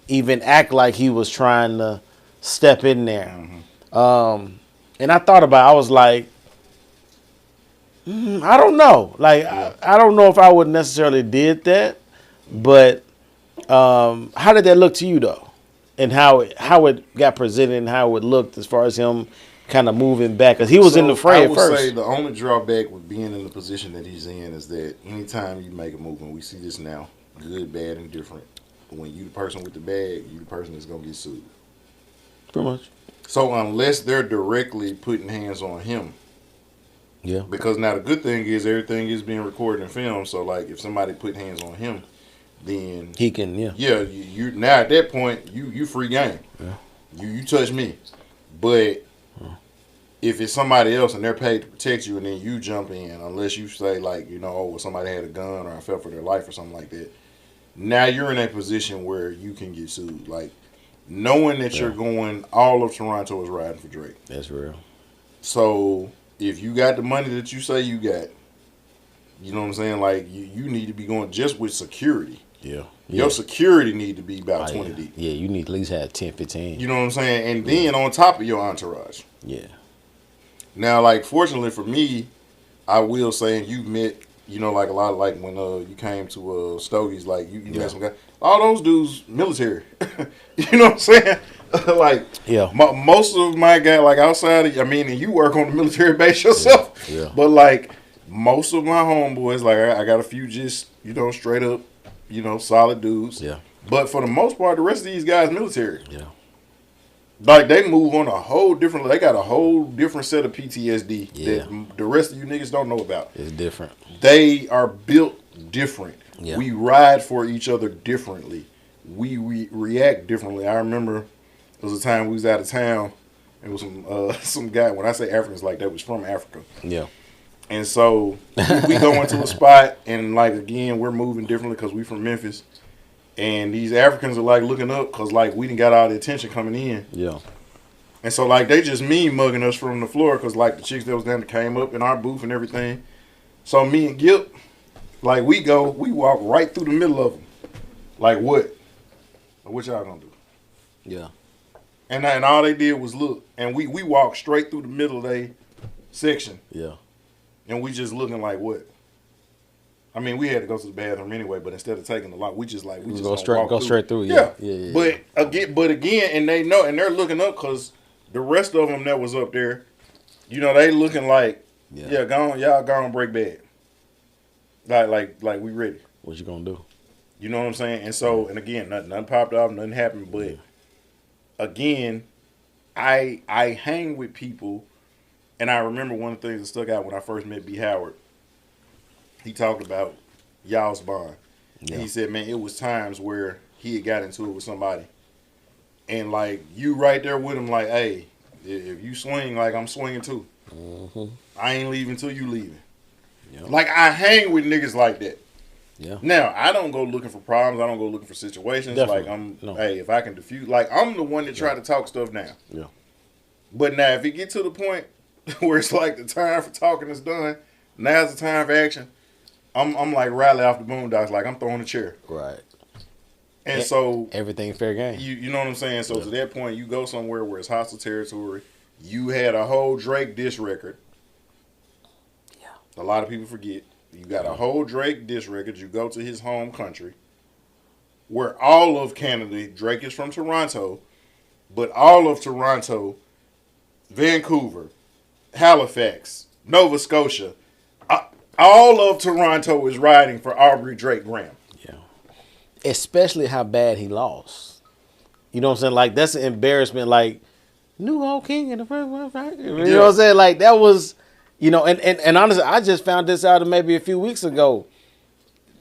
even act like he was trying to step in there. And I thought about it, I was like, I don't know. Like, I don't know if I would necessarily did that, but how did that look to you though? And how it got presented and how it looked as far as him kind of moving back? Because he was in the fray at first. I would say the only drawback with being in the position that he's in is that anytime you make a move, and we see this now, good, bad, and different, when you the person with the bag, you the person that's going to get sued. Pretty much. So unless they're directly putting hands on him, yeah. Because now the good thing is everything is being recorded and filmed. So like if somebody put hands on him, then he can, you now at that point you free game. Yeah. You touch me, but if it's somebody else and they're paid to protect you and then you jump in, unless you say like well, somebody had a gun or I fell for their life or something like that, now you're in a position where you can get sued. Like knowing that you're going, all of Toronto is riding for Drake. That's real. So if you got the money that you say you got, you know what I'm saying? Like you need to be going just with security. Yeah. Your security need to be about 20 deep. Yeah, you need at least have 10, 15. You know what I'm saying? And then on top of your entourage. Yeah. Now, like, fortunately for me, I will say, and you've met, like a lot of, like, when you came to Stogie's, like, you met some guys. All those dudes, military. You know what I'm saying? Like, most of my guys, like, outside of, and you work on the military base yourself. Yeah. But, like, most of my homeboys, like, I got a few just, straight up, solid dudes. Yeah. But for the most part, the rest of these guys military. Yeah. Like, they move on they got a whole different set of PTSD that the rest of you niggas don't know about. It's different. They are built different. Yeah. We ride for each other differently. we react differently. I remember there was a time we was out of town. It was some guy. When I say Africans, like that was from Africa. Yeah. And so we go into a spot, and like again, we're moving differently because we from Memphis, and these Africans are like looking up because like we didn't got all the attention coming in. Yeah. And so like they just mean mugging us from the floor because like the chicks that was down there came up in our booth and everything. So me and Gip, like we walk right through the middle of them. Like what? What y'all gonna do? Yeah. And all they did was look, and we walked straight through the middle of their section. Yeah. And we just looking like what? I mean, we had to go to the bathroom anyway, but instead of taking the lot, we just go straight through. Yeah. Yeah. But again, and they know, and they're looking up because the rest of them that was up there, you know, they looking like, y'all gone break bad. Like we ready. What you gonna do? You know what I'm saying? And so, and again, nothing popped off, nothing happened. But again, I hang with people. And I remember one of the things that stuck out when I first met B. Howard. He talked about y'all's bond. Yeah. And he said, man, it was times where he had got into it with somebody. And, like, you right there with him, like, hey, if you swing, like, I'm swinging too. Mm-hmm. I ain't leaving till you leaving. Yep. Like, I hang with niggas like that. Yeah. Now, I don't go looking for problems. I don't go looking for situations. Definitely. Like, hey, if I can diffuse. Like, I'm the one that try to talk stuff down. Yeah. But now, if it get to the point where it's like the time for talking is done, now's the time for action. I'm like Riley off the Boondocks, like I'm throwing a chair. Right. And so everything fair game. You know what I'm saying? So to that point, you go somewhere where it's hostile territory. You had a whole Drake diss record. Yeah. A lot of people forget. You got a whole Drake diss record. You go to his home country, where all of Canada, Drake is from Toronto, but all of Toronto, Vancouver, Halifax, Nova Scotia, all of Toronto is riding for Aubrey Drake Graham. Yeah. Especially how bad he lost. You know what I'm saying? Like, that's an embarrassment. Like, new old king in the first one, right? You know what I'm saying? Like, that was, you know, and honestly, I just found this out maybe a few weeks ago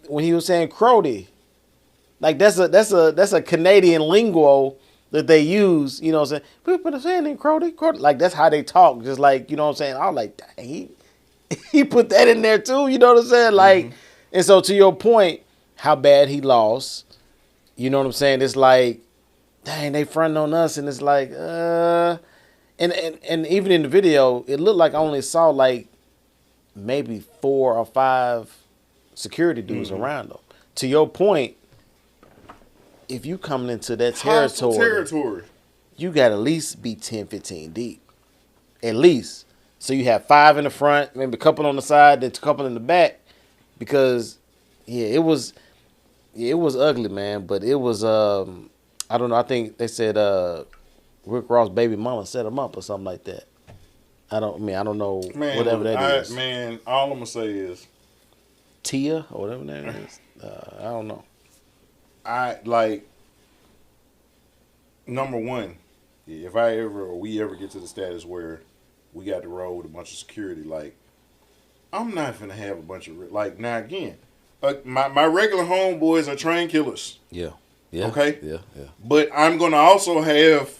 when he was saying Crody. Like, that's a Canadian lingo that they use, you know what I'm saying? We put a saying in Crody. Like, that's how they talk. Just like, you know what I'm saying? I was like, dang, he put that in there too, you know what I'm saying? Like, and so to your point, how bad he lost, you know what I'm saying? It's like, dang, they fronting on us, and it's like, and even in the video, it looked like I only saw like maybe 4 or 5 security dudes around them. To your point, if you coming into that territory, you got to at least be 10, 15 deep. At least. So you have 5 in the front, maybe a couple on the side, then a couple in the back. Because, it was ugly, man. But it was, I don't know, I think they said Rick Ross' baby mama set him up or something like that. I don't know, man, whatever that is. Man, all I'm going to say is. Tia or whatever that is. I don't know. Number one, if we ever get to the status where we got to roll with a bunch of security, like, I'm not finna have a bunch of, like, now again, my regular homeboys are trained killers. Yeah. Yeah. Okay? Yeah. But I'm gonna also have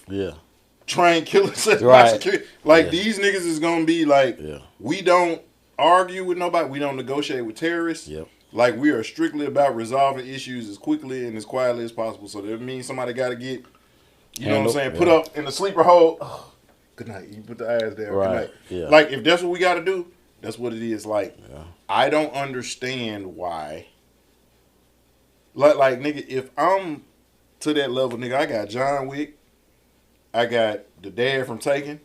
trained killers as my security. Like, these niggas is gonna be like, we don't argue with nobody, we don't negotiate with terrorists. Yep. Like, we are strictly about resolving issues as quickly and as quietly as possible. So that means somebody got to get, you know what I'm saying, put up in the sleeper hold. Oh, good night. You put the eyes down. Right. Good night. Yeah. Like, if that's what we got to do, that's what it is. Like, I don't understand why. Like, nigga, if I'm to that level, nigga, I got John Wick. I got the dad from Taken.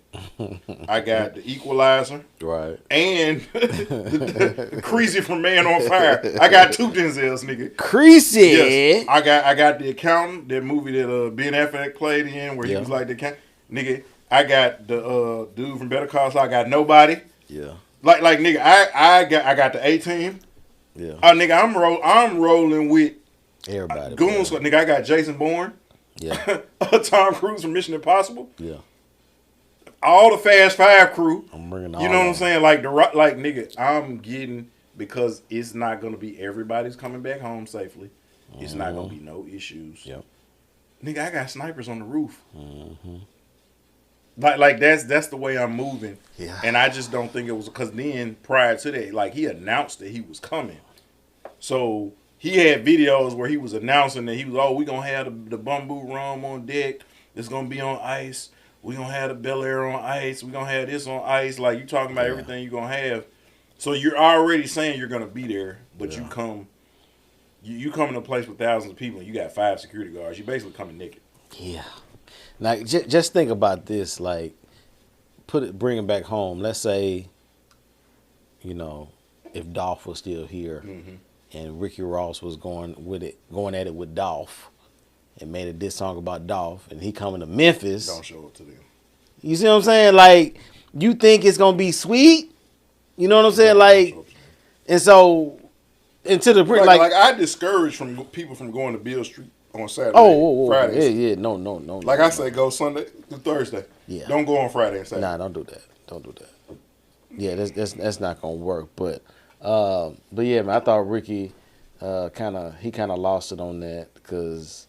I got the Equalizer. Right. And the Creasy from Man on Fire. I got 2 Denzels, nigga. Creasy? Yes. I got the Accountant, that movie that Ben Affleck played in where he was like the accountant. Nigga, I got the dude from Better Call Saul. I got Nobody. Yeah. Like nigga, I got the A-Team. Yeah. Nigga, I'm rolling with everybody. Goons. Nigga, I got Jason Bourne. Yeah. Tom Cruise from Mission Impossible. Yeah. All the Fast Five crew. I'm bringing all. You know what I'm saying? Like nigga, I'm getting, because it's not gonna be everybody's coming back home safely. It's not gonna be no issues. Yep. Nigga, I got snipers on the roof. Mm-hmm. Like that's the way I'm moving. Yeah. And I just don't think it was because then prior to that, like he announced that he was coming. So he had videos where he was announcing that he was, we gonna have the bamboo rum on deck. It's gonna be on ice. We gonna have the Bel Air on ice. We gonna have this on ice. Like you talking about everything you gonna have. So you're already saying you're gonna be there, but you come in a place with thousands of people and you got 5 security guards. You basically coming naked. Yeah. Now, just think about this. Like, bring it back home. Let's say, if Dolph was still here, and Ricky Ross was going at it with Dolph, and made a diss song about Dolph, and he coming to Memphis. Don't show it to them. You see what I'm saying? Like, you think it's gonna be sweet? You know what I'm saying? Like, and so. Into the like I discourage people from going to Beale Street on Saturday, Fridays. Yeah, no. Like I say, go Sunday to Thursday. Yeah, don't go on Friday and Saturday. Nah, don't do that. Yeah, that's not gonna work. But yeah, man, I thought Ricky kind of lost it on that because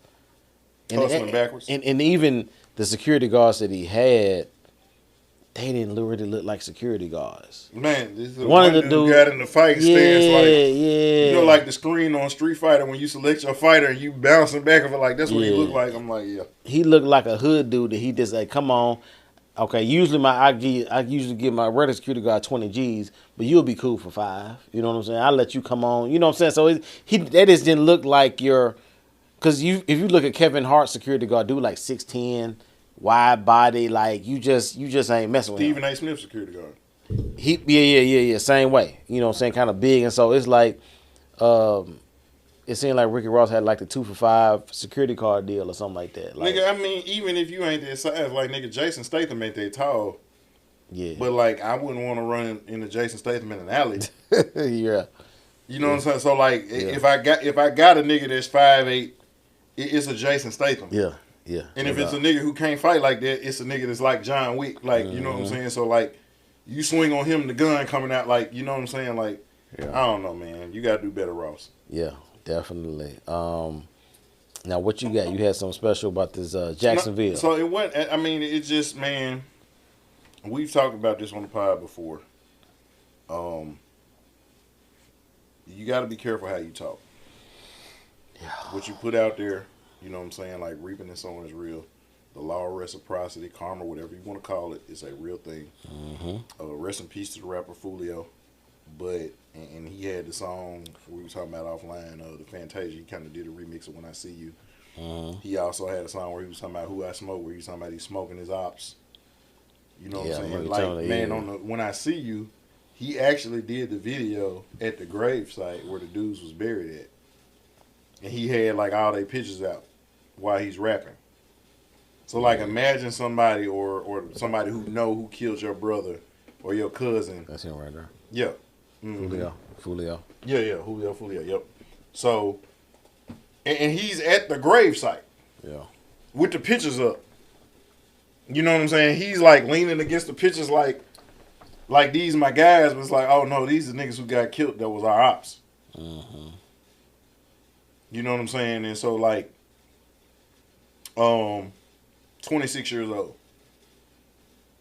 hustling backwards, and even the security guards that he had. They didn't really look like security guards. Man, this is one of the dudes got in the fight stance you know, like the screen on Street Fighter when you select your fighter and you bouncing back of it, like that's what he looked like. I'm like, yeah. He looked like a hood dude that he just like, come on. Okay, usually I usually give my regular security guard 20 G's, but you'll be cool for 5. You know what I'm saying? I'll let you come on. You know what I'm saying? So that just didn't look like because if you look at Kevin Hart's security guard, dude like 6'10", wide body, like you just ain't messing with him. Stephen A. Smith security guard. Yeah, same way. You know what I'm saying? Kind of big, and so it's like, it seemed like Ricky Ross had like the 2 for $5 security card deal or something like that. Like, nigga, I mean, even if you ain't that size, like nigga, Jason Statham ain't that tall. Yeah. But like, I wouldn't want to run into Jason Statham in an alley. Yeah. You know what I'm saying? So like, if I got a nigga that's 5'8", it's a Jason Statham. Yeah. Yeah. And if it's a nigga who can't fight like that, it's a nigga that's like John Wick. Like, you know what I'm saying? So, like, you swing on him, the gun coming out, like, you know what I'm saying? Like, I don't know, man. You got to do better, Ross. Yeah, definitely. Now, what you got? You had something special about this Jacksonville. So, it went, I mean, it just, man, we've talked about this on the pod before. You got to be careful how you talk. Yeah. What you put out there. You know what I'm saying? Like, reaping and sowing is real. The law of reciprocity, karma, whatever you want to call it, is a real thing. Rest in peace to the rapper Fulio. But, and he had the song we were talking about offline, the Fantasia. He kind of did a remix of When I See You. He also had a song where he was talking about Who I Smoke, where he was talking about he's smoking his ops. You know what I'm saying? Like, man, on the When I See You, he actually did the video at the gravesite where the dudes was buried at. And he had, like, all their pictures out while he's rapping. So, like, imagine somebody or somebody who killed your brother or your cousin. That's him right there. Yeah. Fulio. Yeah, Fulio, yep. So, and he's at the gravesite. Yeah. With the pictures up. You know what I'm saying? He's, like, leaning against the pictures like these my guys, but it's like, oh, no, these are niggas who got killed that was our ops. You know what I'm saying? And so, like, 26 years old.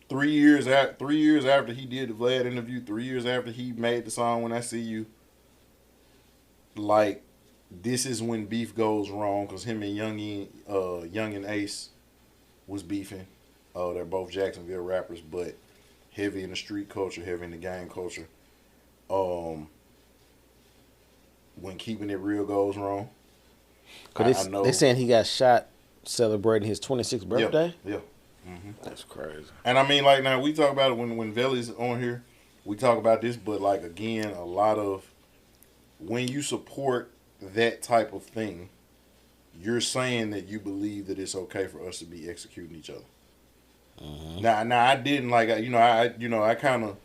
3 years after he did the Vlad interview, 3 years after he made the song When I See You, like, this is when beef goes wrong because him and Young and Ace was beefing. They're both Jacksonville rappers, but heavy in the street culture, heavy in the gang culture. When Keeping It Real goes wrong. Cause they saying he got shot celebrating his 26th birthday? Yeah. That's crazy. And I mean, like, now we talk about it when Velly's on here, we talk about this, but like, again, a lot of when you support that type of thing, you're saying that you believe that it's okay for us to be executing each other. Now I didn't like, I kind of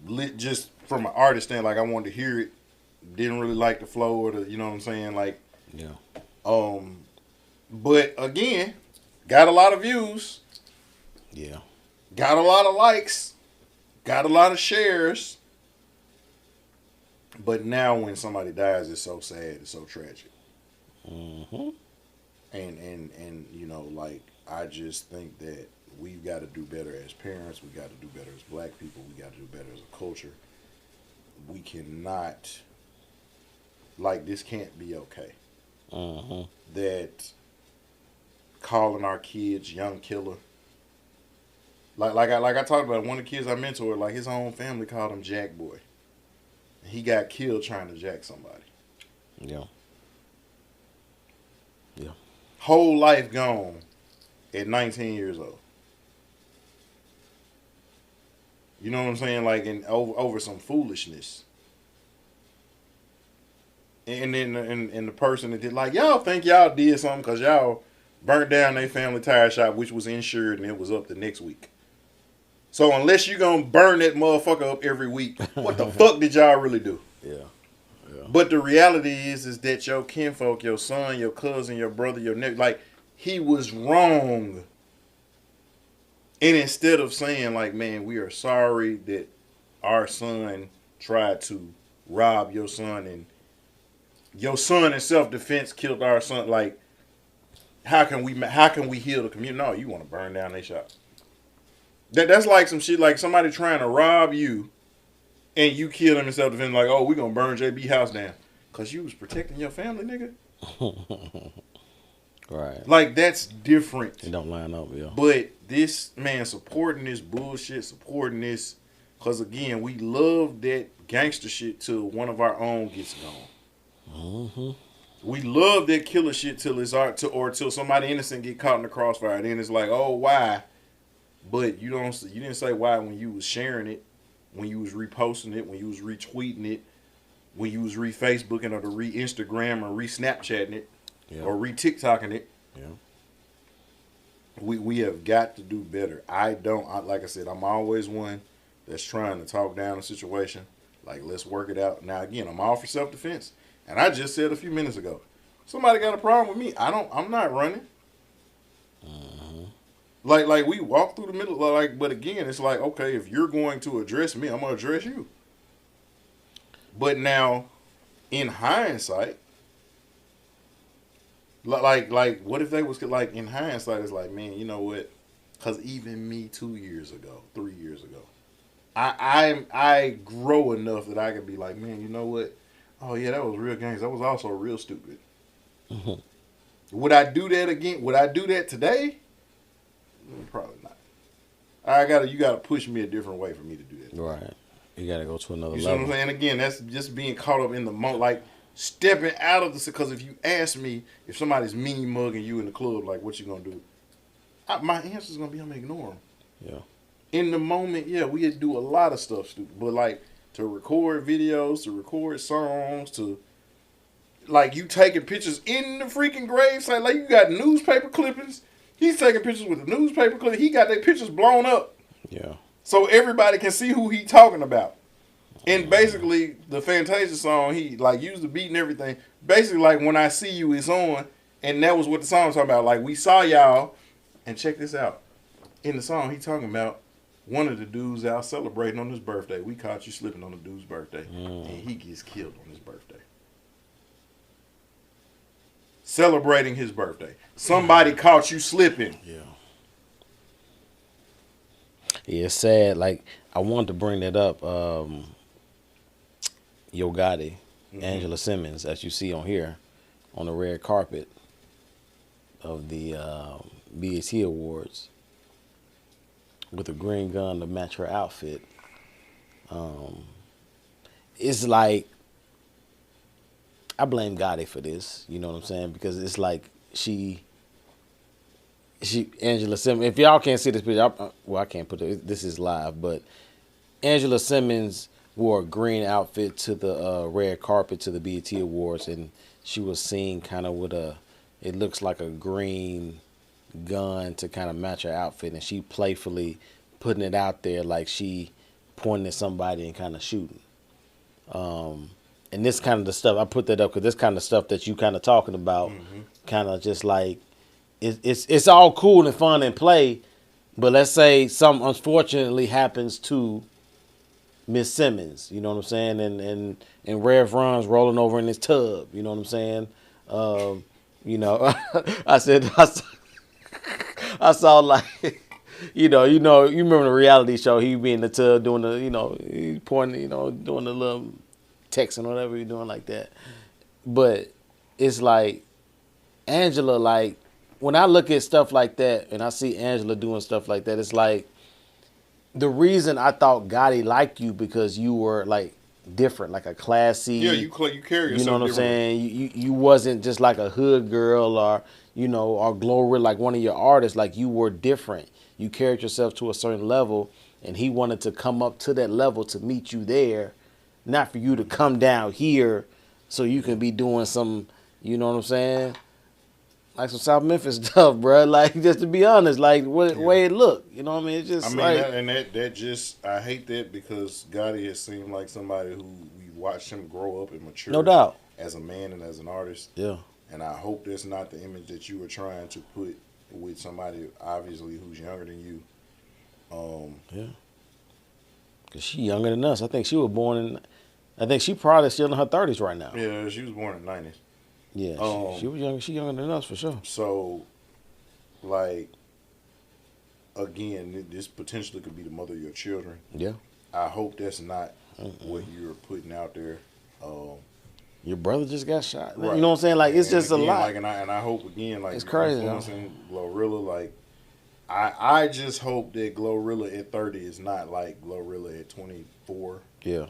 lit just from an artist stand, like I wanted to hear it, didn't really like the flow or the, you know what I'm saying, like, yeah. But again, got a lot of views. Yeah. Got a lot of likes. Got a lot of shares. But now when somebody dies, it's so sad. It's so tragic. Mm-hmm. And you know, like, I just think that we've got to do better as parents. We got to do better as black people. We got to do better as a culture. We cannot, like, this can't be okay. Mm-hmm. That calling our kids young killer. Like I talked about, one of the kids I mentored, like, his own family called him Jack Boy. He got killed trying to jack somebody. Yeah. Yeah. Whole life gone at 19 years old. You know what I'm saying? Like, in over some foolishness. And then and the person that did, like, y'all think y'all did something because y'all burnt down their family tire shop, which was insured, and it was up the next week. So unless you gonna burn that motherfucker up every week, what the fuck did y'all really do? Yeah. Yeah. But the reality is that your kinfolk, your son, your cousin, your brother, your nephew, like, he was wrong. And instead of saying, like, man, we are sorry that our son tried to rob your son, and your son in self-defense killed our son, like, how can we heal the community? No, you want to burn down their shop. That's like some shit, like somebody trying to rob you and you kill them in self-defense, like, oh, we gonna burn JB house down because you was protecting your family, nigga. Right. Like, that's different. It don't line up, yeah. But this man supporting this bullshit, supporting this, because again, we love that gangster shit till one of our own gets gone. Mm-hmm. We love that killer shit till it's or till somebody innocent get caught in the crossfire. Then it's like, oh, why? But you didn't say why when you was sharing it, when you was reposting it, when you was retweeting it, when you was re-Facebooking or re-Instagram or re-Snapchatting it, Yeah. or re-TikToking it. Yeah. We have got to do better. Like I said, I'm always one that's trying to talk down a situation. Like, let's work it out. Now, again, I'm all for self-defense. And I just said a few minutes ago, somebody got a problem with me, I'm not running. Mm-hmm. Like we walk through the middle, like, but again, it's like, okay, if you're going to address me, I'm gonna address you. But now, in hindsight, like what if they was like, in hindsight, it's like, man, you know what? Because even me 2 years ago, 3 years ago, I grow enough that I can be like, man, you know what? Oh yeah, that was real games. That was also real stupid. Mm-hmm. Would I do that again? Would I do that today? Probably not. You gotta push me a different way for me to do that. Right. You gotta go to another You see level. what I'm saying? Again, that's just being caught up in the moment, like stepping out of the. Because if you ask me if somebody's mean mugging you in the club, like, what you gonna do? My answer is gonna be, I'm gonna ignore them. Yeah. In the moment, yeah, we do a lot of stuff stupid, but like, to record videos, to record songs, to, like, you taking pictures in the freaking gravesite, like you got newspaper clippings. He's taking pictures with the newspaper clipping. He got their pictures blown up. Yeah. So everybody can see who he talking about. And basically, the Fantasia song, he, like, used the beat and everything. Basically, like, When I See You is on, and that was what the song was talking about. Like, we saw y'all, and check this out. In the song, he talking about one of the dudes out celebrating on his birthday. We caught you slipping on the dude's birthday, and he gets killed on his birthday. Celebrating his birthday. Somebody caught you slipping. Yeah. Yeah, it's sad. Like, I wanted to bring that up. Yo Gotti, Angela Simmons, as you see on here, on the red carpet of the BET Awards, with a green gun to match her outfit. It's like, I blame Gotti for this. You know what I'm saying? Because it's like she Angela Simmons. If y'all can't see this picture, I can't put it. This is live, but Angela Simmons wore a green outfit to the red carpet to the BET Awards, and she was seen kind of with it looks like a green gun to kind of match her outfit, and she playfully putting it out there like she pointing at somebody and kind of shooting. And this kind of the stuff, I put that up because this kind of stuff that you kind of talking about, kind of just like, it's all cool and fun and play, but let's say something unfortunately happens to Miss Simmons, you know what I'm saying, and Rev Run's rolling over in his tub, you know what I'm saying, You know, I said I saw like, you remember the reality show? He be in the tub doing the, he pouring, doing the little texting or whatever he doing like that. But it's like Angela, like when I look at stuff like that and I see Angela doing stuff like that, it's like the reason I thought Gotti liked you because you were like different, like a classy. Yeah, you carry yourself. You know what I'm differently. saying? You wasn't just like a hood girl or or Glory like one of your artists. Like you were different. You carried yourself to a certain level, and he wanted to come up to that level to meet you there, not for you to come down here, so you can be doing some. You know what I'm saying? Like some South Memphis stuff, bro. Like just to be honest, like way it look. You know what I mean? It's just I mean, like that just I hate that because Gotti has seemed like somebody who we watched him grow up and mature. No doubt. As a man and as an artist. Yeah. And I hope that's not the image that you were trying to put with somebody obviously who's younger than you. Yeah. Cause she younger than us. I think she was born in. I think she probably still in her 30s right now. Yeah, she was born in the 90s. Yeah, she was younger. She younger than us for sure. So, like, again, this potentially could be the mother of your children. Yeah. I hope that's not what you're putting out there. Your brother just got shot. Right. You know what I'm saying? Like it's just again, a lot. Like, and I hope again, like it's crazy. Influencing Glorilla, like I just hope that Glorilla at 30 is not like Glorilla at 24. Yeah.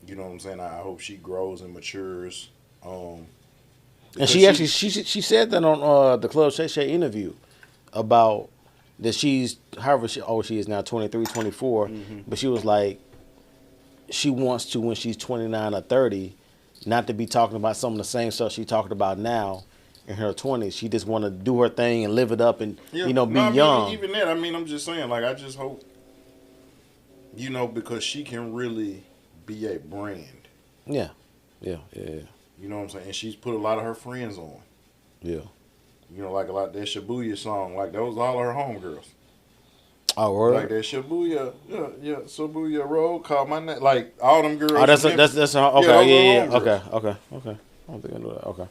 You know what I'm saying? I hope she grows and matures. And she actually she said that on the Club Shay Shay interview about that she's however she is now 23, 24, but she was like she wants to when she's 29 or 30 not to be talking about some of the same stuff she talked about now in her 20s. She just want to do her thing and live it up and be young. Even that, I mean, I'm just saying, like, I just hope, because she can really be a brand. Yeah. You know what I'm saying? And she's put a lot of her friends on. Yeah. Like a lot that Shibuya song, like those all her homegirls. Oh, word? Like that Shibuya, yeah, Shibuya Road, call my name, like all them girls. Oh, that's okay. Yeah. Okay. I don't think I knew that. Okay.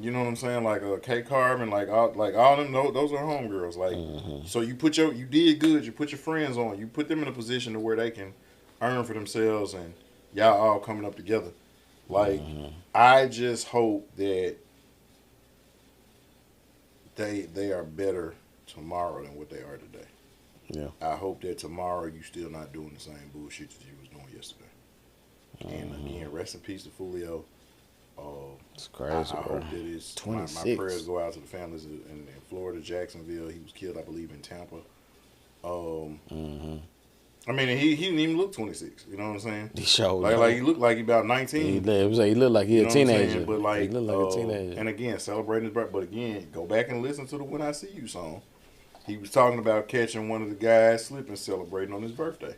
You know what I'm saying? Like K Carb and like all them. Those are homegirls. Like so, you did good. You put your friends on. You put them in a position to where they can earn for themselves, and y'all all coming up together. Like I just hope that they are better tomorrow than what they are today. Yeah. I hope that tomorrow you still not doing the same bullshit that you was doing yesterday. And again, rest in peace to Fulio. It's crazy, I bro. hope that it's my prayers go out to the families in Florida, Jacksonville. He was killed, I believe, in Tampa. I mean, he didn't even look 26. You know what I'm saying? He showed like he looked like he about 19. He looked like he a teenager. But like, he looked like a teenager. And again, celebrating his birthday. But again, go back and listen to the "When I See You" song. He was talking about catching one of the guys slipping, celebrating on his birthday.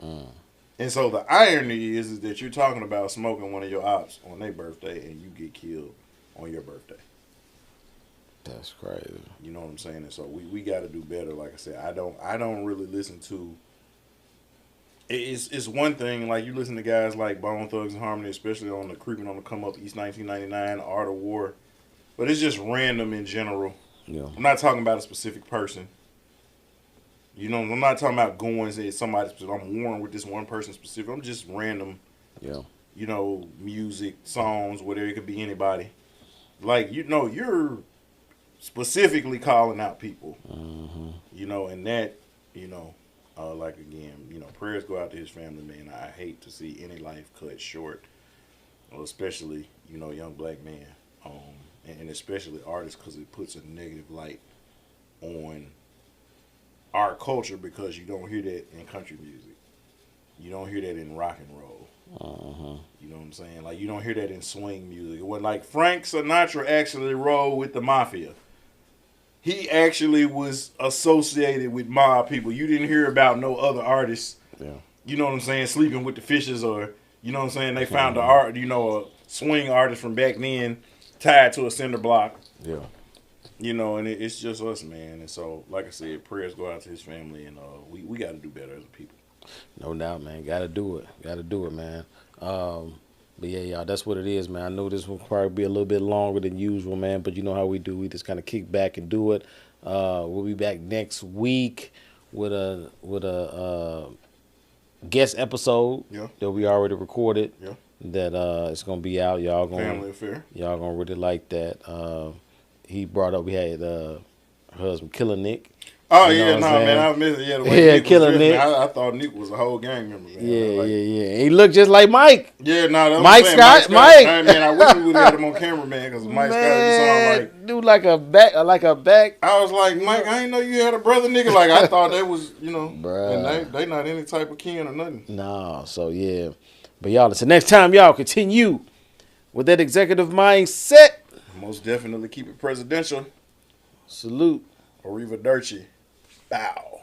And so the irony is that you're talking about smoking one of your ops on their birthday and you get killed on your birthday. That's crazy. You know what I'm saying? And so we got to do better. Like I said, I don't really listen to. It's one thing, like you listen to guys like Bone Thugs and Harmony, especially on the Creeping on the Come Up, East 1999, Art of War. But it's just random in general. Yeah. I'm not talking about a specific person. I'm not talking about going to somebody specific. I'm warring with this one person specific. I'm just random. Yeah. Music, songs, whatever. It could be anybody. Like, you're specifically calling out people. And that, like again, prayers go out to his family, man. I hate to see any life cut short, especially, young black man. And especially artists, because it puts a negative light on our culture, because you don't hear that in country music. You don't hear that in rock and roll. You know what I'm saying? Like, you don't hear that in swing music. When, like, Frank Sinatra actually rolled with the mafia. He actually was associated with mob people. You didn't hear about no other artists. Yeah. You know what I'm saying? Sleeping with the fishes, or, you know what I'm saying? They found a swing artist from back then tied to a cinder block. Yeah. And it's just us, man. And so, like I said, prayers go out to his family, and we got to do better as a people. No doubt, man. Got to do it, man. But yeah, y'all, that's what it is, man. I know this will probably be a little bit longer than usual, man. But you know how we do. We just kind of kick back and do it. We'll be back next week with a guest episode Yeah. that we already recorded. Yeah. That it's gonna be out. Family affair. Y'all gonna really like that. He brought up. We had her husband Killer Nick. Oh You know yeah, what no I'm saying? man, I missed it. Yeah, the way Yeah, Nick Killer was dressed, Nick. man, I thought Nick was a whole gang member, man. Yeah, Like, yeah. He looked just like Mike. Yeah, no, that's Mike what I'm Scott, saying. Mike. Hey, man, I wish we would have had him on camera, man, because Mike Scott, you sound like. Dude, like a back. I was like, Mike, I didn't know you had a brother, nigga. Like, I thought that was, Bruh. and they not any type of kin or nothing. No, so yeah. But y'all, until next time, y'all continue with that executive mindset. Most definitely keep it presidential. Salute. Arrivederci. Bow.